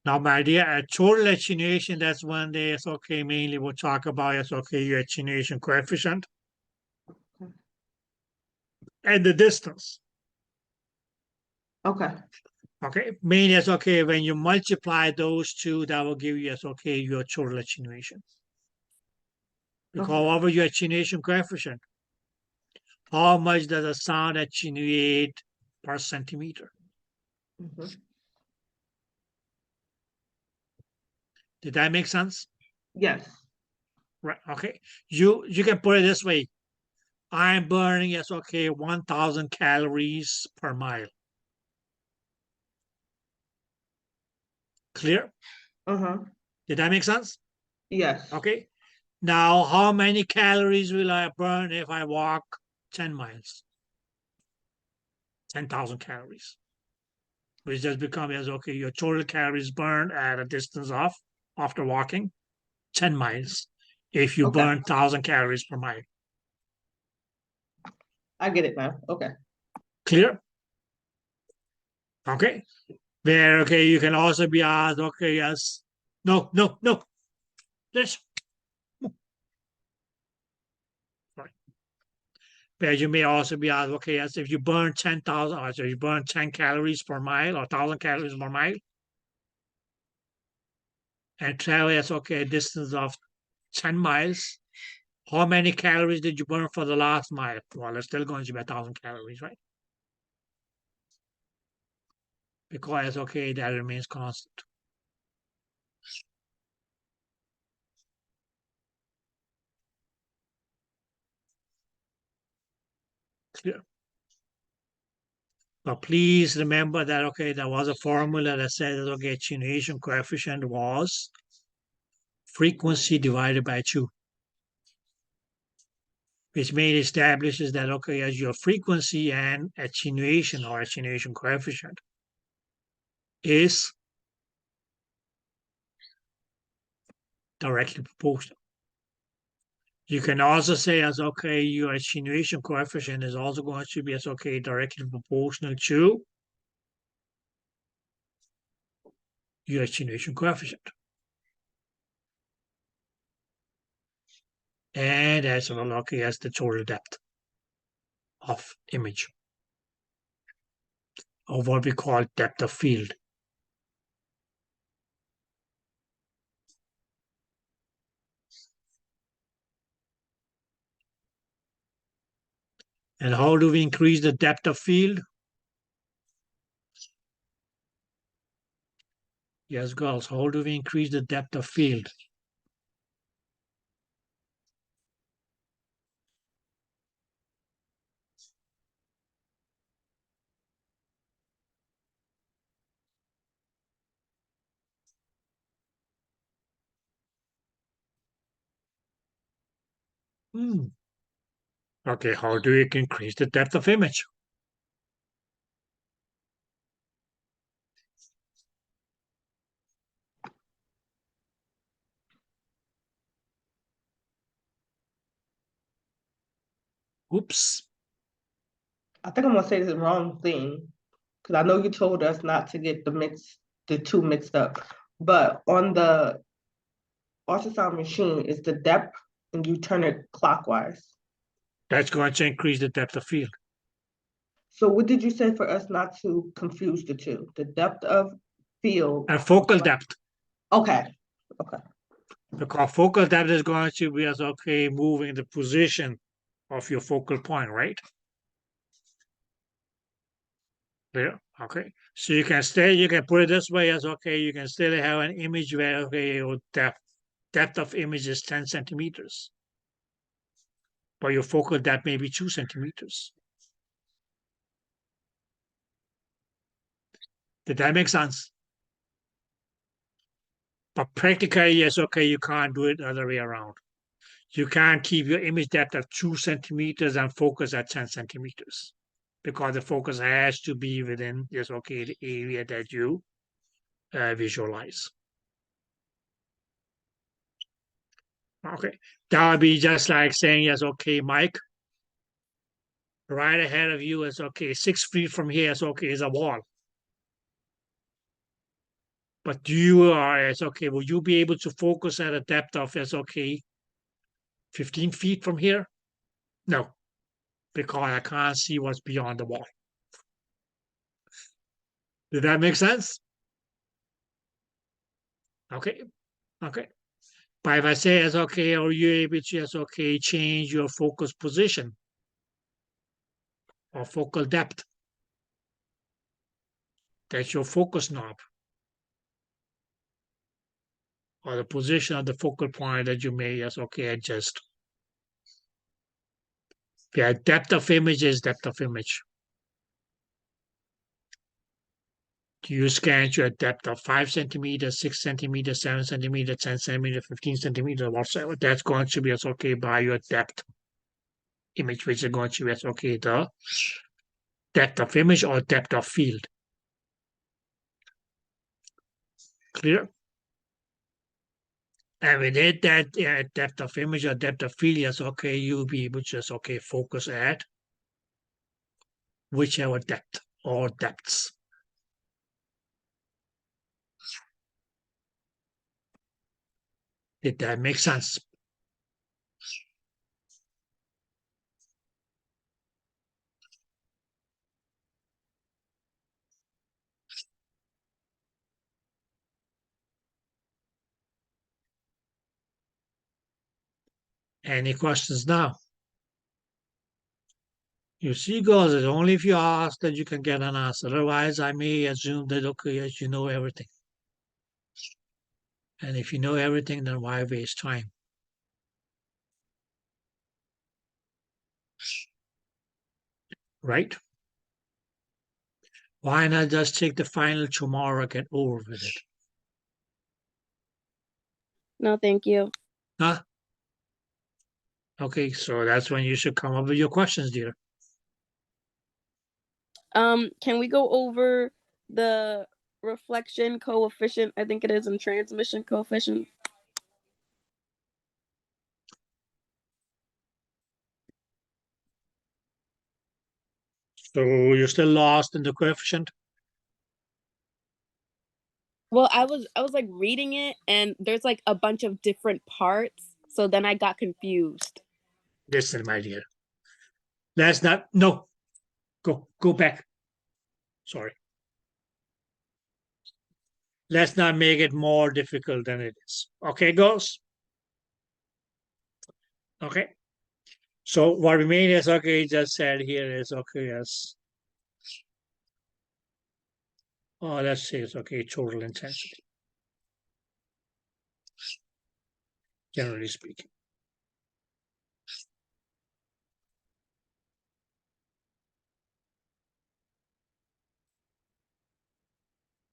Now, my dear, a total attenuation, that's when there's okay, mainly we'll talk about it's okay, your attenuation coefficient and the distance. Okay, Okay, mainly it's okay, when you multiply those two, that will give you as okay, your total attenuation. Because okay. over your attenuation coefficient, how much does a sound attenuate per centimeter? Mhm. Did that make sense? Yes, Right. Okay. You can put it this way. I'm burning, yes, okay, 1,000 calories per mile. Clear? uh-huh, Did that make sense? yes. Okay. Now, how many calories will I burn if I walk 10 miles? 10,000 calories. Which just becomes as okay, your total calories burned at a distance of, after walking, 10 miles. If you Okay, burn 1,000 calories per mile. I get it now, okay. Clear? Okay. There, okay, you can also be asked, okay, yes. No, no, no. This. Right. But you may also be asked, okay, yes, if you burn 10,000, or so you burn 10 calories per mile or 1,000 calories per mile, and travel as okay, a distance of 10 miles, how many calories did you burn for the last mile? Well, it's still going to be 1,000 calories, right? Because, okay, that remains constant. Clear. But please remember that, okay, there was a formula that said that, okay, attenuation coefficient was frequency divided by 2, which made establishes that, okay, as your frequency and attenuation or attenuation coefficient is directly proportional. You can also say as, okay, your attenuation coefficient is also going to be as, okay, directly proportional to your attenuation coefficient. And as well, okay, as the total depth of image, or what we call depth of field. And how do we increase the depth of field? Yes, girls, how do we increase the depth of field? Okay, how do we increase the depth of image? Oops. I think I'm gonna say the wrong thing, because I know you told us not to get the two mixed up. But on the ultrasound machine is the depth, and you turn it clockwise. That's going to increase the depth of field. So what did you say for us not to confuse the two? The depth of field. And focal depth. Okay, okay. Because focal depth is going to be as okay, moving the position of your focal point, right? Yeah, okay. So you can put it this way as okay, you can still have an image where okay, your depth of image is 10 centimeters. But your focal depth may be 2 centimeters. Did that make sense? But practically, yes, okay, you can't do it the other way around. You can't keep your image depth at 2 centimeters and focus at 10 centimeters. Because the focus has to be within, yes, okay, the area that you visualize. Okay, that would be just like saying, yes, okay, Mike, right ahead of you is okay, 6 feet from here is okay, is a wall. But it's okay, will you be able to focus at a depth of, it's okay, 15 feet from here? No, because I can't see what's beyond the wall. Did that make sense? Okay, okay. But if I say it's okay, are you able to just okay change your focus position or focal depth? That's your focus knob. Or the position of the focal point that you may just okay adjust. Yeah, depth of image is depth of image. You scan to a depth of 5 centimeters, 6 centimeters, 7 centimeters, 10 centimeters, 15 centimeters, whatsoever. That's going to be as okay by your depth image, which is going to be as okay the depth of image or depth of field. Clear? And within that depth of image or depth of field, yes, okay, you'll be able to just okay focus at whichever depth or depths. Did that make sense? Any questions now? You see, girls, it's only if you ask that you can get an answer. Otherwise, I may assume that, okay, yes, you know everything. And if you know everything, then why waste time? Right? Why not just take the final tomorrow, get over with it? No, thank you. Huh? Okay, so that's when you should come up with your questions, dear. Can we go over the reflection coefficient? I think it is, and transmission coefficient. So you're still lost in the coefficient? Well, I was like reading it, and there's like a bunch of different parts, so then I got confused. Listen, my dear. Let's not, no. Go back. Sorry. Let's not make it more difficult than it is. Okay, girls? Okay. So what we mean is, okay, just said here is, okay, yes. Oh, let's say it's okay, total intensity. Generally speaking.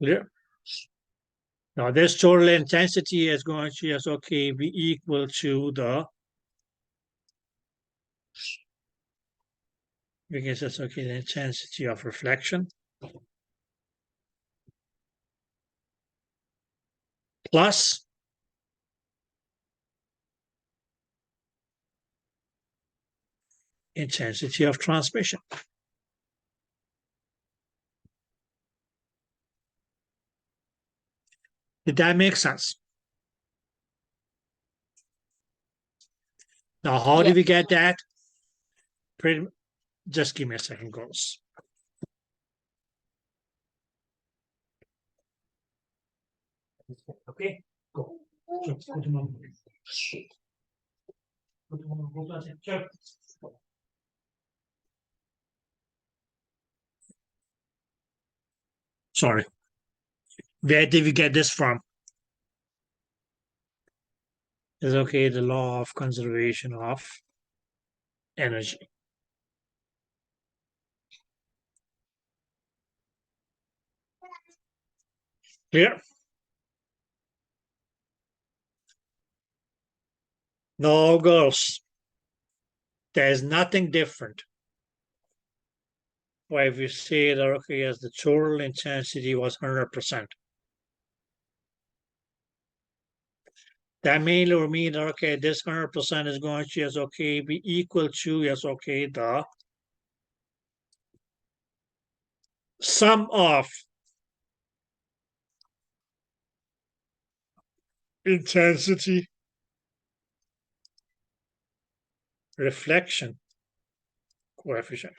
Clear? Now this total intensity is going to just okay be equal to the, because it's okay the intensity of reflection plus intensity of transmission. Did that make sense? Now, how do Yeah. we get that? Just give me a second, girls. Okay, go. Sorry. Where did we get this from? Is okay, the law of conservation of energy. Clear? No, girls. There's nothing different. Why, if you say that, okay, as the total intensity was 100%, that mainly will mean that, okay, this 100% is going to, yes, okay, be equal to, yes, okay, the sum of intensity, reflection coefficient.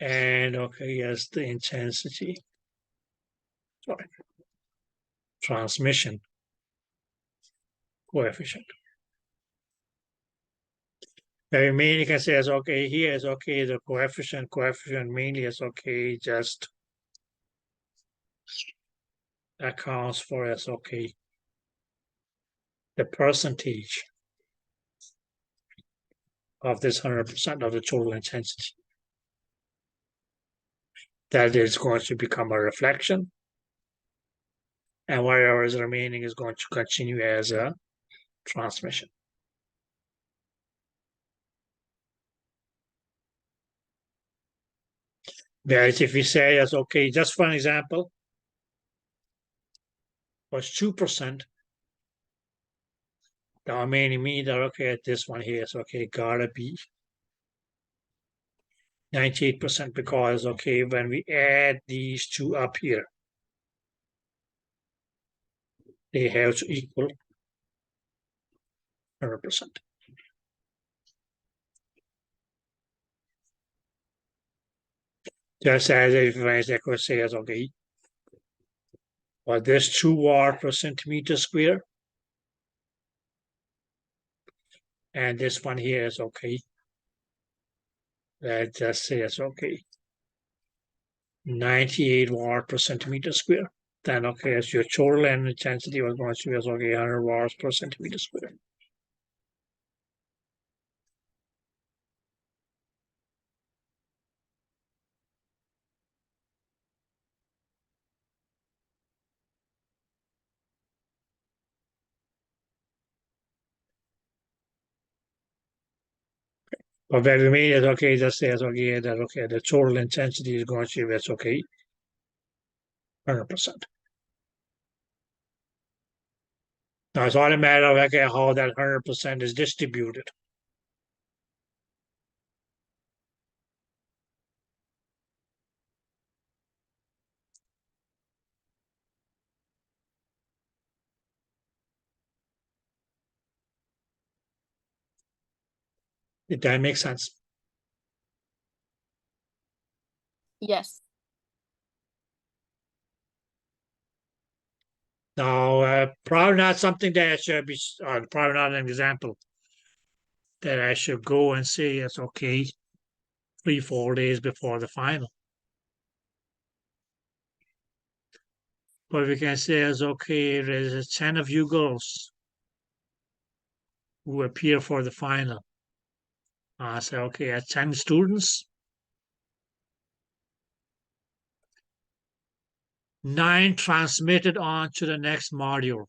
And, okay, yes, the intensity, sorry, transmission coefficient. Now, mainly you can say as okay, here is okay, the coefficient mainly is okay, just accounts for as okay, the percentage of this 100% of the total intensity. That is going to become a reflection, and whatever is remaining is going to continue as a transmission. Whereas if we say as okay, just for an example, was 2%, the remaining mean that okay, this one here is okay, gotta be 98% because okay, when we add these two up here, they have to equal 100%. Just as if I could say as okay, well, this 2 watt per centimeter square, and this one here is okay. Let's just say it's okay, 98 watt per centimeter square. Then okay, as your total energy intensity was going to be as okay, 100 watts per centimeter square. But when we made it okay, just say it's okay that okay, the total intensity is going to be it's okay, 100%. Now it's all a matter of okay, how that 100% is distributed. Did that make sense? Yes. Now, probably not something that should be, probably not an example that I should go and say it's okay 3-4 days before the final. But we can say it's okay, there's 10 of you girls who appear for the final. I say, okay, at 10 students, 9 transmitted on to the next module.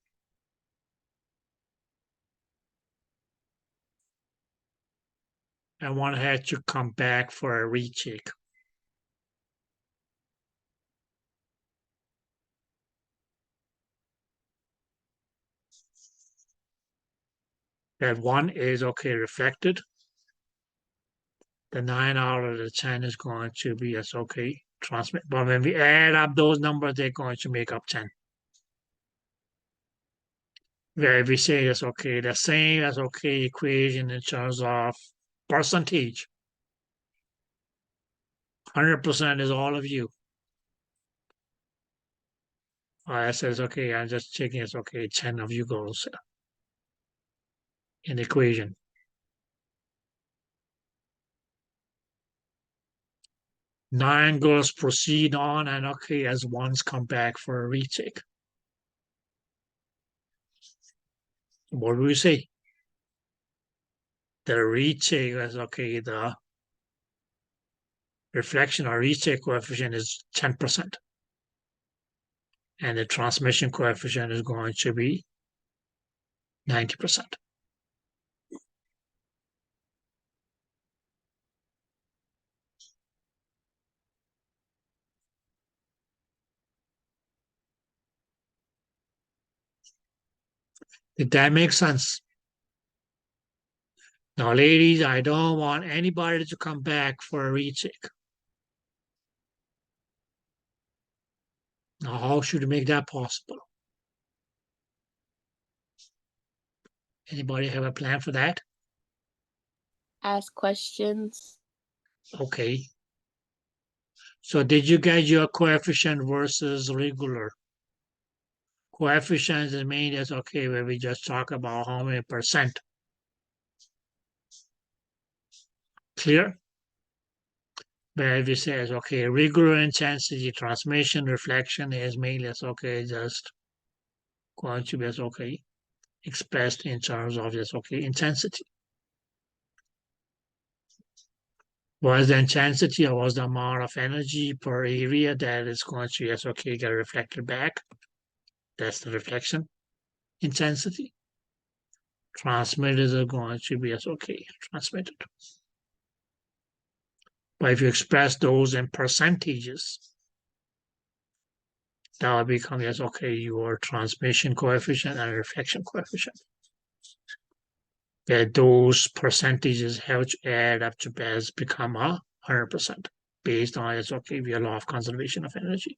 And 1 had to come back for a recheck. That 1 is okay reflected. the 9 out of the 10 is going to be as okay transmit. But when we add up those numbers, they're going to make up 10. Where we say it's okay, the same as okay equation in terms of percentage. 100% is all of you. I says, okay, I'm just checking it's okay, 10 of you goes in the equation. 9 girls proceed on, and okay, as ones come back for a retake. What do we say? The retake is okay, the reflection or retake coefficient is 10%. And the transmission coefficient is going to be 90%. Did that make sense? Now, ladies, I don't want anybody to come back for a retake. Now, how should we make that possible? Anybody have a plan for that? Ask questions. Okay. So did you get your coefficient versus regular? Coefficients is mainly as okay, where we just talk about how many percent. Clear? Where we say as okay, regular intensity, transmission, reflection is mainly as okay, just going to be as okay, expressed in terms of just okay, intensity. Was the intensity or was the amount of energy per area that is going to yes, okay, get reflected back? That's the reflection intensity. Transmitters are going to be as okay, transmitted. But if you express those in percentages, that will become yes, okay, your transmission coefficient and reflection coefficient. That those percentages have to add up to best become 100% based on yes, okay, your law of conservation of energy.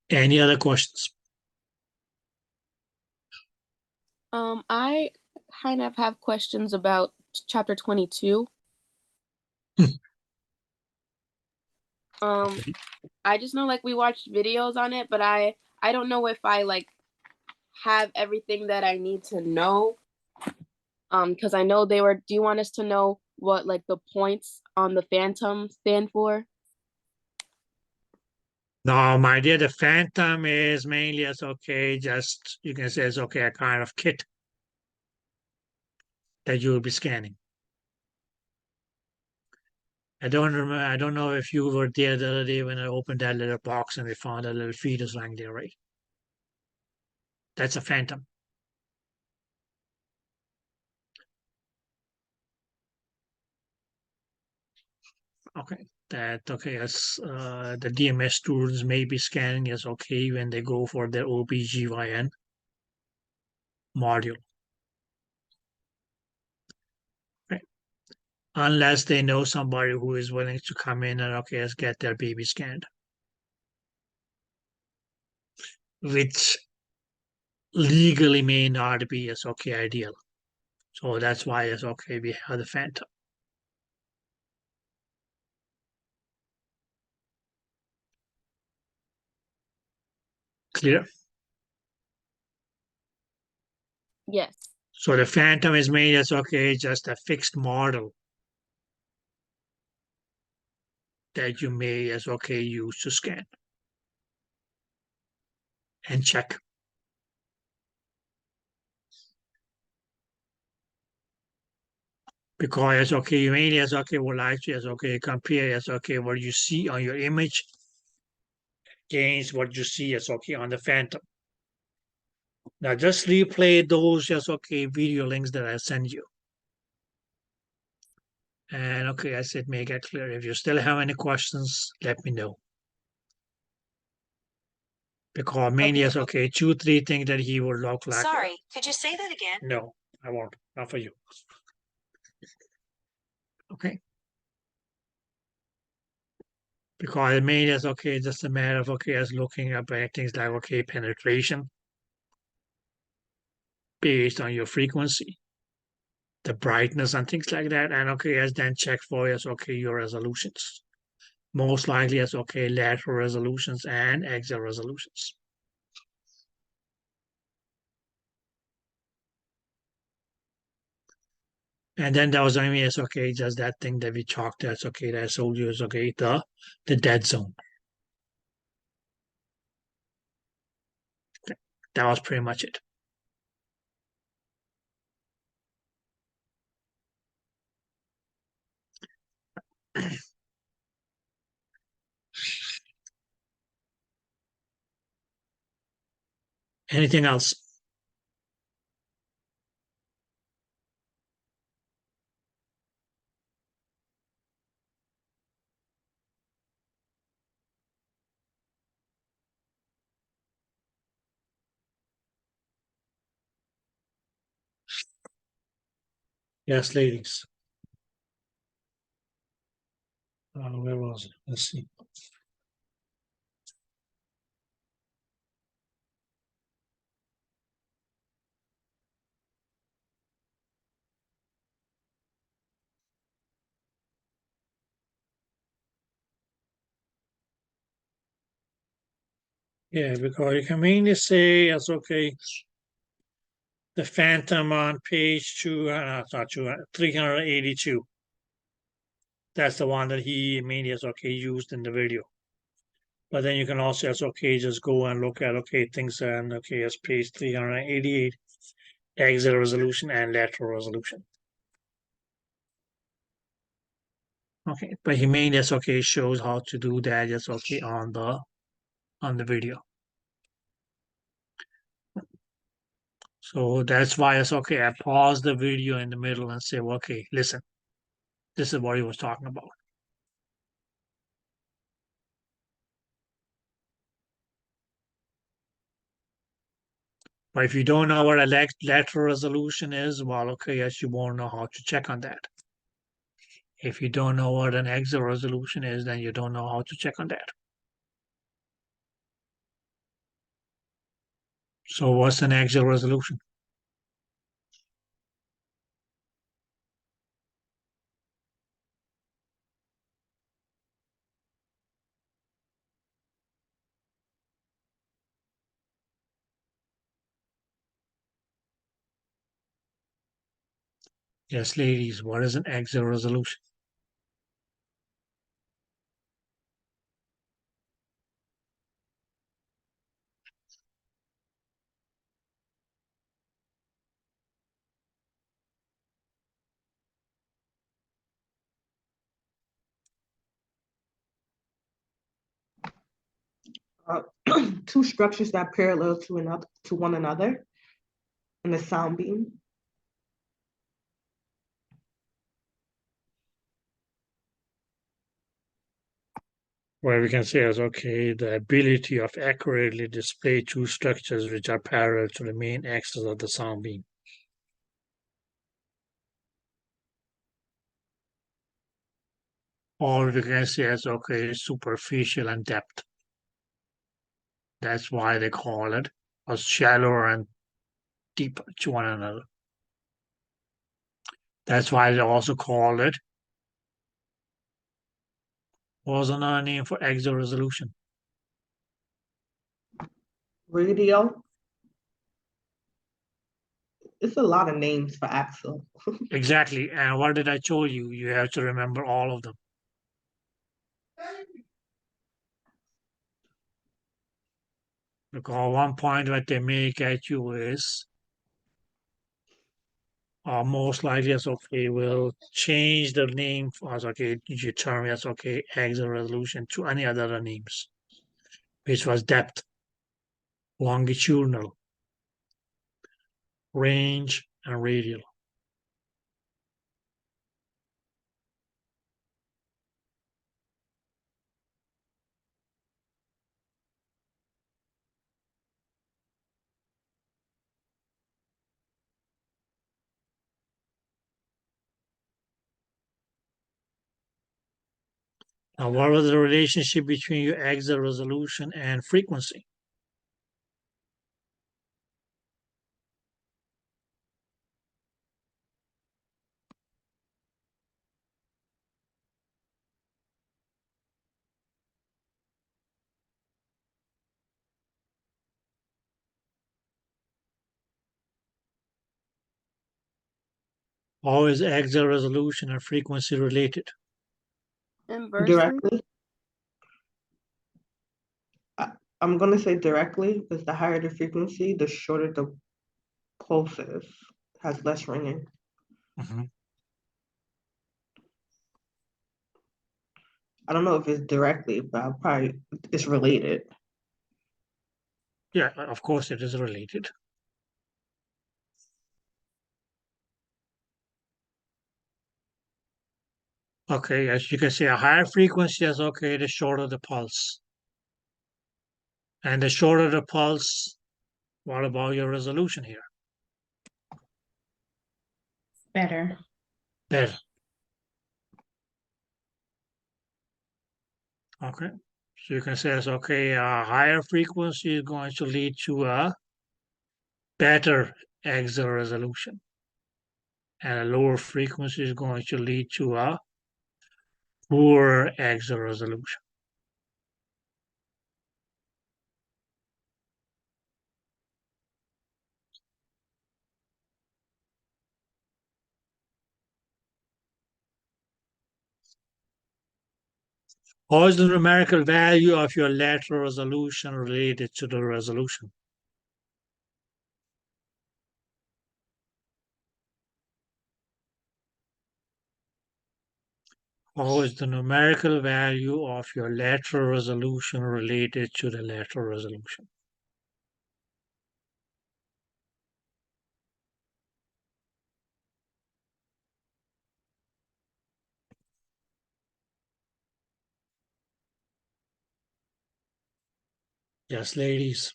Any other questions? I kind of have questions about chapter 22. Okay. I just know like we watched videos on it, but I don't know if I like have everything that I need to know. Because I know they were. Do you want us to know what like the points on the phantom stand for? No, my dear, the phantom is mainly as okay, just you can say it's okay, a kind of kit that you will be scanning. I don't remember. I don't know if you were there the other day when I opened that little box and we found a little fetus lying there, right? That's a phantom. Okay. That okay as the DMS students may be scanning is okay when they go for their OBGYN module. Right. Unless they know somebody who is willing to come in and okay, let's get their baby scanned. Which legally may not be as okay ideal. So that's why it's okay we have the phantom. Clear? Yes. So the phantom is made as okay, just a fixed model that you may as okay use to scan and check. Because as okay, you mainly as okay would like to as okay compare as okay what you see on your image against what you see as okay on the phantom. Now just replay those video links that I send you. And I said make it clear. If you still have any questions, let me know. Because mainly 2-3 things that he would look like. Sorry, could you say that again? No, I won't. Not for you. Okay. Because it mainly is just a matter of as looking up at things like penetration based on your frequency, the brightness and things like that, and as then check for your resolutions. Most likely as lateral resolutions and axial resolutions. And then that was just that thing that we talked. That's that I told you is the dead zone. That was pretty much it. Anything else? Yes, ladies. Where was it? Let's see. Yeah, because you can mainly say it's the phantom on page 382. That's the one that he mainly used in the video. But then you can also just go and look at things and as page 388, axial resolution and lateral resolution. Okay, but he mainly shows how to do that just on the video. So that's why it's I pause the video in the middle and say, well, listen, this is what he was talking about. But if you don't know what a lateral resolution is, well, yes, you won't know how to check on that. If you don't know what an axial resolution is, then you don't know how to check on that. So what's an axial resolution? Yes, ladies, what is an axial resolution? Two structures that parallel to one another in a sound beam. Where we can say is the ability of accurately display two structures which are parallel to the main axis of the sound beam. Or we can say as superficial and depth. That's why they call it a shallower and deeper to one another. That's why they also call it. What was another name for axial resolution? Radial. It's a lot of names for axial. Exactly. And what did I tell you? You have to remember all of them. Because one point that they make at you is most likely as will change the name as you term as axial resolution to any other names, which was depth, longitudinal, range, and radial. Now, what was the relationship between your axial resolution and frequency? How is axial resolution and frequency related? Inversely. Directly. I'm gonna say directly because the higher the frequency, the shorter the pulse is, has less ringing. Mhm. I don't know if it's directly, but it's related. Yeah, of course it is related. Okay, as you can see, a higher frequency is okay, the shorter the pulse. And the shorter the pulse, what about your resolution here? Better. Better. Okay, so you can say it's okay, a higher frequency is going to lead to a better axial resolution. And a lower frequency is going to lead to a poor axial resolution. How is the numerical value of your lateral resolution related to the resolution? How is the numerical value of your lateral resolution related to the lateral resolution? Yes, ladies.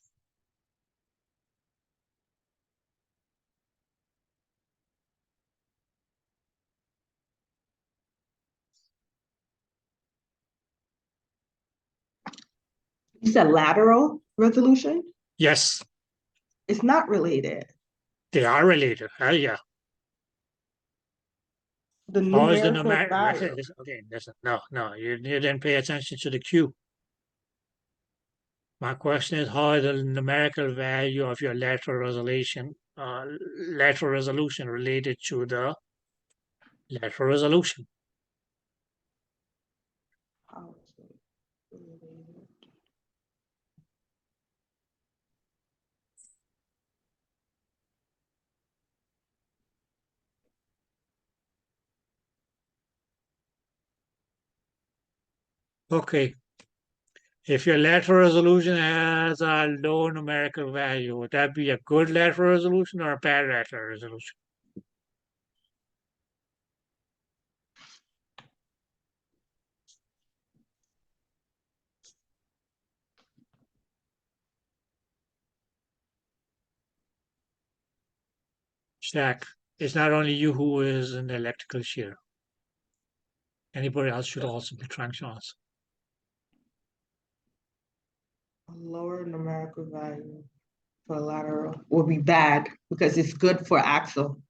You said lateral resolution? Yes, It's not related. they are related. Hell yeah. The How is the numerical numerical? value. Okay, listen. No, you didn't pay attention to the cue. My question is, how is the numerical value of your lateral resolution related to the lateral resolution? How is it related? Okay. If your lateral resolution has a low numerical value, would that be a good lateral resolution or a bad lateral resolution? Stack. It's not only you who is in the electrical shear. Anybody else should also be trying to answer. A lower numerical value for lateral will be bad because it's good for axial.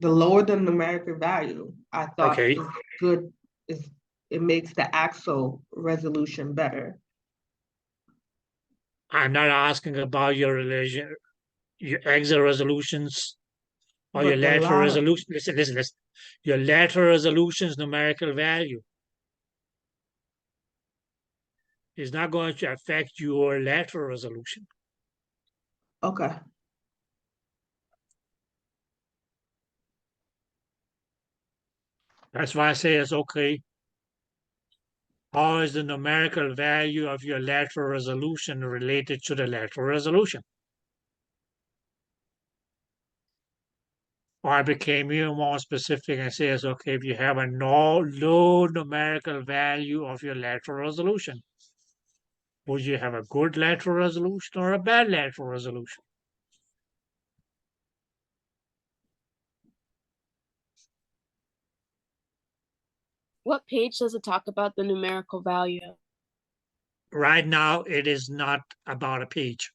The lower the numerical value, I thought Okay. is good, is it makes the axial resolution better. I'm not asking about your relation, your axial resolutions or your But the lateral lateral, resolution. Listen. Your lateral resolution's numerical value is not going to affect your lateral resolution. okay. That's why I say it's okay. How is the numerical value of your lateral resolution related to the lateral resolution? Or I became even more specific and says, okay, if you have a low numerical value of your lateral resolution, would you have a good lateral resolution or a bad lateral resolution? What page does it talk about the numerical value? Right now, it is not about a page.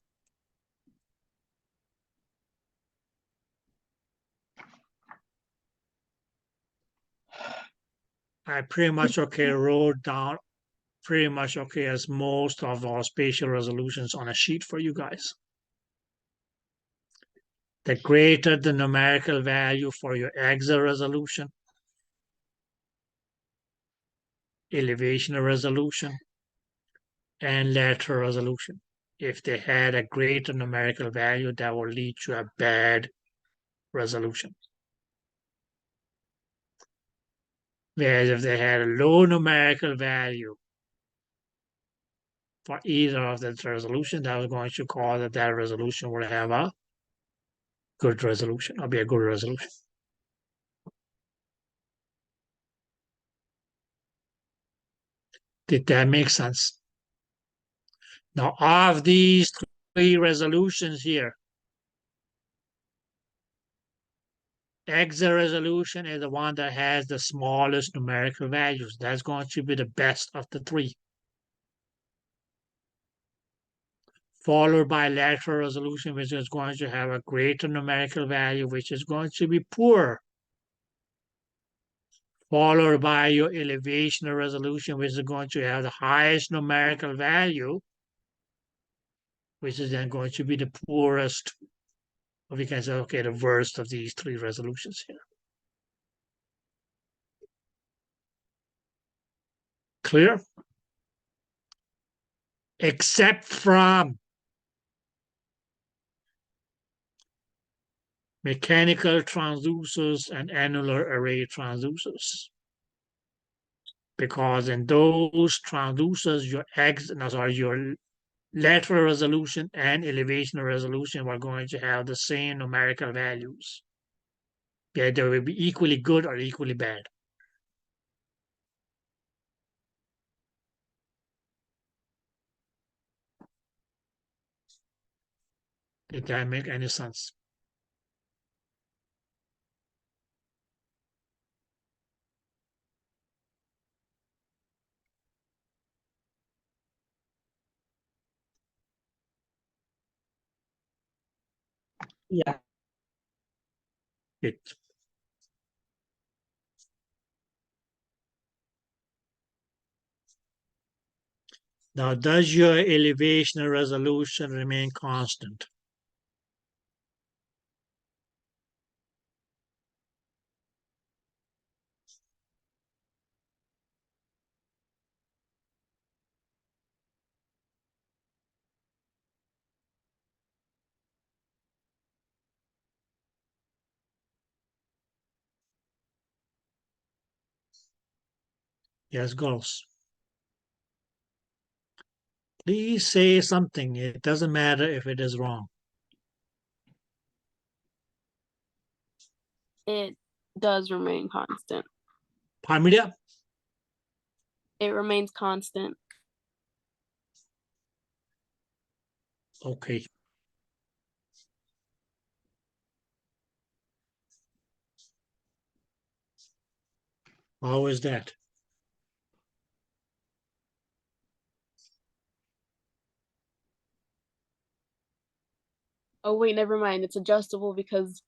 I pretty much wrote down pretty much as most of our spatial resolutions on a sheet for you guys. The greater the numerical value for your axial resolution, elevation resolution, and lateral resolution. If they had a greater numerical value, that will lead to a bad resolution. Whereas if they had a low numerical value for either of the resolution, that was going to cause that resolution will have a good resolution or be a good resolution. Did that make sense? Now, of these three resolutions here, axial resolution is the one that has the smallest numerical values. That's going to be the best of the three. Followed by lateral resolution, which is going to have a greater numerical value, which is going to be poor. Followed by your elevational resolution, which is going to have the highest numerical value, which is then going to be the poorest, or we can say, okay, the worst of these three resolutions here. Clear? Except from mechanical transducers and annular array transducers. Because in those transducers, your lateral resolution and elevation resolution are going to have the same numerical values. Yeah, they will be equally good or equally bad. Did that make any sense? Yeah. It. Now, does your elevation resolution remain constant? Yes, girls. Please say something. It doesn't matter if it is wrong. It does remain constant. Pardon me there? It remains constant. Okay. How is that? Oh wait, never mind. It's adjustable because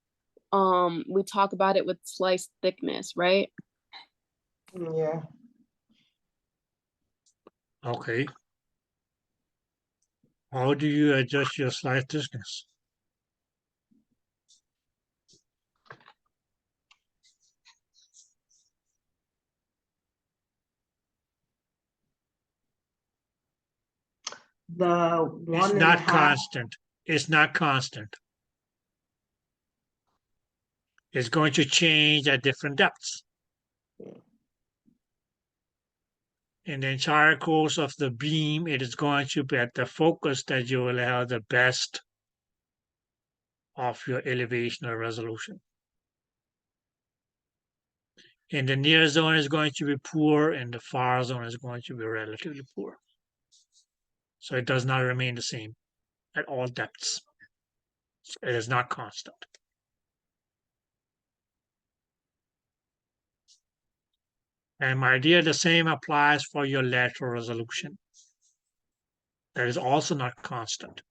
we talk about it with slice thickness, right? Yeah. Okay. How do you adjust your slice thickness? The It's 1.5. not constant. It's not constant. It's going to change at different depths. In the entire course of the beam, it is going to be at the focus that you will have the best of your elevational resolution. In the near zone is going to be poor, and the far zone is going to be relatively poor. So it does not remain the same at all depths. It is not constant. And my dear, the same applies for your lateral resolution. That is also not constant.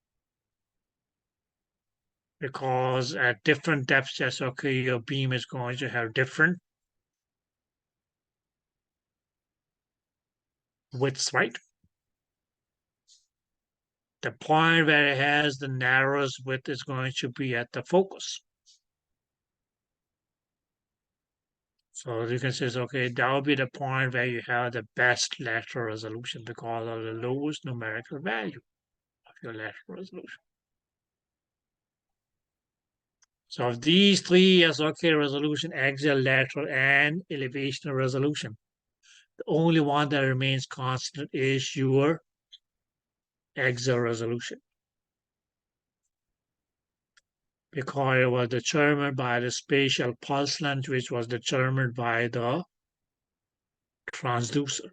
Because at different depths, yes, okay, your beam is going to have different widths, right? The point where it has the narrowest width is going to be at the focus. So you can say, okay, that will be the point where you have the best lateral resolution because of the lowest numerical value of your lateral resolution. So of these three, yes, okay, resolution, axial, lateral, and elevational resolution, the only one that remains constant is your axial resolution. Because it was determined by the spatial pulse length, which was determined by the transducer.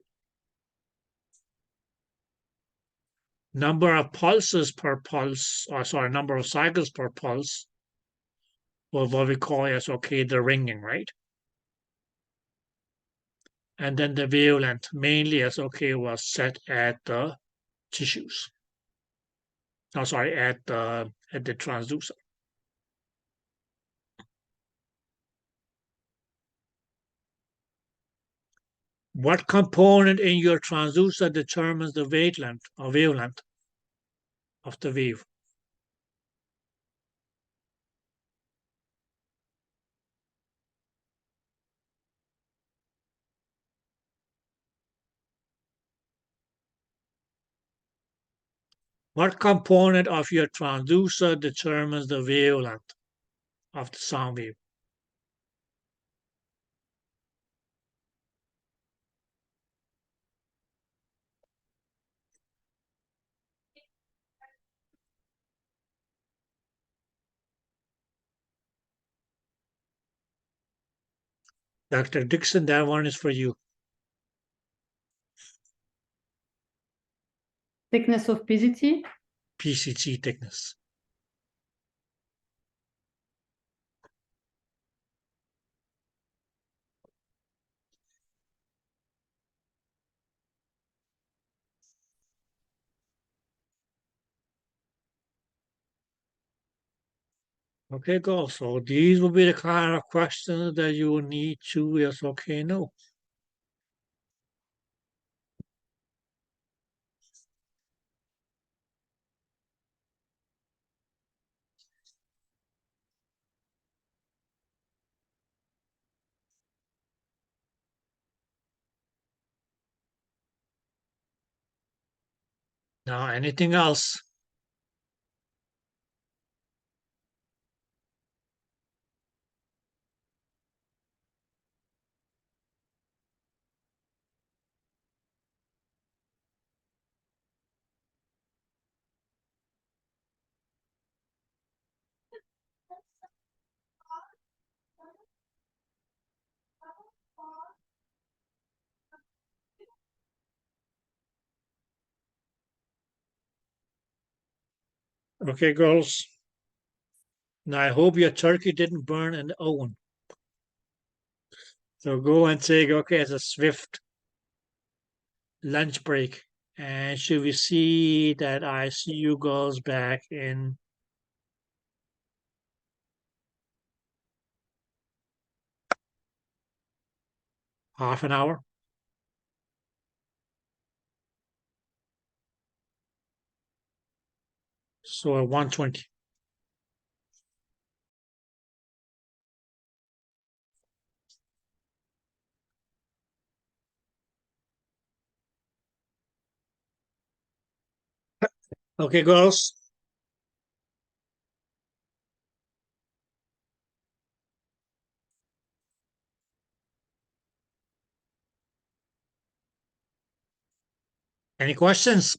Number of pulses per pulse, or sorry, number of cycles per pulse, or what we call as, okay, the ringing, right? And then the wavelength, mainly as, okay, was set at the tissues. Oh, sorry, at the transducer. What component in your transducer determines the wavelength or wavelength of the wave? What component of your transducer determines the wavelength of the sound wave? Dr. Dixon, that one is for you. Thickness of PCT. PCT thickness. Okay, go. So these will be the kind of questions that you will need to, yes, okay, no. Now, anything else? Okay, girls. Now, I hope your turkey didn't burn in the oven. So go and take, okay, it's a swift lunch break. And should we see that I see you girls back in half an hour? So at 1:20. Okay, girls. Any questions?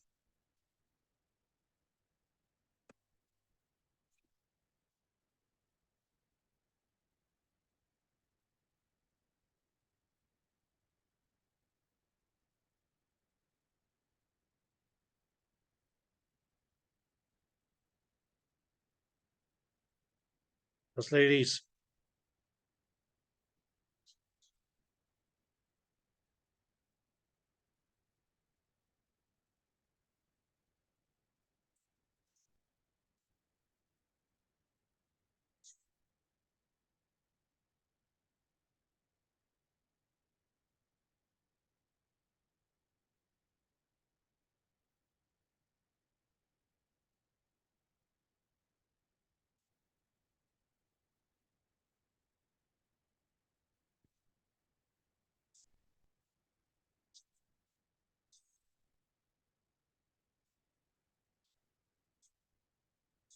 Let's lay these.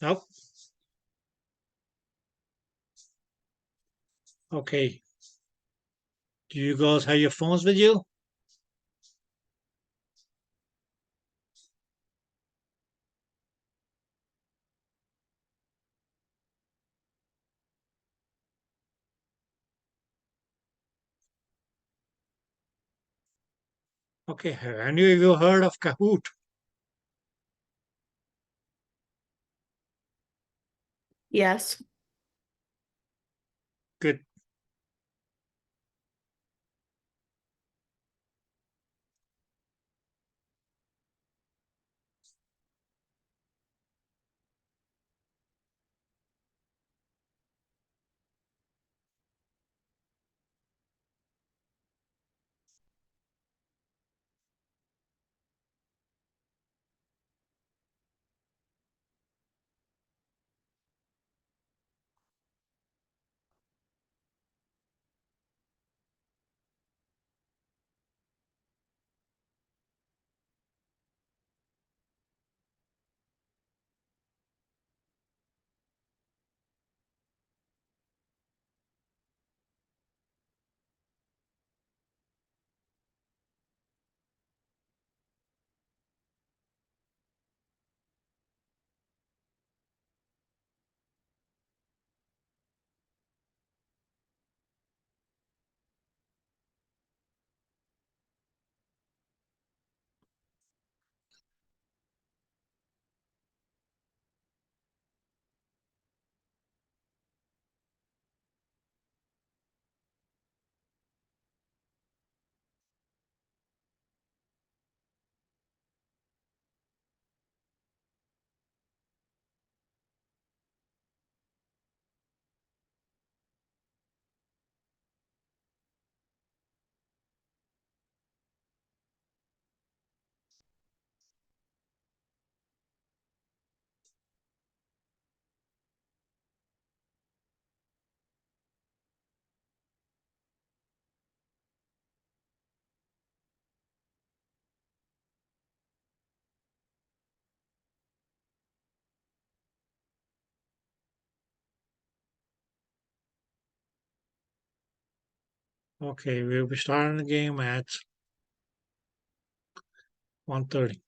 Nope. Okay. Do you guys have your phones with you? Okay. Have any of you heard of Kahoot? Yes. Good. Okay, we'll be starting the game at 1:30.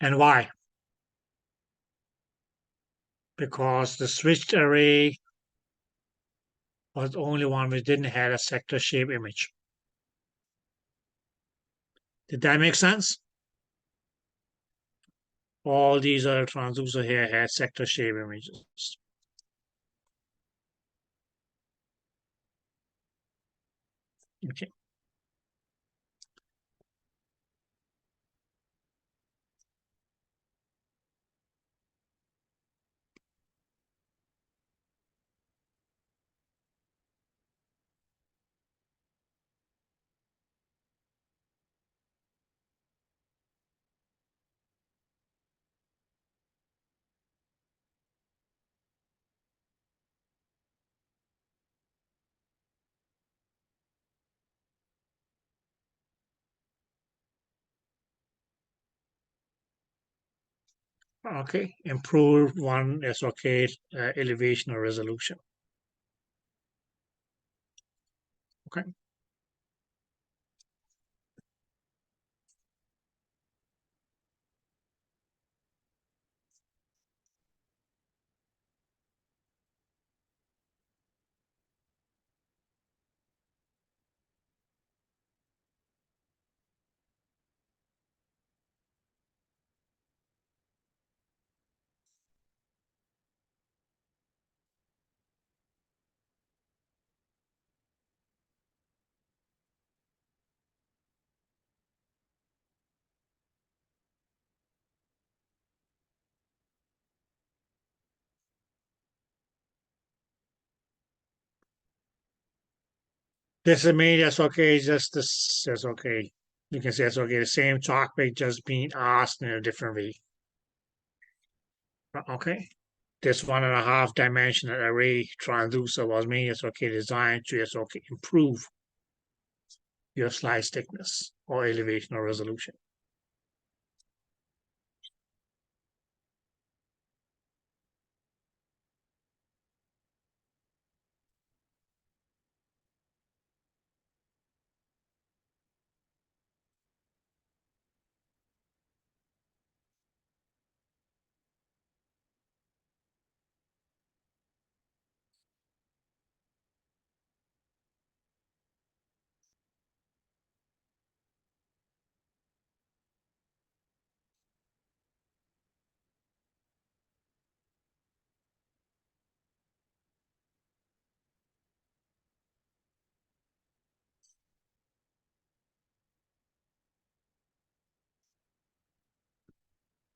And why? Because the switched array was the only one which didn't have a sector shape image. Did that make sense? All these other transducer here had sector shape images. Okay. Okay, improve one SOK elevation or resolution. Okay. This is me, SOK, just this SOK. You can say SOK, the same topic just being asked in a different way. Okay. This 1.5 dimensional array transducer was made SOK designed to SOK improve your slice thickness or elevation or resolution.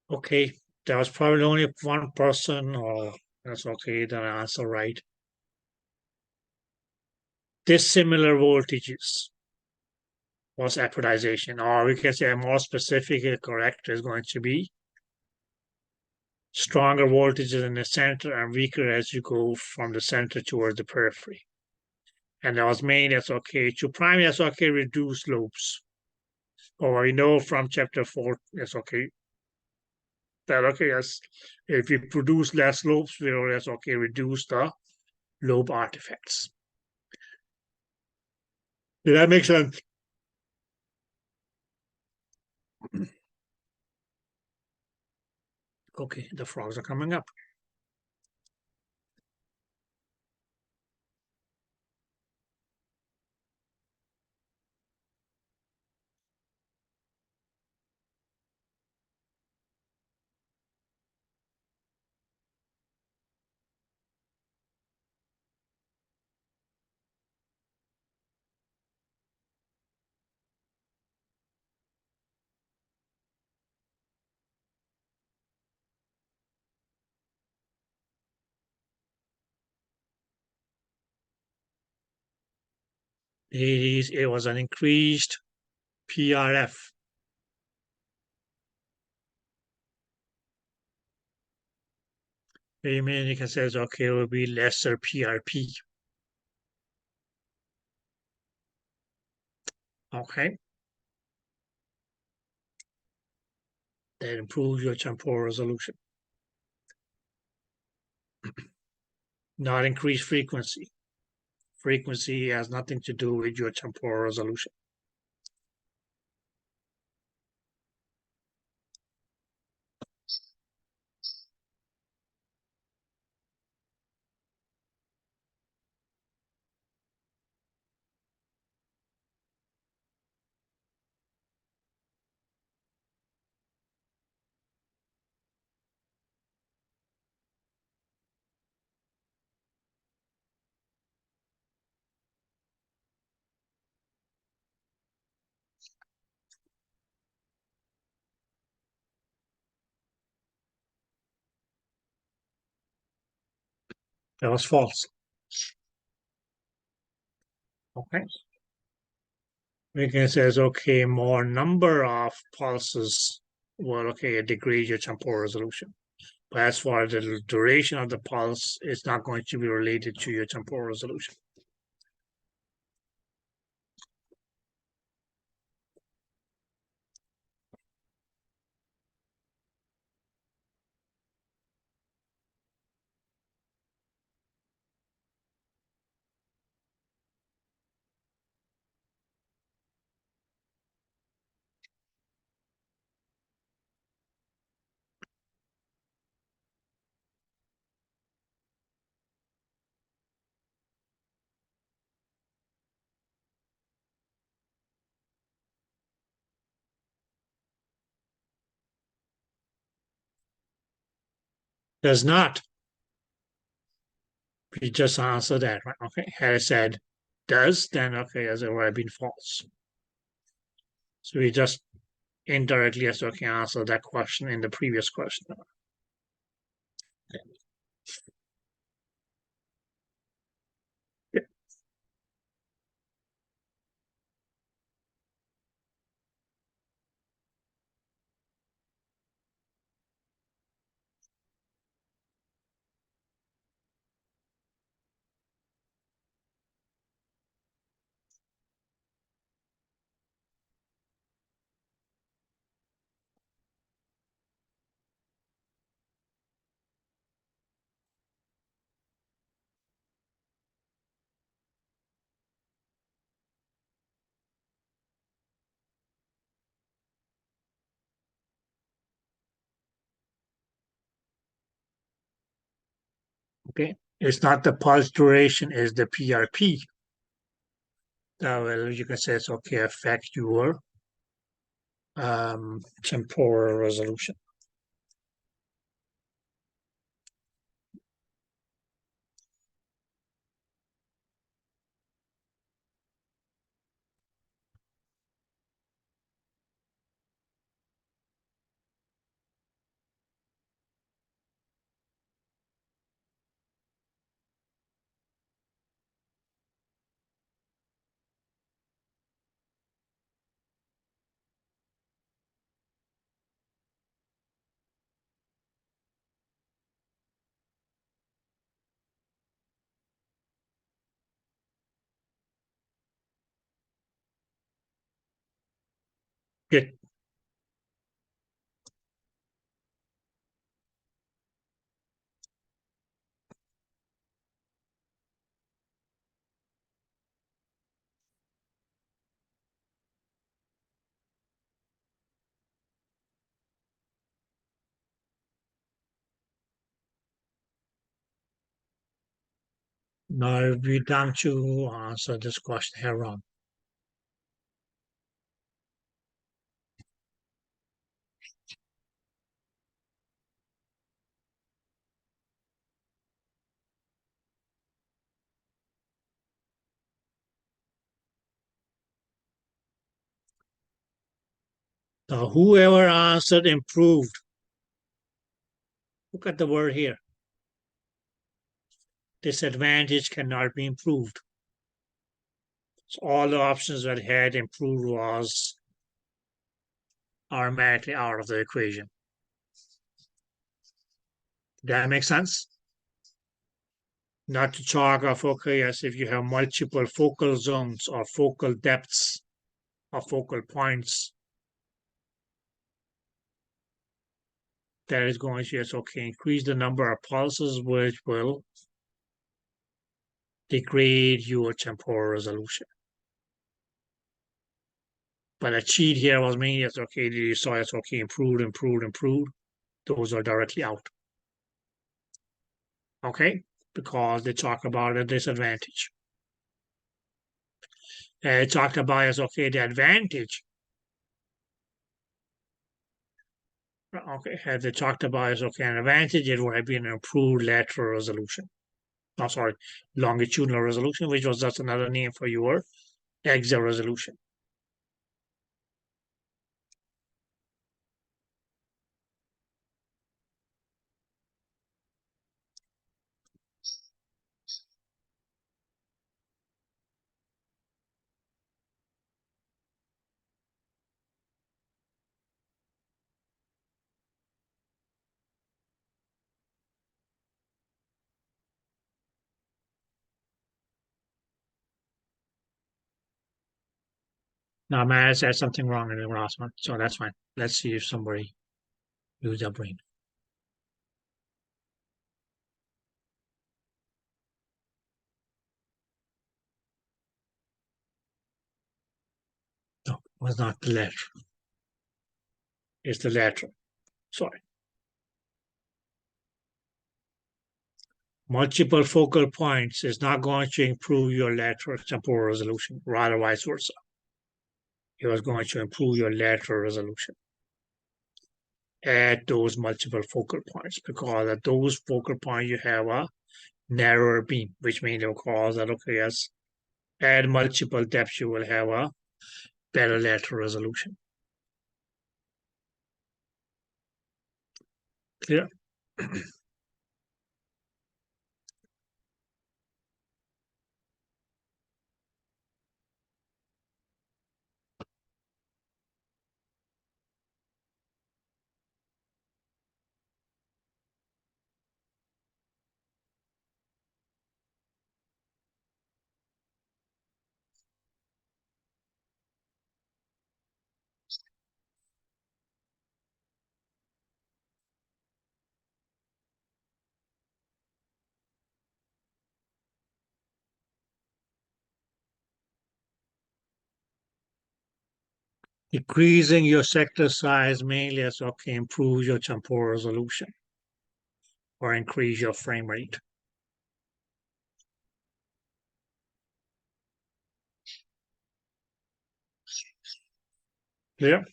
Okay, there was probably only one person, or that's okay, that I answer right. Dissimilar voltages was apodization, or we can say a more specific correct is going to be stronger voltages in the center and weaker as you go from the center towards the periphery. And that was made SOK to prime SOK reduce lobes. Or we know from chapter 4 SOK that yes, if we produce less lobes, we will SOK reduce the lobe artifacts. Did that make sense? Okay, the frogs are coming up. It was an increased PRF. You can say, okay, it will be lesser PRP. Okay. That improves your temporal resolution. Not increased frequency. Frequency has nothing to do with your temporal resolution. That was false. Okay. We can say, okay, more number of pulses will, okay, degrade your temporal resolution. But as far as the duration of the pulse, it's not going to be related to your temporal resolution. Does not. We just answered that, right? Okay. Had I said does, then okay, has already been false. So we just indirectly as okay answer that question in the previous question. Yeah. Okay. It's not the pulse duration, is the PRP. Well, you can say it's okay, affect your temporal resolution. Good. Now we're down to answer this question here wrong. So whoever answered improved. Look at the word here. Disadvantage cannot be improved. So all the options that had improved was automatically out of the equation. That makes sense? Not to talk of, okay, yes, if you have multiple focal zones or focal depths or focal points, that is going to, yes, okay, increase the number of pulses, which will degrade your temporal resolution. But a cheat here was meaning, yes, okay, you saw it's okay, improved. Those are directly out. Okay, because they talk about a disadvantage. They talked about as okay, the advantage. Okay, had they talked about as okay, an advantage, it would have been an improved lateral resolution. Oh, sorry, longitudinal resolution, which was just another name for your axial resolution. Now, man, I said something wrong in the last one, so that's fine. Let's see if somebody use their brain. No, it was not the letter. It's the letter. Sorry. Multiple focal points is not going to improve your lateral temporal resolution, rather vice versa. It was going to improve your lateral resolution at those multiple focal points, because at those focal points you have a narrower beam, which means it will cause that, okay, yes, at multiple depths you will have a better lateral resolution. Clear? Decreasing your sector size mainly as okay improves your temporal resolution or increase your frame rate. Clear?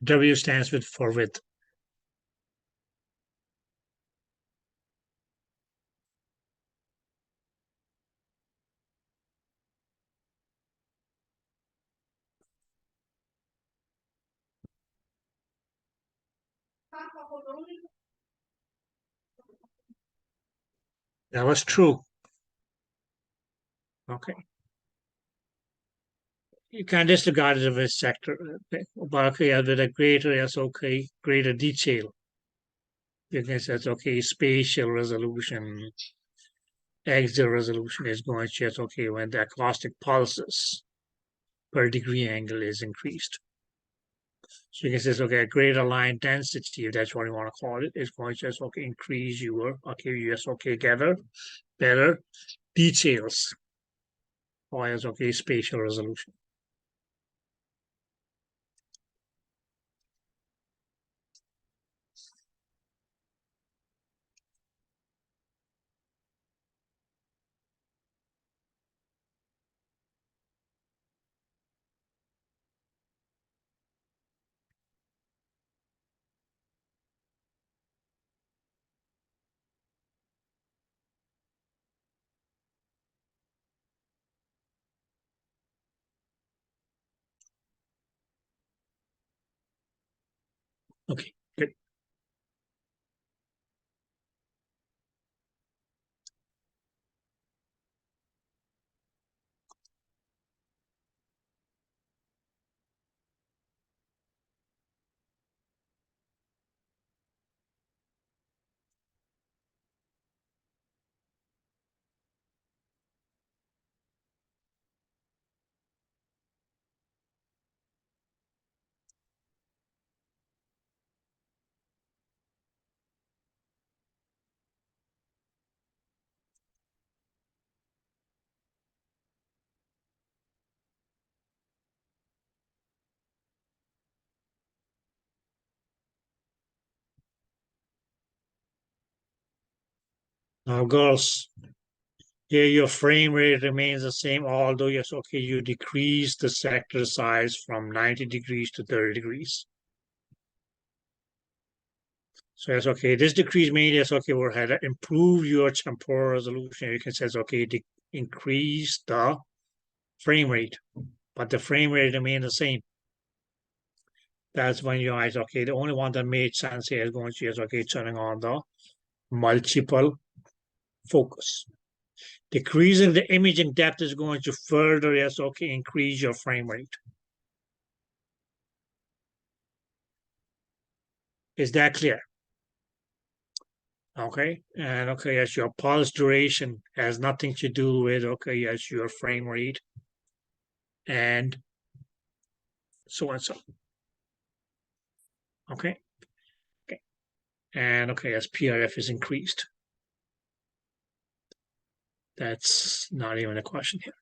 W stands for width. That was true. Okay. You can disregard it as sector, but okay, with a greater, yes, okay, greater detail. You can say, okay, spatial resolution, axial resolution is going to, yes, okay, when the acoustic pulses per degree angle is increased. So you can say, okay, a greater line density, if that's what you want to call it, is going to just, okay, increase your, okay, yes, okay, gather better details, or yes, okay, spatial resolution. Okay, good. Now, girls, here your frame rate remains the same, although yes, okay, you decrease the sector size from 90 degrees to 30 degrees. So yes, okay, this decrease mainly yes, okay, will have to improve your temporal resolution. You can say, okay, increase the frame rate, but the frame rate remains the same. That's when your eyes, okay, the only one that made sense here is going to, yes, okay, turning on the multiple focus. Decreasing the imaging depth is going to further, yes, okay, increase your frame rate. Is that clear? Okay, and okay, yes, your pulse duration has nothing to do with, okay, yes, your frame rate, and so and so. Okay, okay, and okay, as PRF is increased. That's not even a question here.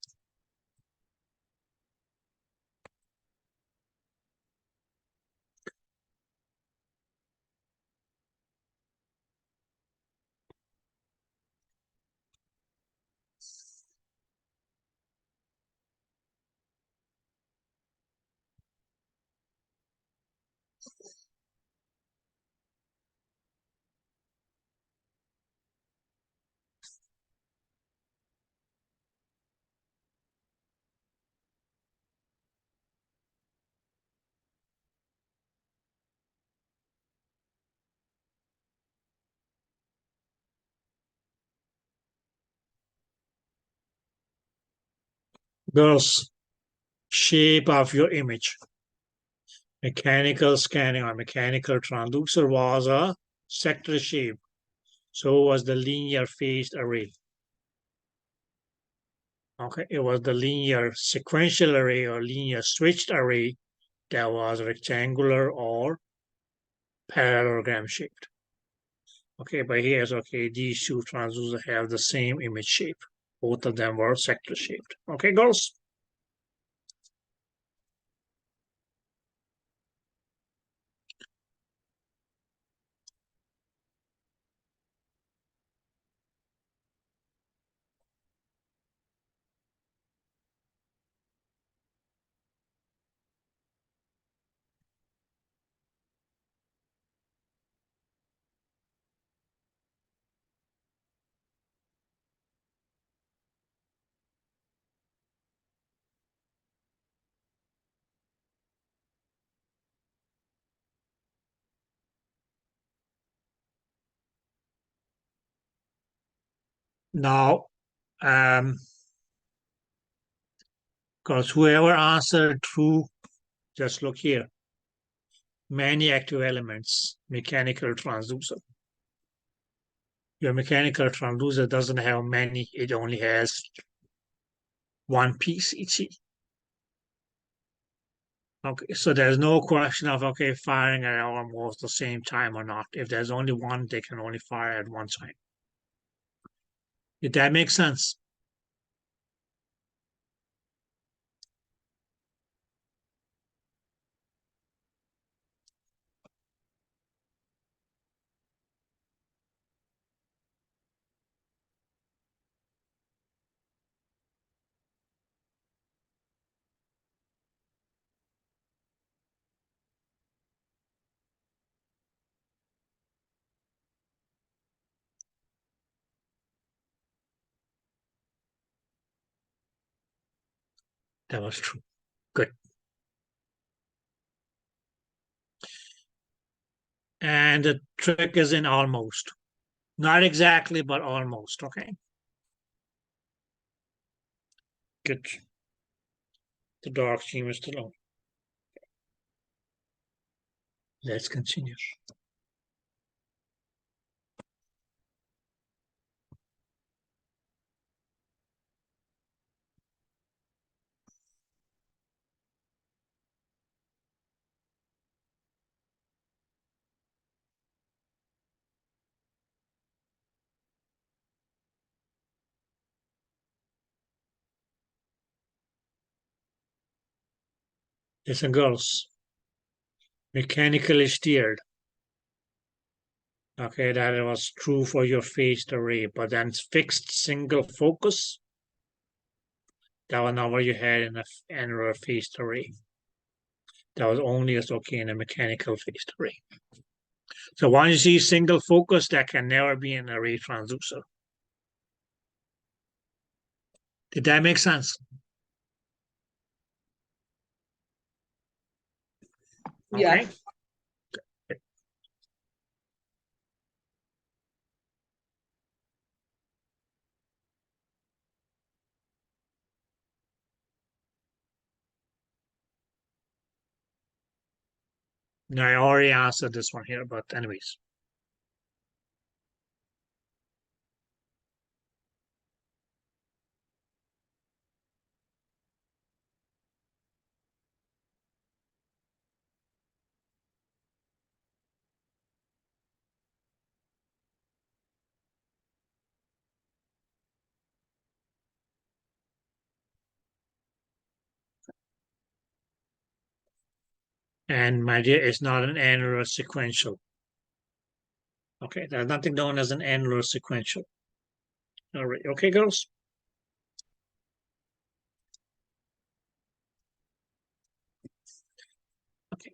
Girls, shape of your image. Mechanical scanning or mechanical transducer was a sector shape. So was the linear phased array. Okay, it was the linear sequential array or linear switched array that was rectangular or parallelogram shaped. Okay, but here's okay, these two transducers have the same image shape. Both of them were sector shaped. Okay, girls? Now, because whoever answered true, just look here. Many active elements, mechanical transducer. Your mechanical transducer doesn't have many, it only has one PCT. Okay, so there's no question of, okay, firing at almost the same time or not. If there's only one, they can only fire at one time. Did that make sense? That was true. Good. And the trick is in almost. Not exactly, but almost, okay? Good. The dark theme is still on. Let's continue. Listen, girls. Mechanically steered. Okay, that was true for your phased array, but then fixed single focus, that was not what you had in an annular phased array. That was only as okay in a mechanical phased array. So once you see single focus, that can never be an array transducer. Did that make sense? Yeah. Okay. Now, I already answered this one here, but anyways. And my dear, it's not an annular sequential. Okay, there's nothing known as an annular sequential. All right, okay, girls? Okay.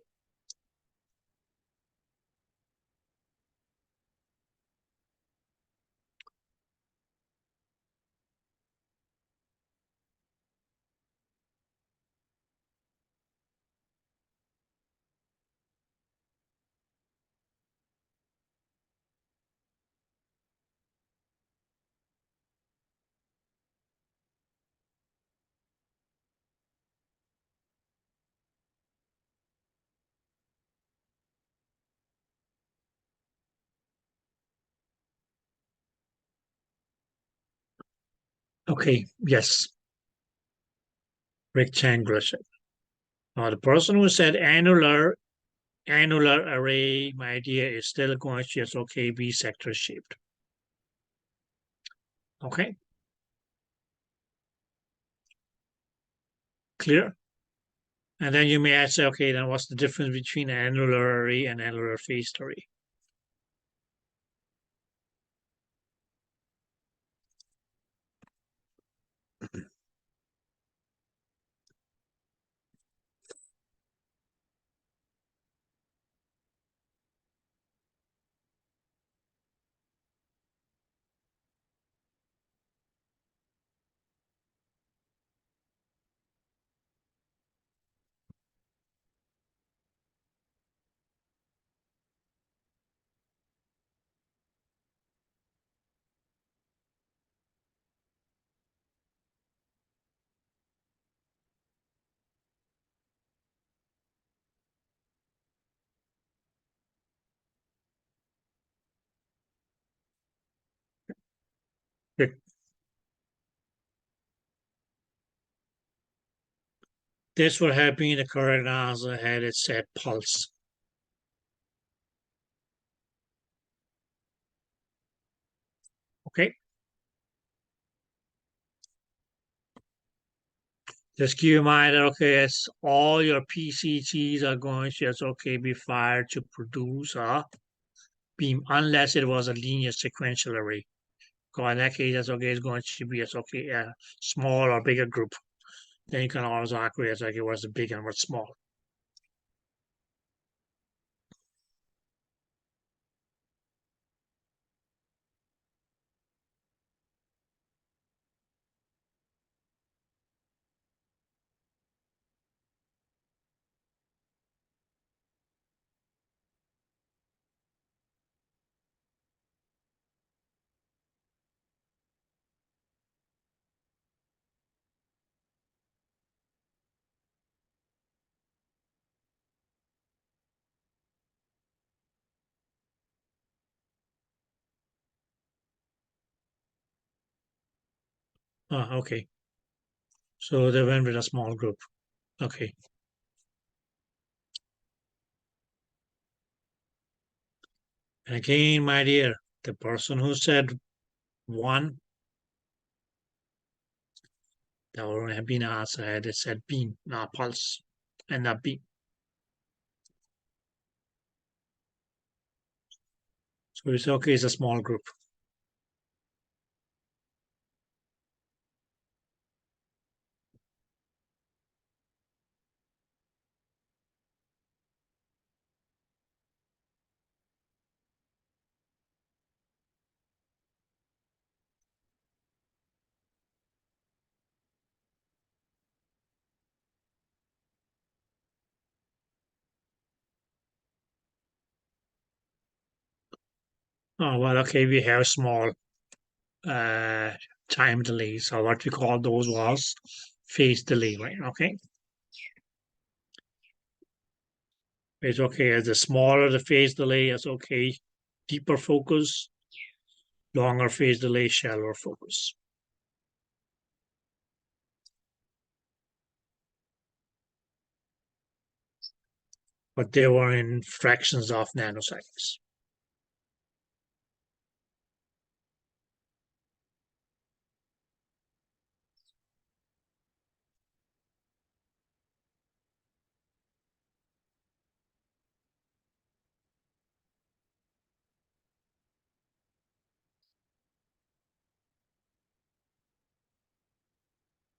Okay, yes. Rectangular shape. Now, the person who said annular array, my idea is still going to just okay be sector shaped. Okay. Clear? And then you may ask, okay, then what's the difference between annular array and annular faced array? This would have been the correct answer had it said pulse. Okay. Just keep in mind that, okay, it's all your PCTs are going to just, okay, be fired to produce a beam unless it was a linear sequential array. So in that case, that's okay, it's going to be as okay, a small or bigger group. Then you can always argue as like it was a big and what's small. Okay. So they went with a small group. Okay. And again, my dear, the person who said one, that would have been an answer had it said beam, not pulse, and not beam. So it's okay, it's a small group. Oh, well, okay, we have small uh, time delay. So what we call those was phase delay, right? Okay. It's okay. As the smaller the phase delay, it's okay. Deeper focus, longer phase delay, shallower focus. But they were in fractions of nanoseconds.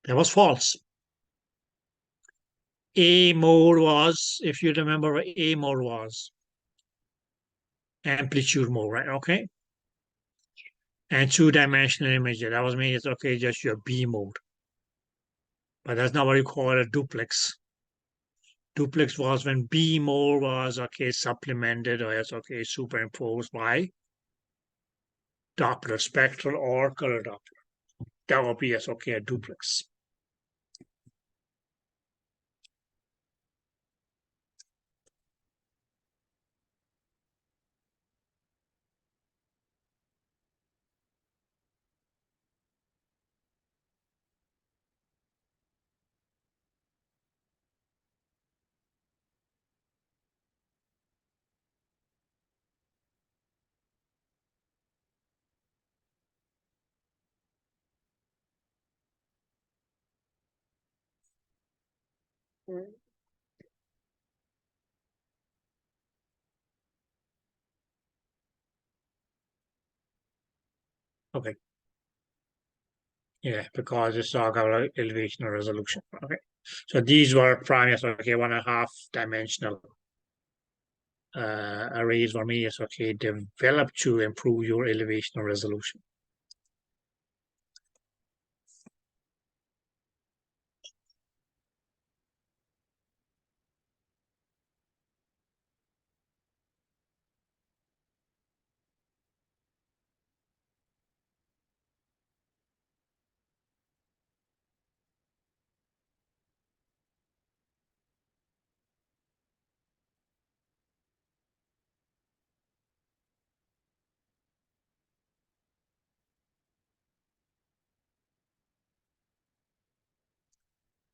That was false. A mode was, if you remember what A mode was, amplitude mode, right? Okay. And two-dimensional image, that was me, it's okay, just your B mode. But that's not what you call a duplex. Duplex was when B mode was, okay, supplemented or it's okay, superimposed by Doppler, spectral or color Doppler. That would be, yes, okay, a duplex. Okay. Yeah, because it's talk about elevation or resolution. Okay. So these were primary, okay, 1.5 dimensional arrays for me is okay, developed to improve your elevation or resolution.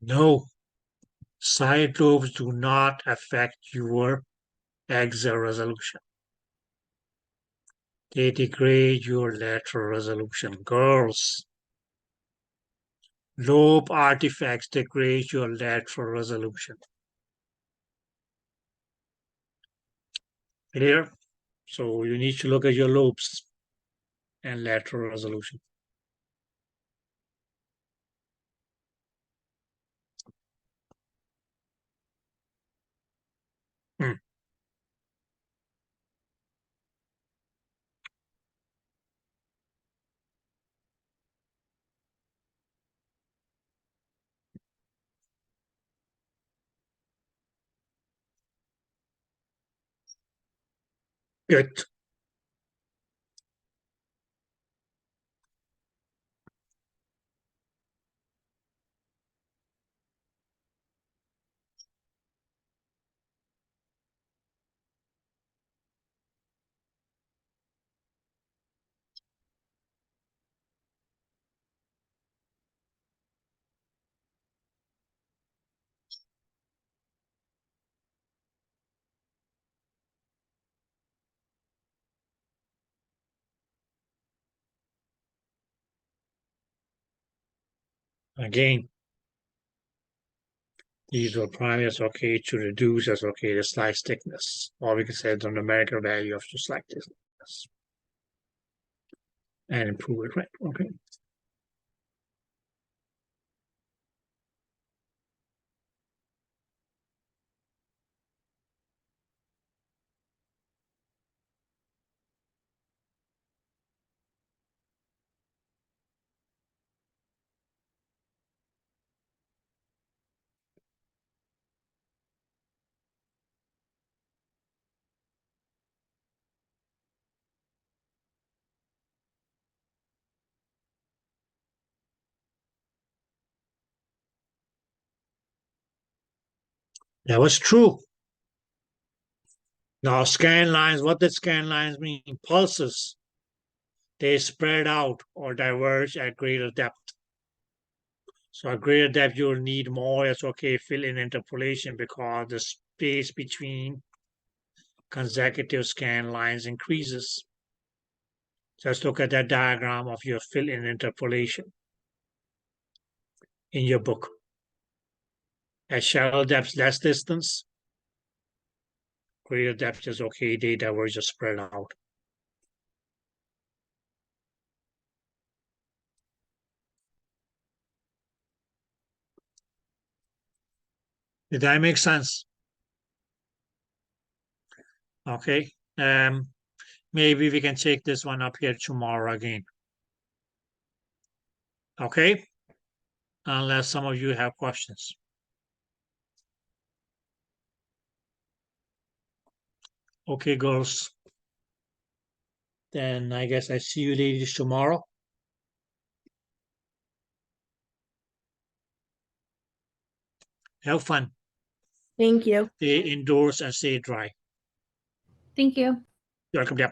No, side lobes do not affect your axial resolution. They degrade your lateral resolution. Girls, lobe artifacts degrade your lateral resolution. Clear? So you need to look at your lobes and lateral resolution. Hmm. Good. Again, these were primaries, okay, to reduce as okay the slice thickness, or we can say the numerical value of the slice thickness, and improve it, right? Okay. That was true. Now, scan lines, what does scan lines mean? Pulses. They spread out or diverge at greater depth. So at greater depth, you'll need more SOK fill-in interpolation because the space between consecutive scan lines increases. Just look at that diagram of your fill-in interpolation in your book. At shallow depths, less distance. Greater depth is okay, they diverge or spread out. Did that make sense? Okay. Maybe we can take this one up here tomorrow again. Okay? Unless some of you have questions. Okay, girls. Then I guess I see you ladies tomorrow. Have fun. Thank you. Stay indoors and stay dry. Thank you. You're welcome. Yeah.